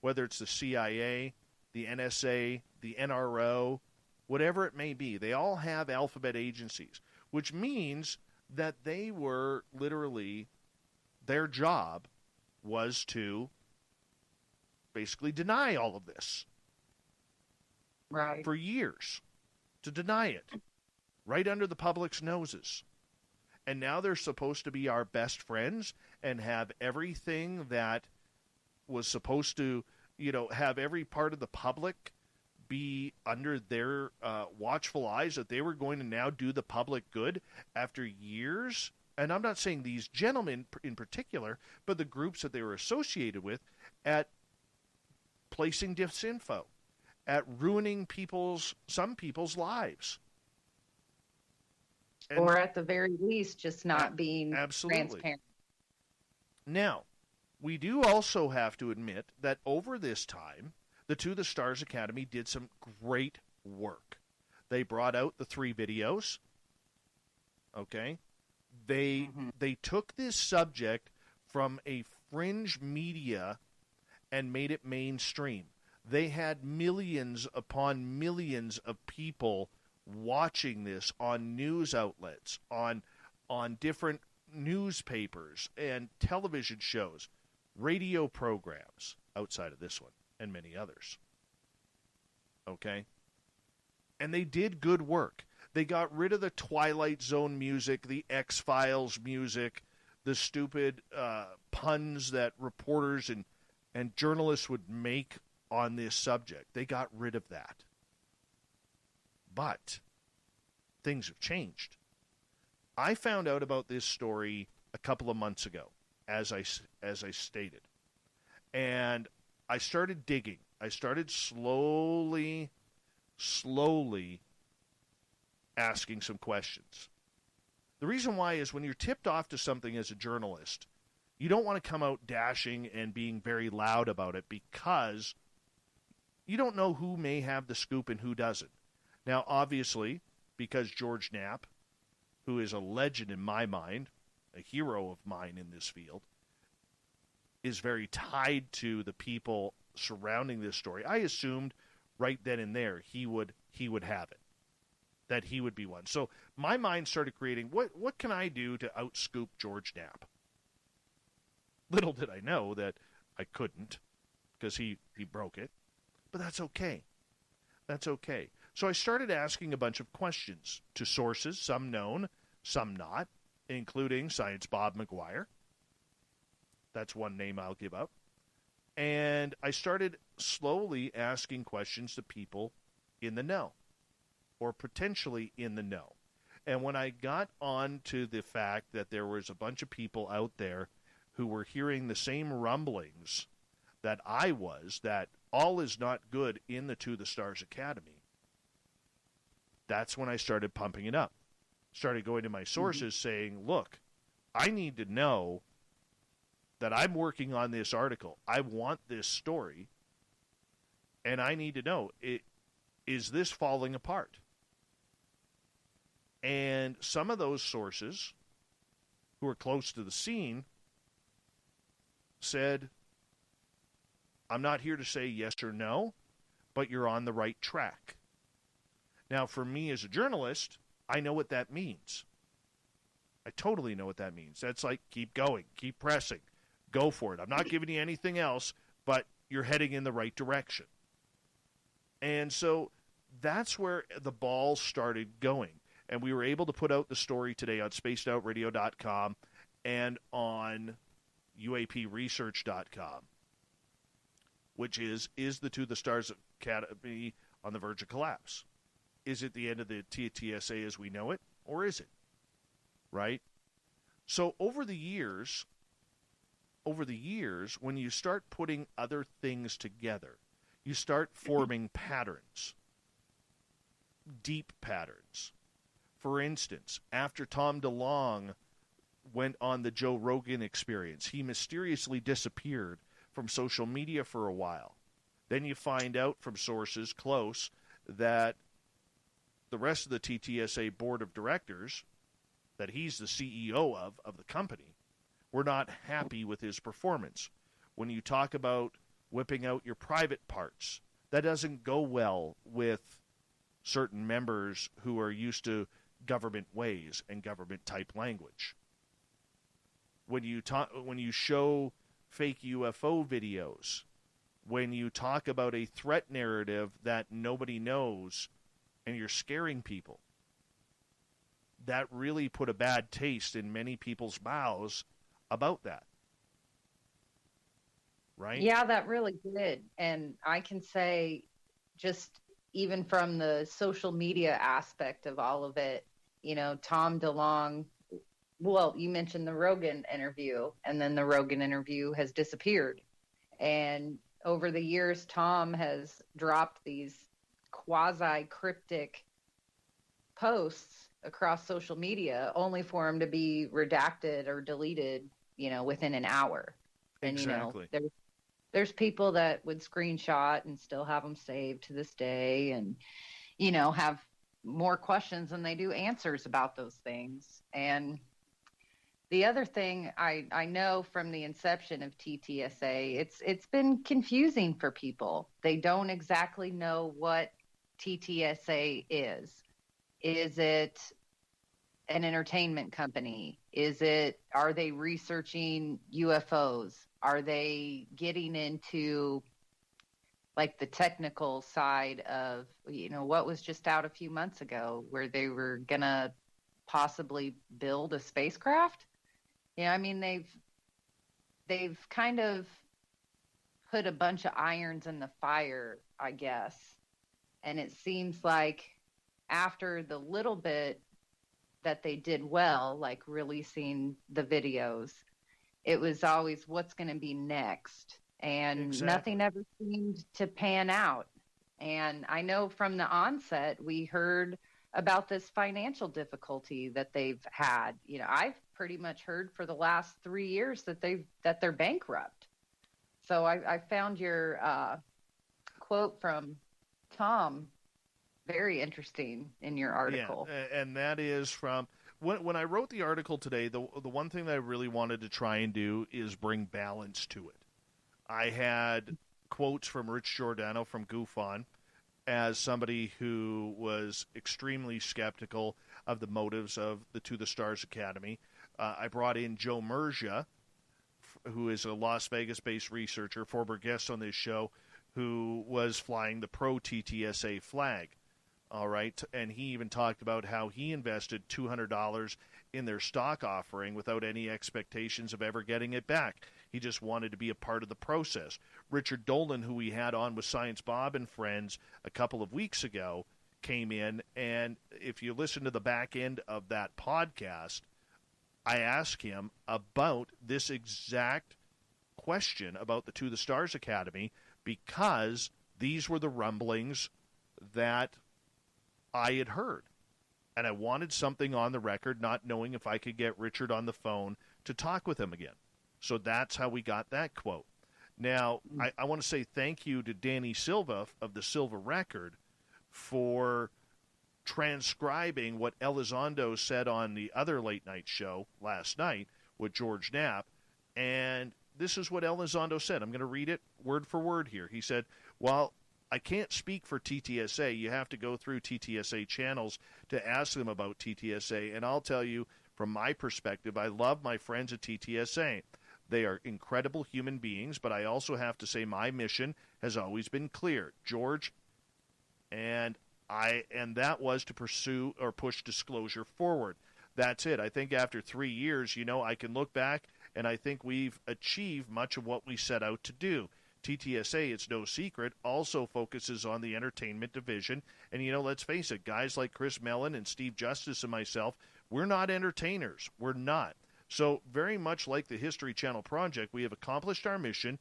whether it's the CIA, the NSA, the NRO, whatever it may be. They all have alphabet agencies, which means that they were literally, their job was to basically deny all of this. Right. For years, to deny it, right under the public's noses. And now they're supposed to be our best friends and have everything that was supposed to, have every part of the public be under their watchful eyes, that they were going to now do the public good after years. And I'm not saying these gentlemen in particular, but the groups that they were associated with at placing disinfo, at ruining some people's lives. And or at the very least, just not being absolutely transparent. Now, we do also have to admit that over this time, the To the Stars Academy did some great work. They brought out the 3 videos. Okay? They took this subject from a fringe media and made it mainstream. They had millions upon millions of people watching this on news outlets, on different newspapers and television shows, radio programs outside of this one, and many others. Okay? And they did good work. They got rid of the Twilight Zone music, the X-Files music, the stupid puns that reporters and journalists would make on this subject. They got rid of that. But things have changed. I found out about this story a couple of months ago, as I stated. And I started digging. I started slowly asking some questions. The reason why is when you're tipped off to something as a journalist, you don't want to come out dashing and being very loud about it because you don't know who may have the scoop and who doesn't. Now, obviously, because George Knapp, who is a legend in my mind, a hero of mine in this field, is very tied to the people surrounding this story, I assumed right then and there he would have it, that he would be one. So my mind started creating, what can I do to outscoop George Knapp? Little did I know that I couldn't, because he broke it. But that's okay. That's okay. So I started asking a bunch of questions to sources, some known, some not, including Science Bob McGuire. That's one name I'll give up. And I started slowly asking questions to people in the know, or potentially in the know. And when I got on to the fact that there was a bunch of people out there who were hearing the same rumblings that I was, that all is not good in the To the Stars Academy, that's when I started pumping it up. Started going to my sources saying, look, I need to know that I'm working on this article. I want this story, and I need to know, is this falling apart? And some of those sources who are close to the scene said, I'm not here to say yes or no, but you're on the right track. Now, for me as a journalist, I know what that means. I totally know what that means. That's like, keep going, keep pressing, go for it. I'm not giving you anything else, but you're heading in the right direction. And so that's where the ball started going. And we were able to put out the story today on spacedoutradio.com and on uapresearch.com, which is the To the Stars Academy on the verge of collapse? Is it the end of the TTSA as we know it, or is it? Right? So over the years, when you start putting other things together, you start forming patterns, deep patterns. For instance, after Tom DeLonge went on the Joe Rogan Experience, he mysteriously disappeared from social media for a while. Then you find out from sources close that the rest of the TTSA board of directors, that he's the CEO of the company, were not happy with his performance. When you talk about whipping out your private parts, that doesn't go well with certain members who are used to government ways and government type language. When you show fake UFO videos, when you talk about a threat narrative that nobody knows and you're scaring people, that really put a bad taste in many people's mouths about that. Right? Yeah, that really did. And I can say, just even from the social media aspect of all of it, Tom DeLonge, well, you mentioned the Rogan interview, and then the Rogan interview has disappeared. And over the years, Tom has dropped these quasi-cryptic posts across social media, only for him to be redacted or deleted, within an hour. And, exactly. There's people that would screenshot and still have them saved to this day, and, have more questions than they do answers about those things. And the other thing I know from the inception of TTSA, it's been confusing for people. They don't exactly know what TTSA is. Is it an entertainment company? Are they researching UFOs? Are they getting into like the technical side of, what was just out a few months ago where they were going to possibly build a spacecraft? They've kind of put a bunch of irons in the fire, I guess. And it seems like after the little bit that they did well, like releasing the videos, it was always what's going to be next. And exactly. Nothing ever seemed to pan out. And I know from the onset, we heard about this financial difficulty that they've had. I've pretty much heard for the last 3 years that they're bankrupt. So I found your quote from Tom very interesting in your article. Yeah, and that is from when I wrote the article today. The one thing that I really wanted to try and do is bring balance to it. I had quotes from Rich Giordano from Goof On as somebody who was extremely skeptical of the motives of the To the Stars Academy. I brought in Joe Mergia, who is a Las Vegas-based researcher, former guest on this show, who was flying the pro-TTSA flag. All right, and he even talked about how he invested $200 in their stock offering without any expectations of ever getting it back. He just wanted to be a part of the process. Richard Dolan, who we had on with Science Bob and Friends a couple of weeks ago, came in, and if you listen to the back end of that podcast, I asked him about this exact question about the To the Stars Academy, because these were the rumblings that I had heard. And I wanted something on the record, not knowing if I could get Richard on the phone to talk with him again. So that's how we got that quote. Now, I want to say thank you to Danny Silva of the Silva Record for transcribing what Elizondo said on the other late night show last night with George Knapp. And this is what Elizondo said. I'm going to read it word for word here. He said, "Well, I can't speak for TTSA. You have to go through TTSA channels to ask them about TTSA. And I'll tell you, from my perspective, I love my friends at TTSA. They are incredible human beings, but I also have to say my mission has always been clear, George, and that was to pursue or push disclosure forward. That's it. I think after 3 years, I can look back, and I think we've achieved much of what we set out to do. TTSA, it's no secret, also focuses on the entertainment division. And, let's face it, guys like Chris Mellon and Steve Justice and myself, we're not entertainers. We're not. So very much like the History Channel project, we have accomplished our mission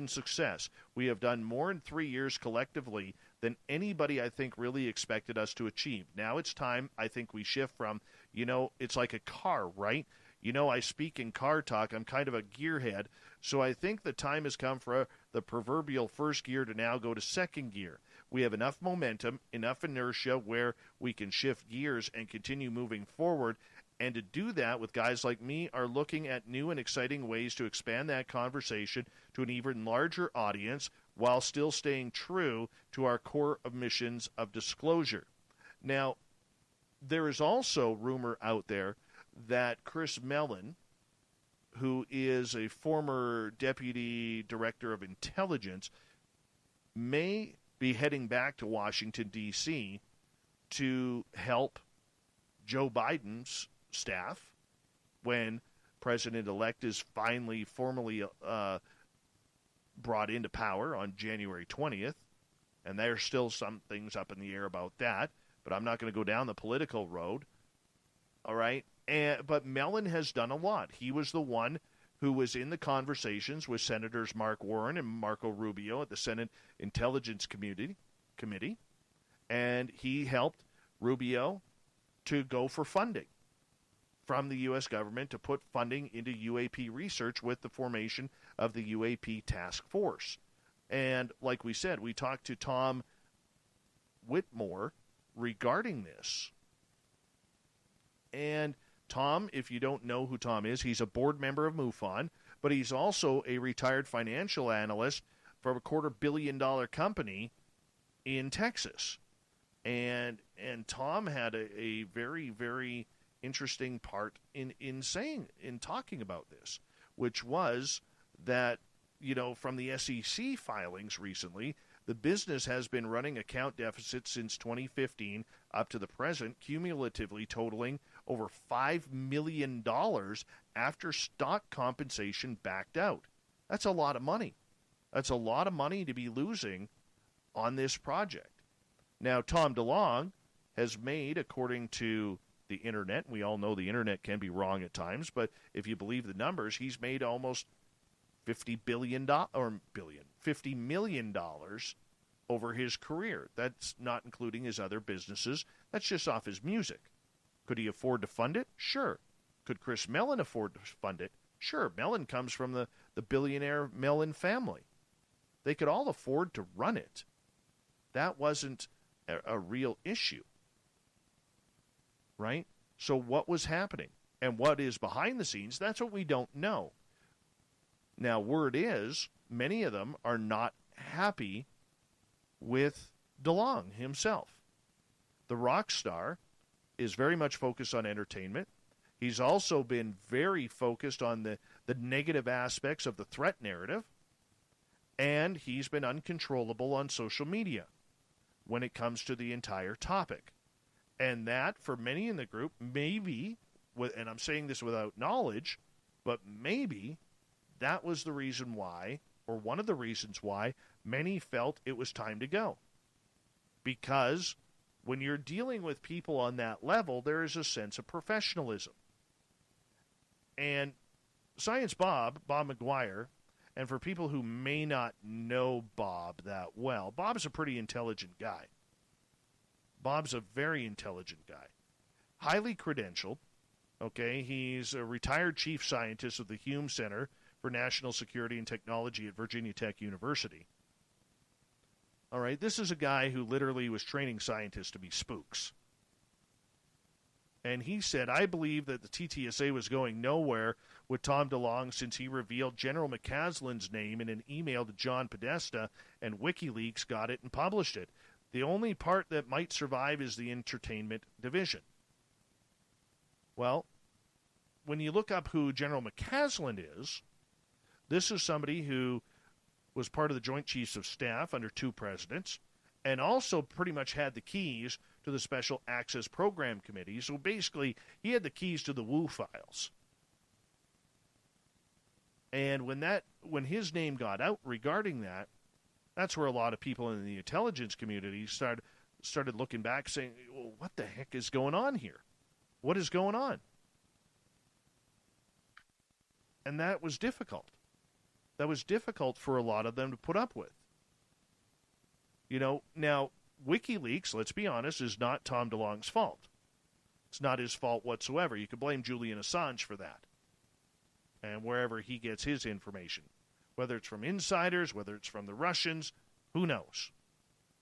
success. We have done more in 3 years collectively than anybody, I think, really expected us to achieve. Now it's time, I think, we shift from, it's like a car, right? I speak in car talk. I'm kind of a gearhead. So I think the time has come for the proverbial first gear to now go to second gear. We have enough momentum, enough inertia where we can shift gears and continue moving forward. And to do that with guys like me are looking at new and exciting ways to expand that conversation to an even larger audience while still staying true to our core of missions of disclosure. Now, there is also rumor out there that Chris Mellon, who is a former Deputy Director of Intelligence, may be heading back to Washington, D.C. to help Joe Biden's staff when President-elect is finally formally brought into power on January 20th. And there's still some things up in the air about that, but I'm not going to go down the political road. All right? But Mellon has done a lot. He was the one who was in the conversations with Senators Mark Warren and Marco Rubio at the Senate Intelligence Committee, and he helped Rubio to go for funding from the U.S. government to put funding into UAP research with the formation of the UAP task force. And like we said, we talked to Tom Whitmore regarding this. And Tom, if you don't know who Tom is, he's a board member of MUFON, but he's also a retired financial analyst for a $250 million company in Texas. And Tom had a very, very interesting part in talking about this, which was that, from the SEC filings recently, the business has been running account deficits since 2015 up to the present, cumulatively totaling over $5 million after stock compensation backed out. That's a lot of money. That's a lot of money to be losing on this project. Now, Tom DeLonge has made, according to the internet, we all know the internet can be wrong at times, but if you believe the numbers, he's made almost $50 million over his career. That's not including his other businesses. That's just off his music. Could he afford to fund it? Sure. Could Chris Mellon afford to fund it? Sure. Mellon comes from the billionaire Mellon family. They could all afford to run it. That wasn't a real issue. Right? So what was happening? And what is behind the scenes, that's what we don't know. Now, word is, many of them are not happy with DeLonge himself. The rock star is very much focused on entertainment. He's also been very focused on the negative aspects of the threat narrative. And he's been uncontrollable on social media when it comes to the entire topic. And that, for many in the group, maybe, and I'm saying this without knowledge, but maybe that was the reason why, or one of the reasons why, many felt it was time to go. Because when you're dealing with people on that level, there is a sense of professionalism. And Science Bob McGuire, and for people who may not know Bob that well, Bob's a pretty intelligent guy. Bob's a very intelligent guy. Highly credentialed. Okay, he's a retired chief scientist of the Hume Center for for National Security and Technology at Virginia Tech University. All right, this is a guy who literally was training scientists to be spooks. And he said, I believe that the TTSA was going nowhere with Tom DeLonge since he revealed General McCaslin's name in an email to John Podesta, and WikiLeaks got it and published it. The only part that might survive is the entertainment division. Well, when you look up who General McCaslin is, this is somebody who was part of the Joint Chiefs of Staff under 2 presidents, and also pretty much had the keys to the Special Access Program Committee. So basically, he had the keys to the Wu files. And when his name got out regarding that, that's where a lot of people in the intelligence community started looking back saying, well, what the heck is going on here? What is going on? And that was difficult. That was difficult for a lot of them to put up with. You know, now, WikiLeaks, let's be honest, is not Tom DeLonge's fault. It's not his fault whatsoever. You could blame Julian Assange for that. And wherever he gets his information. Whether it's from insiders, whether it's from the Russians, who knows?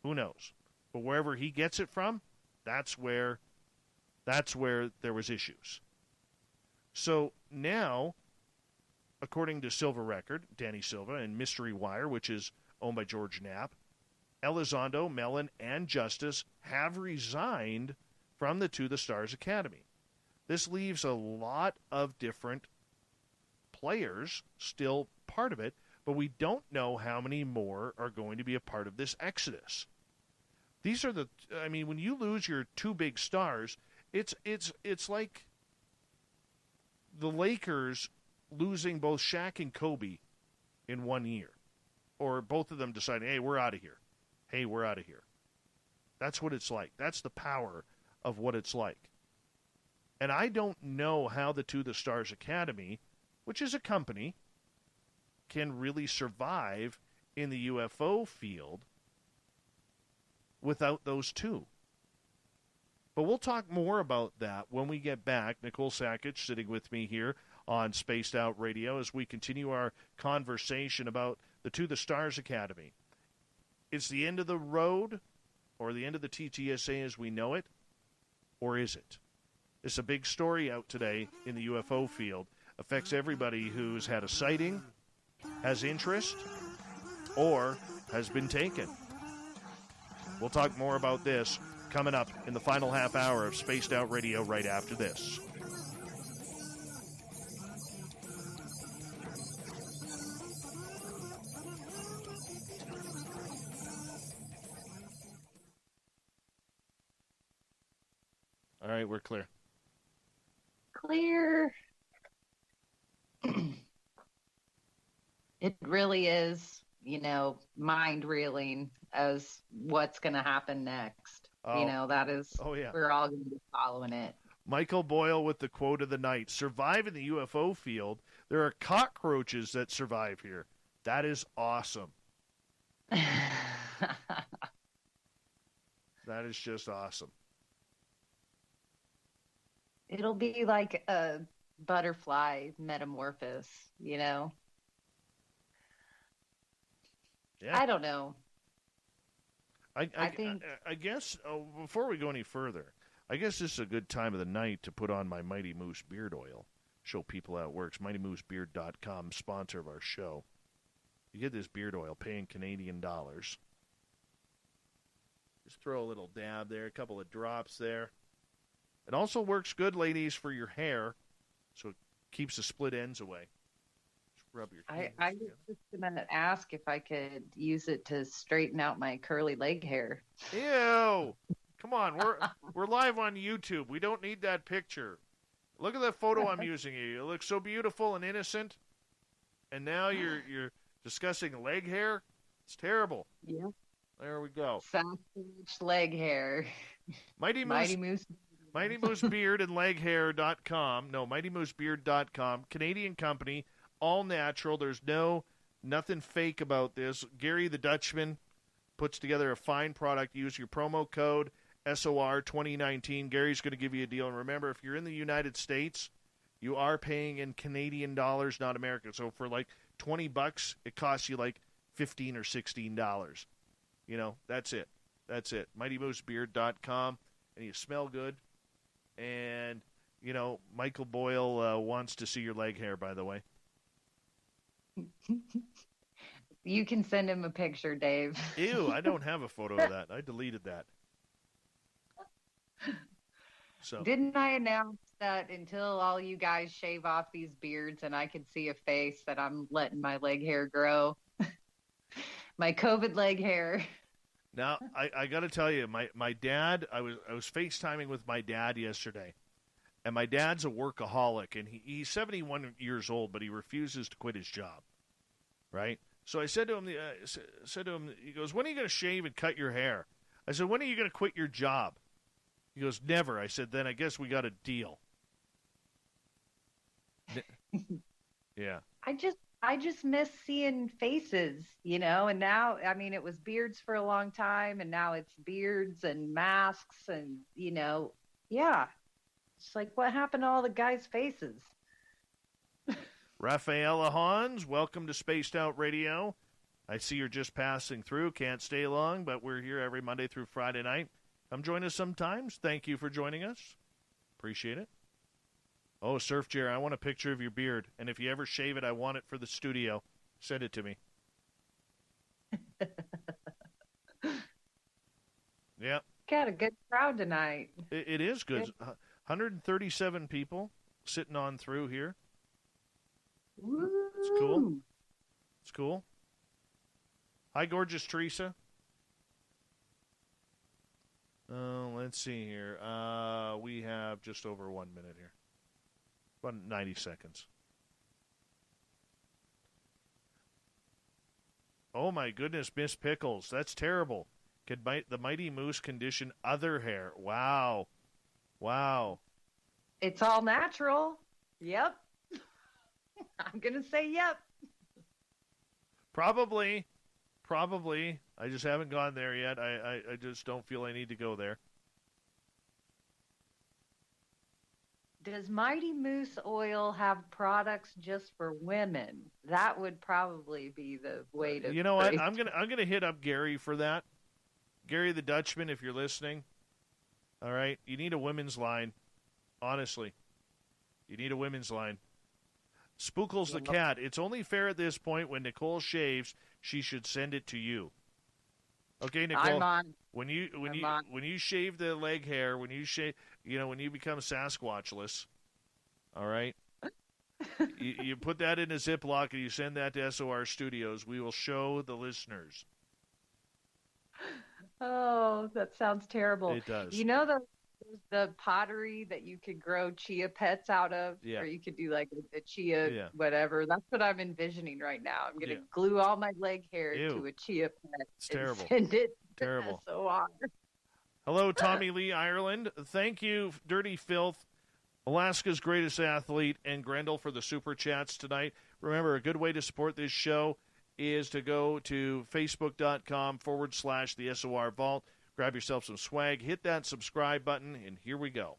Who knows? But wherever he gets it from, that's where there was issues. So now, according to Silver Record, Danny Silva, and Mystery Wire, which is owned by George Knapp, Elizondo, Mellon, and Justice have resigned from the To the Stars Academy. This leaves a lot of different players still part of it, but we don't know how many more are going to be a part of this exodus. These are when you lose your 2 big stars, it's like the Lakers losing both Shaq and Kobe in 1 year. Or both of them deciding, hey, we're out of here. Hey, we're out of here. That's what it's like. That's the power of what it's like. And I don't know how the To the Stars Academy, which is a company, can really survive in the UFO field without those 2. But we'll talk more about that when we get back. Nicole Sakach sitting with me here on Spaced Out Radio as we continue our conversation about the To the Stars Academy. It's the end of the road, or the end of the TTSA as we know it, or is it? It's a big story out today in the UFO field. Affects everybody who's had a sighting, has interest, or has been taken. We'll talk more about this coming up in the final half hour of Spaced Out Radio right after this. All right, we're clear. Clear. It really is, mind-reeling as what's going to happen next. Oh. That is, yeah. We're all going to be following it. Michael Boyle with the quote of the night. Survive in the UFO field. There are cockroaches that survive here. That is awesome. That is just awesome. It'll be like a butterfly metamorphosis, Yeah. I don't know. I think... I guess, before we go any further, I guess this is a good time of the night to put on my Mighty Moose beard oil. Show people how it works. MightyMooseBeard.com, sponsor of our show. You get this beard oil, paying Canadian dollars. Just throw a little dab there, a couple of drops there. It also works good, ladies, for your hair, so it keeps the split ends away. Just rub your I was just going to ask if I could use it to straighten out my curly leg hair. Ew! Come on, we're live on YouTube. We don't need that picture. Look at that photo I'm using you. You look so beautiful and innocent, and now you're discussing leg hair. It's terrible. Yeah. There we go. Sasquatch leg hair. Mighty Moose Beard and leghair.com. No, MightyMooseBeard.com. Canadian company, all natural. There's nothing fake about this. Gary the Dutchman puts together a fine product. Use your promo code SOR 2019. Gary's going to give you a deal. And remember, if you're in the United States, You are paying in Canadian dollars, not American. So for like $20, it costs you like $15 or $16. That's it. That's it. MightyMooseBeard.com, and you smell good. And, Michael Boyle wants to see your leg hair, by the way. You can send him a picture, Dave. Ew, I don't have a photo of that. I deleted that. So Didn't I announce that until all you guys shave off these beards and I could see a face, that I'm letting my leg hair grow? My COVID leg hair. now I got to tell you, my dad. I was FaceTiming with my dad yesterday, and my dad's a workaholic, and he's 71 years old, but he refuses to quit his job. Right. So I said to him, he goes, "When are you going to shave and cut your hair?" I said, "When are you going to quit your job?" He goes, "Never." I said, "Then I guess we got a deal." Yeah. I just miss seeing faces, and now, it was beards for a long time, and now it's beards and masks and, yeah. It's like, what happened to all the guys' faces? Rafaela Hans, welcome to Spaced Out Radio. I see you're just passing through. Can't stay long, but we're here every Monday through Friday night. Come join us sometimes. Thank you for joining us. Appreciate it. Oh, Surf Jer, I want a picture of your beard. And if you ever shave it, I want it for the studio. Send it to me. Yeah. Got a good crowd tonight. It is good. 137 people sitting on through here. Woo. It's cool. It's cool. Hi, gorgeous Teresa. Let's see here. We have just over 1 minute here. About 90 seconds. Oh, my goodness, Miss Pickles. That's terrible. Could the Mighty Moose condition other hair? Wow. Wow. It's all natural. Yep. I'm going to say yep. Probably. I just haven't gone there yet. I just don't feel I need to go there. Does Mighty Moose Oil have products just for women? That would probably be the way to. You know what? I'm gonna hit up Gary for that. Gary the Dutchman, if you're listening. All right, you need a women's line. Honestly, you need a women's line. Spookles the cat. It's only fair at this point, when Nicole shaves, she should send it to you. Okay, Nicole. I'm on. When you shave the leg hair, when you become Sasquatchless, all right, you put that in a Ziploc and you send that to SOR Studios. We will show the listeners. Oh, that sounds terrible. It does. You know the pottery that you could grow chia pets out of? Yeah. Or you could do like a chia whatever. That's what I'm envisioning right now. I'm going to glue all my leg hair to a chia pet. It's terrible. Send it terrible. to SOR. Hello, Tommy Lee, Ireland. Thank you, Dirty Filth, Alaska's greatest athlete, and Grendel for the super chats tonight. Remember, a good way to support this show is to go to facebook.com/the SOR Vault. Grab yourself some swag, hit that subscribe button, and here we go.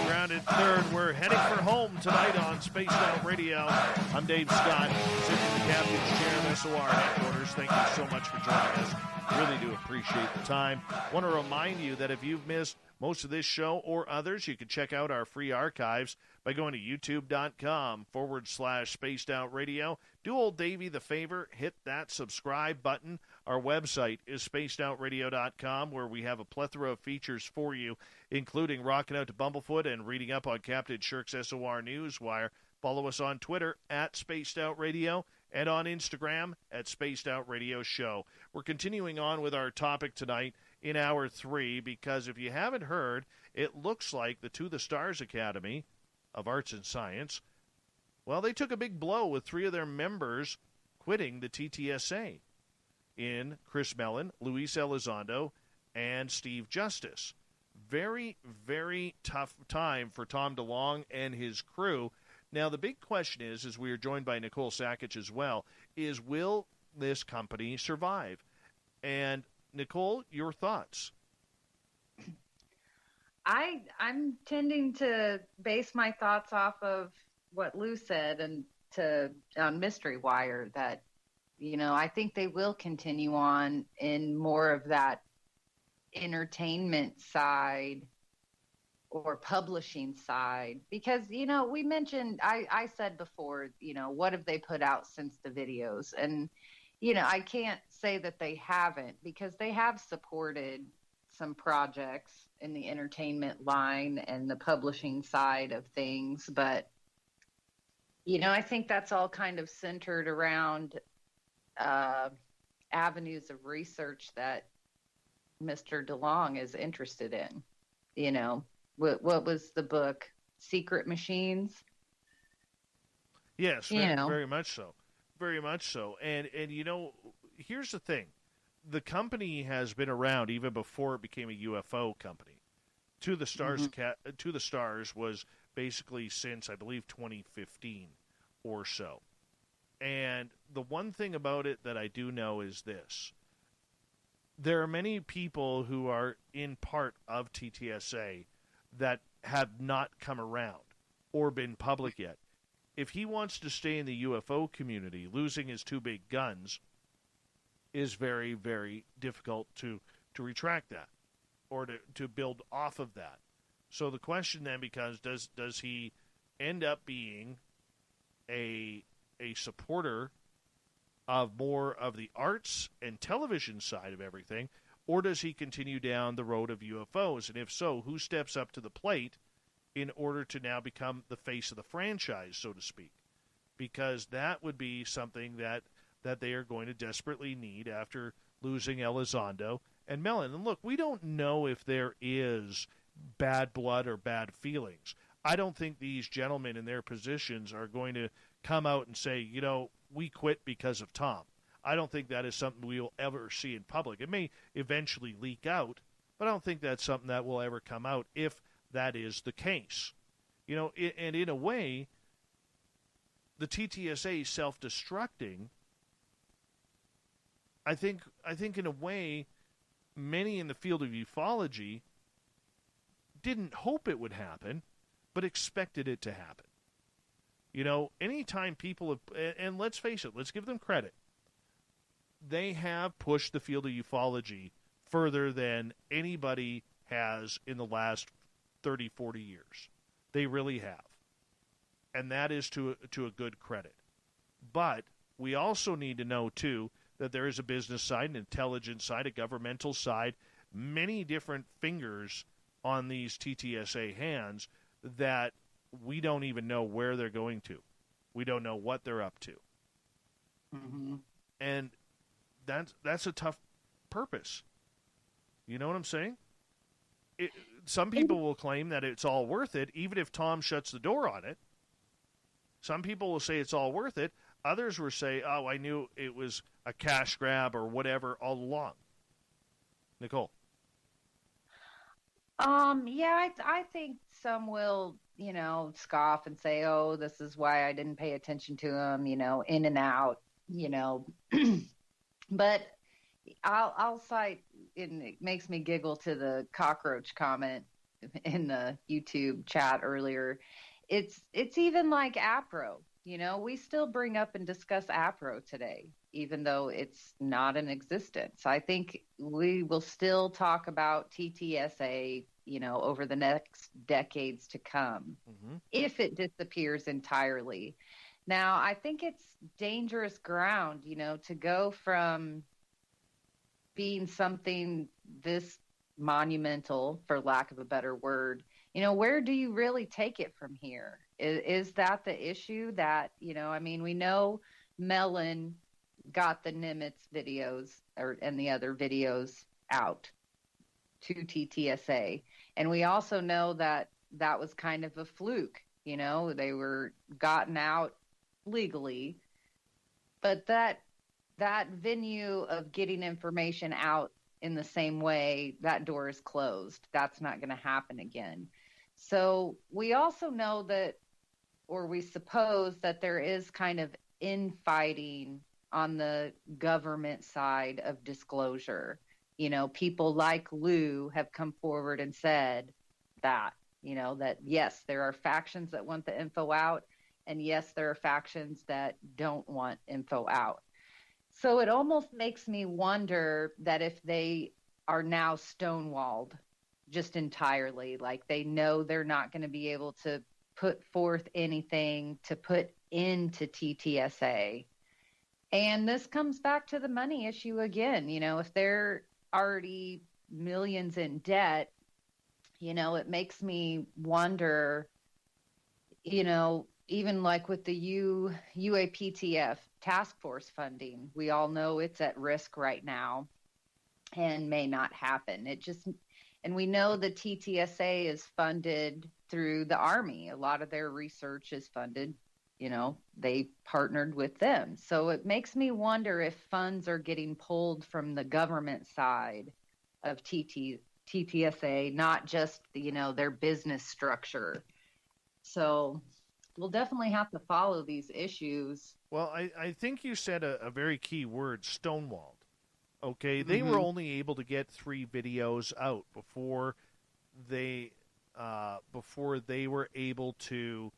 Grounded third. We're heading for home tonight on Spaced Out Radio. I'm Dave Scott, sitting in the captain's chair of SOR headquarters. Thank you so much for joining us. Really do appreciate the time. Want to remind you that if you've missed most of this show or others, you can check out our free archives by going to youtube.com/Spaced Out Radio. Do old Davey the favor, hit that subscribe button. Our website is spacedoutradio.com, where we have a plethora of features for you, including rocking out to Bumblefoot and reading up on Captain Shirk's SOR Newswire. Follow us on Twitter at Spaced Out Radio and on Instagram at Spaced Out Radio Show. We're continuing on with our topic tonight in Hour 3, because if you haven't heard, it looks like the To the Stars Academy of Arts and Science, well, they took a big blow with 3 of their members quitting the TTSA in Chris Mellon, Luis Elizondo, and Steve Justice. very, very tough time for Tom DeLonge and his crew. Now, the big question is, as we are joined by Nicole Sakach as well, is will this company survive? And, Nicole, your thoughts? I'm tending to base my thoughts off of what Lou said and on Mystery Wire that, I think they will continue on in more of that entertainment side or publishing side because, we mentioned, I said before, what have they put out since the videos? And, I can't say that they haven't because they have supported some projects in the entertainment line and the publishing side of things. But, I think that's all kind of centered around avenues of research that Mr. DeLonge is interested in. What was the book? Secret Machines? Yes, very much so. Very much so. And here's the thing. The company has been around even before it became a UFO company. To the Stars was basically since, I believe, 2015 or so. And the one thing about it that I do know is this. There are many people who are in part of TTSA that have not come around or been public yet. If he wants to stay in the UFO community, losing his two big guns is very, very difficult to retract that or to build off of that. So the question then becomes, does he end up being a supporter of more of the arts and television side of everything, or does he continue down the road of UFOs? And if so, who steps up to the plate in order to now become the face of the franchise, so to speak? Because that would be something that they are going to desperately need after losing Elizondo and Mellon. And look, we don't know if there is bad blood or bad feelings. I don't think these gentlemen in their positions are going to come out and say, we quit because of Tom. I don't think that is something we will ever see in public. It may eventually leak out, but I don't think that's something that will ever come out if that is the case. And in a way, the TTSA self-destructing, I think in a way, many in the field of ufology didn't hope it would happen, but expected it to happen. Anytime people have, and let's face it, let's give them credit, they have pushed the field of ufology further than anybody has in the last 30, 40 years. They really have. And that is to a good credit. But we also need to know, too, that there is a business side, an intelligence side, a governmental side, many different fingers on these TTSA hands that we don't even know where they're going to. We don't know what they're up to. Mm-hmm. And that's a tough purpose. You know what I'm saying? Some people will claim that it's all worth it, even if Tom shuts the door on it. Some people will say it's all worth it. Others will say, oh, I knew it was a cash grab or whatever all along. Nicole? Yeah, I think some will, scoff and say, oh, this is why I didn't pay attention to him, in and out, But I'll cite, and it makes me giggle to the cockroach comment in the YouTube chat earlier. It's even like APRO. We still bring up and discuss APRO today, even though it's not in existence. I think we will still talk about TTSA, over the next decades to come, if it disappears entirely. Now, I think it's dangerous ground, to go from being something this monumental, for lack of a better word, where do you really take it from here? Is that the issue that, we know Mellon got the Nimitz videos and the other videos out to TTSA. And we also know that was kind of a fluke, they were gotten out legally, but that venue of getting information out in the same way, that door is closed. That's not going to happen again. So we also know that, or we suppose that there is kind of infighting on the government side of disclosure. You know, people like Lou have come forward and said that, you know, that yes, there are factions that want the info out, and yes, there are factions that don't want info out. So it almost makes me wonder that if they are now stonewalled just entirely, like they know they're not going to be able to put forth anything to put into TTSA. And this comes back to the money issue again. You know, if they're already millions in debt, you know, it makes me wonder, you know, even like with the UAPTF task force funding, we all know it's at risk right now and may not happen. And we know the TTSA is funded through the Army. A lot of their research is funded, you know, they partnered with them. So it makes me wonder if funds are getting pulled from the government side of TTSA, not just, you know, their business structure. So we'll definitely have to follow these issues. Well, I think you said a very key word, stonewalled. Okay, they were only able to get 3 videos out before they were able to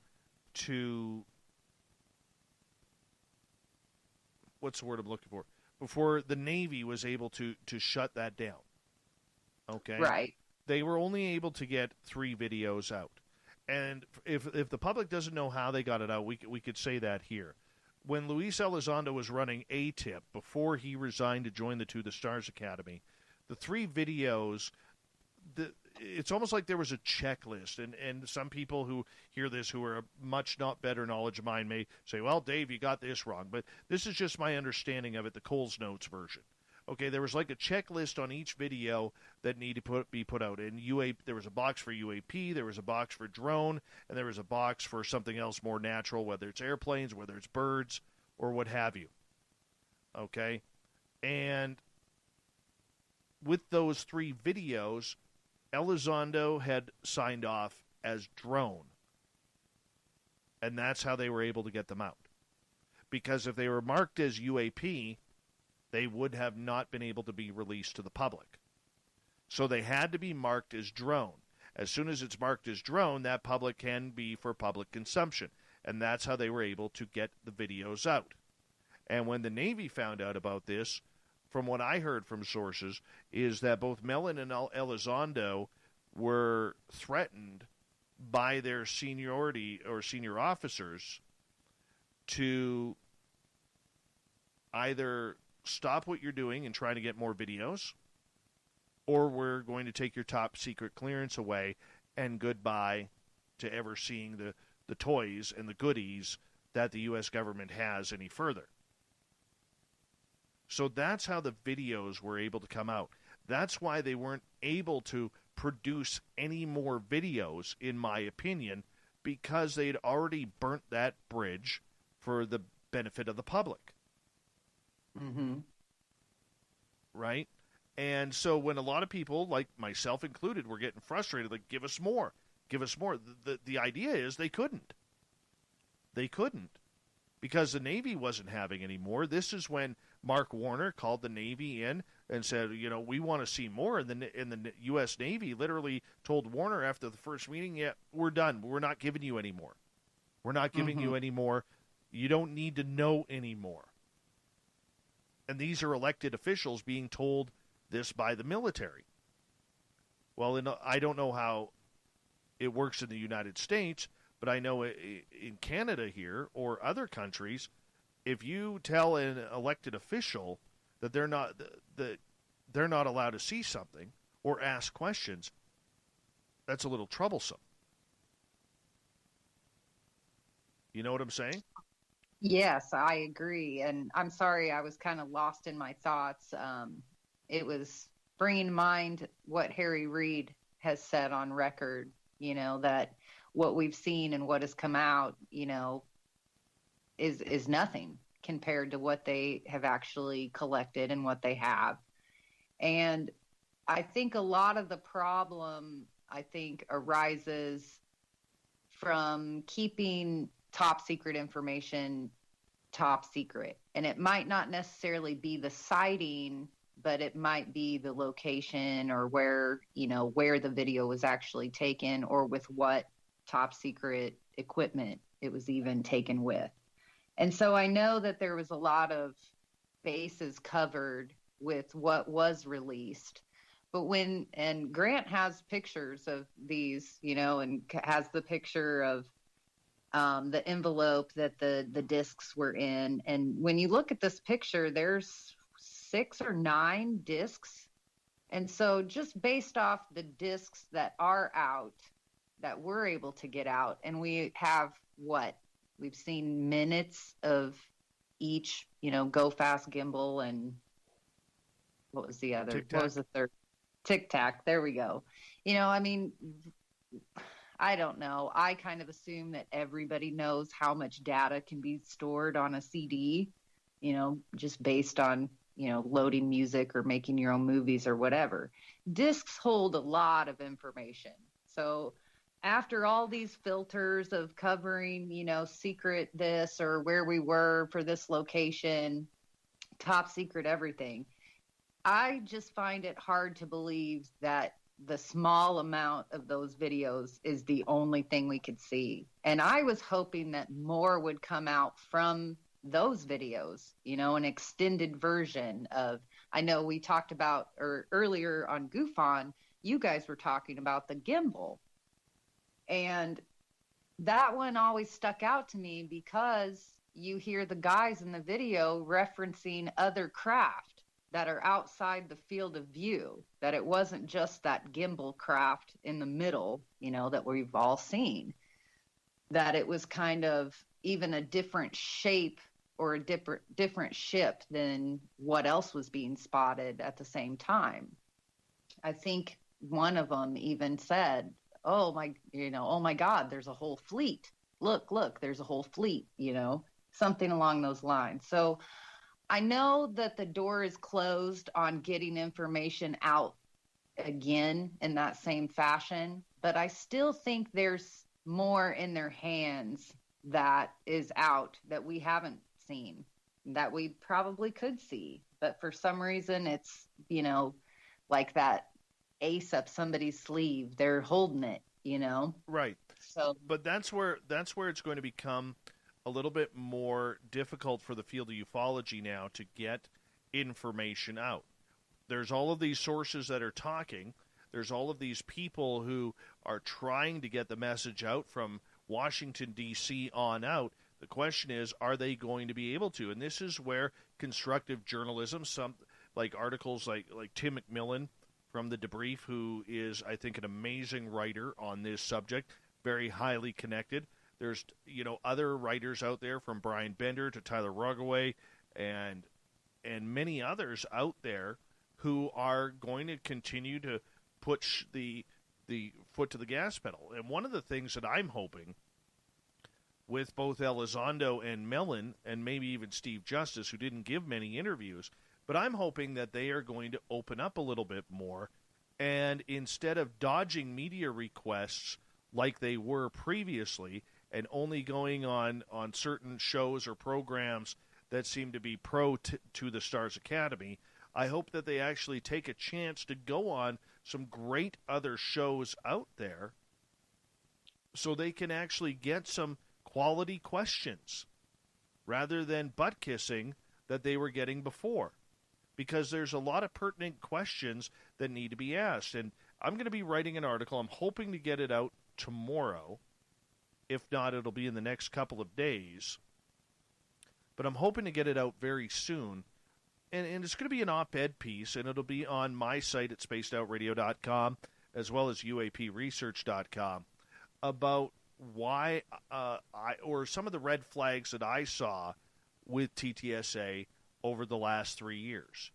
what's the word I'm looking for? Before the Navy was able to shut that down. Okay, right. They were only able to get 3 videos out, and if the public doesn't know how they got it out, we could say that here. When Luis Elizondo was running ATIP before he resigned to join the To the Stars Academy, the 3 videos, it's almost like there was a checklist, and some people who hear this who are much not better knowledge of mine may say, well, Dave, you got this wrong, but this is just my understanding of it, the Coles Notes version. Okay, there was like a checklist on each video that needed to be put out. And there was a box for UAP, there was a box for drone, and there was a box for something else more natural, whether it's airplanes, whether it's birds, or what have you. Okay? And with those 3 videos, Elizondo had signed off as drone. And that's how they were able to get them out. Because if they were marked as UAP, they would have not been able to be released to the public. So they had to be marked as drone. As soon as it's marked as drone, that public can be for public consumption. And that's how they were able to get the videos out. And when the Navy found out about this, from what I heard from sources, is that both Mellon and Elizondo were threatened by their seniority or senior officers to either stop what you're doing and try to get more videos, or we're going to take your top secret clearance away and goodbye to ever seeing the toys and the goodies that the U.S. government has any further. So that's how the videos were able to come out. That's why they weren't able to produce any more videos, in my opinion, because they'd already burnt that bridge for the benefit of the public. Mm-hmm. Right? And so when a lot of people, like myself included, were getting frustrated, like, give us more. Give us more. The idea is they couldn't. They couldn't. Because the Navy wasn't having any more. This is when Mark Warner called the Navy in and said, you know, we want to see more. And the U.S. Navy literally told Warner after the first meeting, yeah, we're done. We're not giving you any more. We're not giving you any more. You don't need to know anymore. And these are elected officials being told this by the military. Well, I don't know how it works in the United States, but I know in Canada here or other countries, if you tell an elected official that they're not allowed to see something or ask questions, that's a little troublesome. You know what I'm saying? Yes, I agree. And I'm sorry, I was kind of lost in my thoughts. It was bringing to mind what Harry Reid has said on record, you know, that what we've seen and what has come out, you know, is nothing compared to what they have actually collected and what they have. And I think a lot of the problem, arises from keeping top secret information top secret. And it might not necessarily be the sighting, but it might be the location or where the video was actually taken, or with what top secret equipment it was even taken with. And so I know that there was a lot of bases covered with what was released. But and Grant has pictures of these, and has the picture of the envelope that the discs were in. And when you look at this picture, there's 6 or 9 discs. And so just based off the discs that are out, that we're able to get out, and we have we've seen minutes of each, Go Fast Gimbal, and what was the other? Tic-tac. What was the third? Tic Tac. There we go. I don't know. I kind of assume that everybody knows how much data can be stored on a CD, just based on, loading music or making your own movies or whatever. Discs hold a lot of information. So after all these filters of covering, secret this or where we were for this location, top secret everything, I just find it hard to believe that the small amount of those videos is the only thing we could see. And I was hoping that more would come out from those videos, an extended version of, I know we talked about, or earlier on Goof On, you guys were talking about the gimbal. And that one always stuck out to me because you hear the guys in the video referencing other craft that are outside the field of view, that it wasn't just that gimbal craft in the middle, that we've all seen, that it was kind of even a different shape or a different ship than what else was being spotted at the same time. I think one of them even said, oh my God, there's a whole fleet. Look, there's a whole fleet, something along those lines. So I know that the door is closed on getting information out again in that same fashion, but I still think there's more in their hands that is out that we haven't seen, that we probably could see. But for some reason, it's, like that ace up somebody's sleeve. They're holding it, Right. So, but that's where it's going to become a little bit more difficult for the field of ufology now to get information out. There's all of these sources that are talking. There's all of these people who are trying to get the message out from Washington, D.C. on out. The question is, are they going to be able to? And this is where constructive journalism, some like articles like Tim McMillan from The Debrief, who is, I think, an amazing writer on this subject, very highly connected. There's, other writers out there, from Brian Bender to Tyler Rugaway and many others out there who are going to continue to push the foot to the gas pedal. And one of the things that I'm hoping with both Elizondo and Mellon, and maybe even Steve Justice, who didn't give many interviews, but I'm hoping that they are going to open up a little bit more, and instead of dodging media requests like they were previously, and only going on certain shows or programs that seem to be to the Stars Academy, I hope that they actually take a chance to go on some great other shows out there so they can actually get some quality questions rather than butt kissing that they were getting before. Because there's a lot of pertinent questions that need to be asked. And I'm going to be writing an article. I'm hoping to get it out tomorrow. If not, it'll be in the next couple of days. But I'm hoping to get it out very soon. And it's going to be an op-ed piece, and it'll be on my site at spacedoutradio.com as well as uapresearch.com about why or some of the red flags that I saw with TTSA over the last 3 years.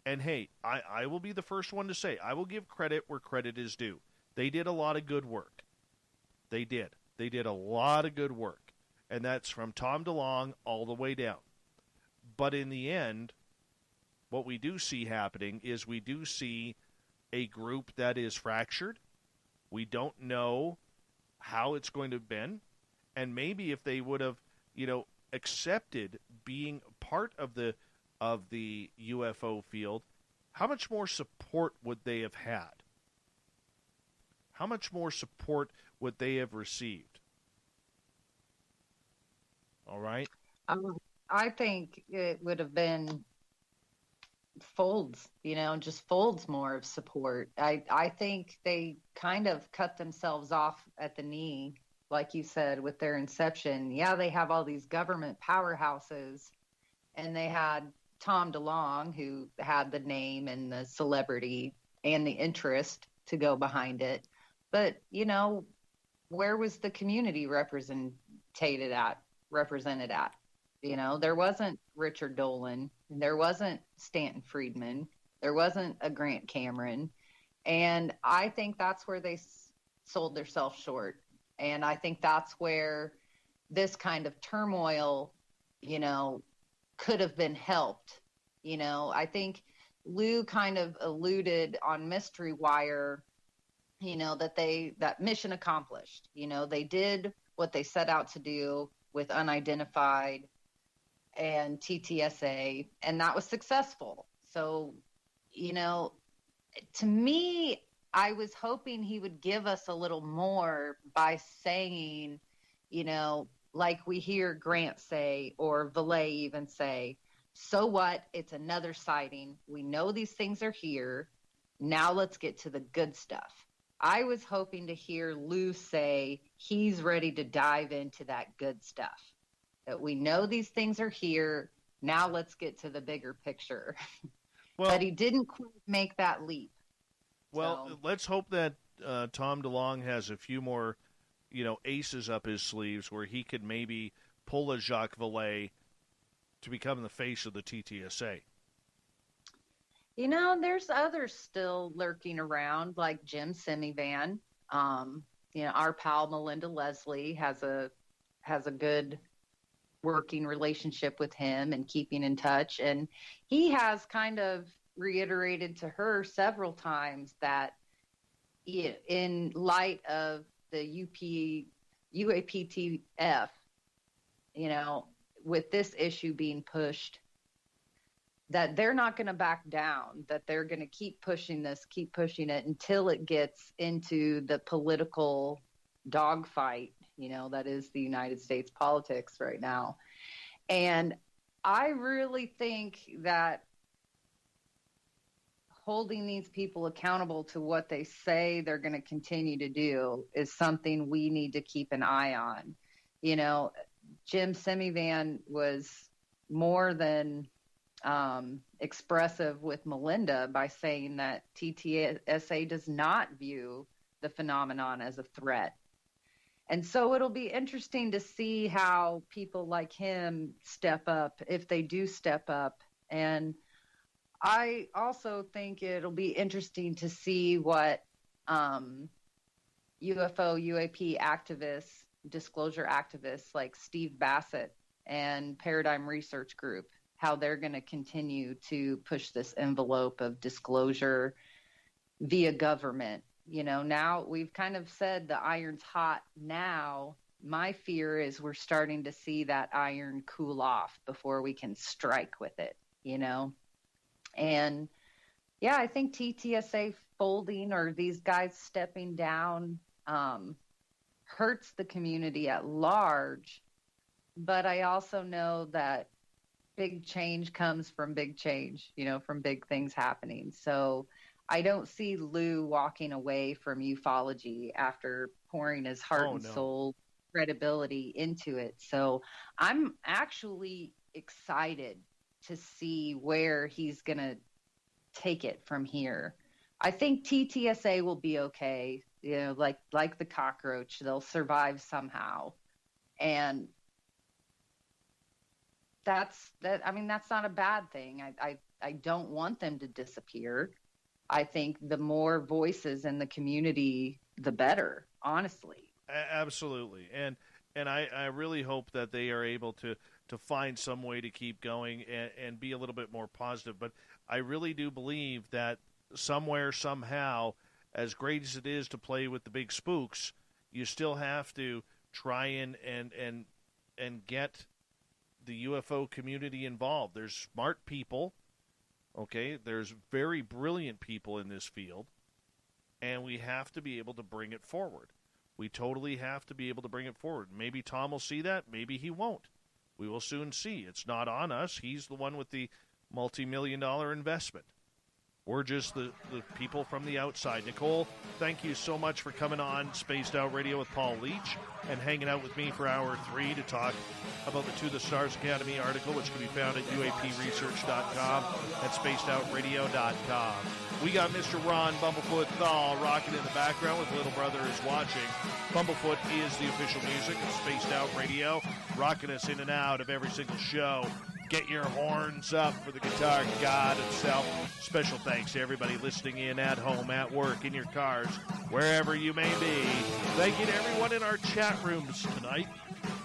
And hey, I will be the first one to say, I will give credit where credit is due. They did a lot of good work. They did. They did a lot of good work. And that's from Tom DeLonge all the way down. But in the end, what we do see happening is we do see a group that is fractured. We don't know how it's going to have been. And maybe if they would have, accepted being part of the UFO field, how much more support would they have had? How much more support would they have received? All right. I think it would have been folds, just folds more of support. I think they kind of cut themselves off at the knee, like you said, with their inception. Yeah, they have all these government powerhouses, and they had Tom DeLonge, who had the name and the celebrity and the interest to go behind it. But, where was the community represented at? There wasn't Richard Dolan. There wasn't Stanton Friedman. There wasn't a Grant Cameron. And I think that's where they sold themselves short. And I think that's where this kind of turmoil, could have been helped. I think Lou kind of alluded on Mystery Wire, that mission accomplished. They did what they set out to do with Unidentified and TTSA, and that was successful. So, to me, I was hoping he would give us a little more by saying, like we hear Grant say, or Valet even say, so what? It's another sighting. We know these things are here. Now let's get to the good stuff. I was hoping to hear Lou say he's ready to dive into that good stuff, that we know these things are here. Now let's get to the bigger picture. Well, but he didn't quite make that leap. Well, let's hope that Tom DeLonge has a few more, aces up his sleeves where he could maybe pull a Jacques Vallée to become the face of the TTSA. There's others still lurking around, like Jim Semivan. Our pal Melinda Leslie has a good working relationship with him and keeping in touch. And he has kind of reiterated to her several times that in light of the UAPTF, with this issue being pushed, that they're not going to back down, that they're going to keep pushing it until it gets into the political dogfight, that is the United States politics right now. And I really think that holding these people accountable to what they say they're going to continue to do is something we need to keep an eye on. Jim Semivan was more than expressive with Melinda by saying that TTSA does not view the phenomenon as a threat. And so it'll be interesting to see how people like him step up, if they do step up. And I also think it'll be interesting to see what UFO, UAP activists, disclosure activists like Steve Bassett and Paradigm Research Group, how they're going to continue to push this envelope of disclosure via government. Now we've kind of said the iron's hot now. My fear is we're starting to see that iron cool off before we can strike with it, And yeah, I think TTSA folding or these guys stepping down hurts the community at large. But I also know that big change comes from big change, from big things happening. So I don't see Lou walking away from ufology after pouring his heart and soul credibility into it. So I'm actually excited to see where he's going to take it from here. I think TTSA will be okay, like the cockroach, they'll survive somehow. And that's not a bad thing. I don't want them to disappear. I think the more voices in the community, the better, honestly. Absolutely. And I really hope that they are able to to find some way to keep going and be a little bit more positive. But I really do believe that somewhere, somehow, as great as it is to play with the big spooks, you still have to try and get the UFO community involved. There's smart people, okay? There's very brilliant people in this field, and we have to be able to bring it forward. We totally have to be able to bring it forward. Maybe Tom will see that. Maybe he won't. We will soon see. It's not on us. He's the one with the multi-million-dollar investment. We're just the people from the outside. Nicole, thank you so much for coming on Spaced Out Radio with Paul Leach and hanging out with me for Hour 3 to talk about the To the Stars Academy article, which can be found at uapresearch.com and spacedoutradio.com. We got Mr. Ron Bumblefoot Thal rocking in the background with Little Brother is Watching. Bumblefoot is the official music of Spaced Out Radio, rocking us in and out of every single show. Get your horns up for the guitar god himself. Special thanks to everybody listening in at home, at work, in your cars, wherever you may be. Thank you to everyone in our chat rooms tonight.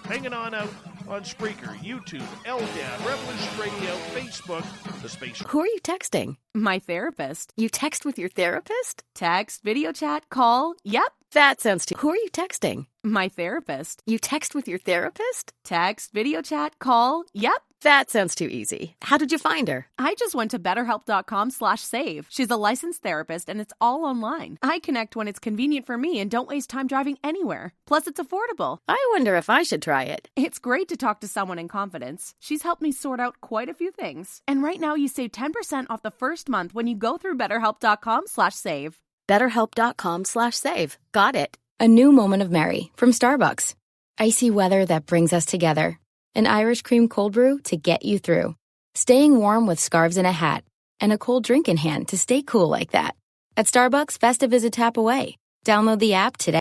Hanging on out on Spreaker, YouTube, LDAB, Revolution Radio, Facebook, the Space. Who are you texting? My therapist. You text with your therapist? Text, video chat, call. Yep. That sounds too. Who are you texting? My therapist. You text with your therapist? Text, video chat, call. Yep. That sounds too easy. How did you find her? I just went to betterhelp.com/save. She's a licensed therapist and it's all online. I connect when it's convenient for me and don't waste time driving anywhere. Plus, it's affordable. I wonder if I should try it. It's great to talk to someone in confidence. She's helped me sort out quite a few things. And right now you save 10% off the first month when you go through betterhelp.com/save. BetterHelp.com/save. Got it. A new moment of Mary from Starbucks. Icy weather that brings us together. An Irish cream cold brew to get you through. Staying warm with scarves and a hat. And a cold drink in hand to stay cool like that. At Starbucks, Festive is a tap away. Download the app today.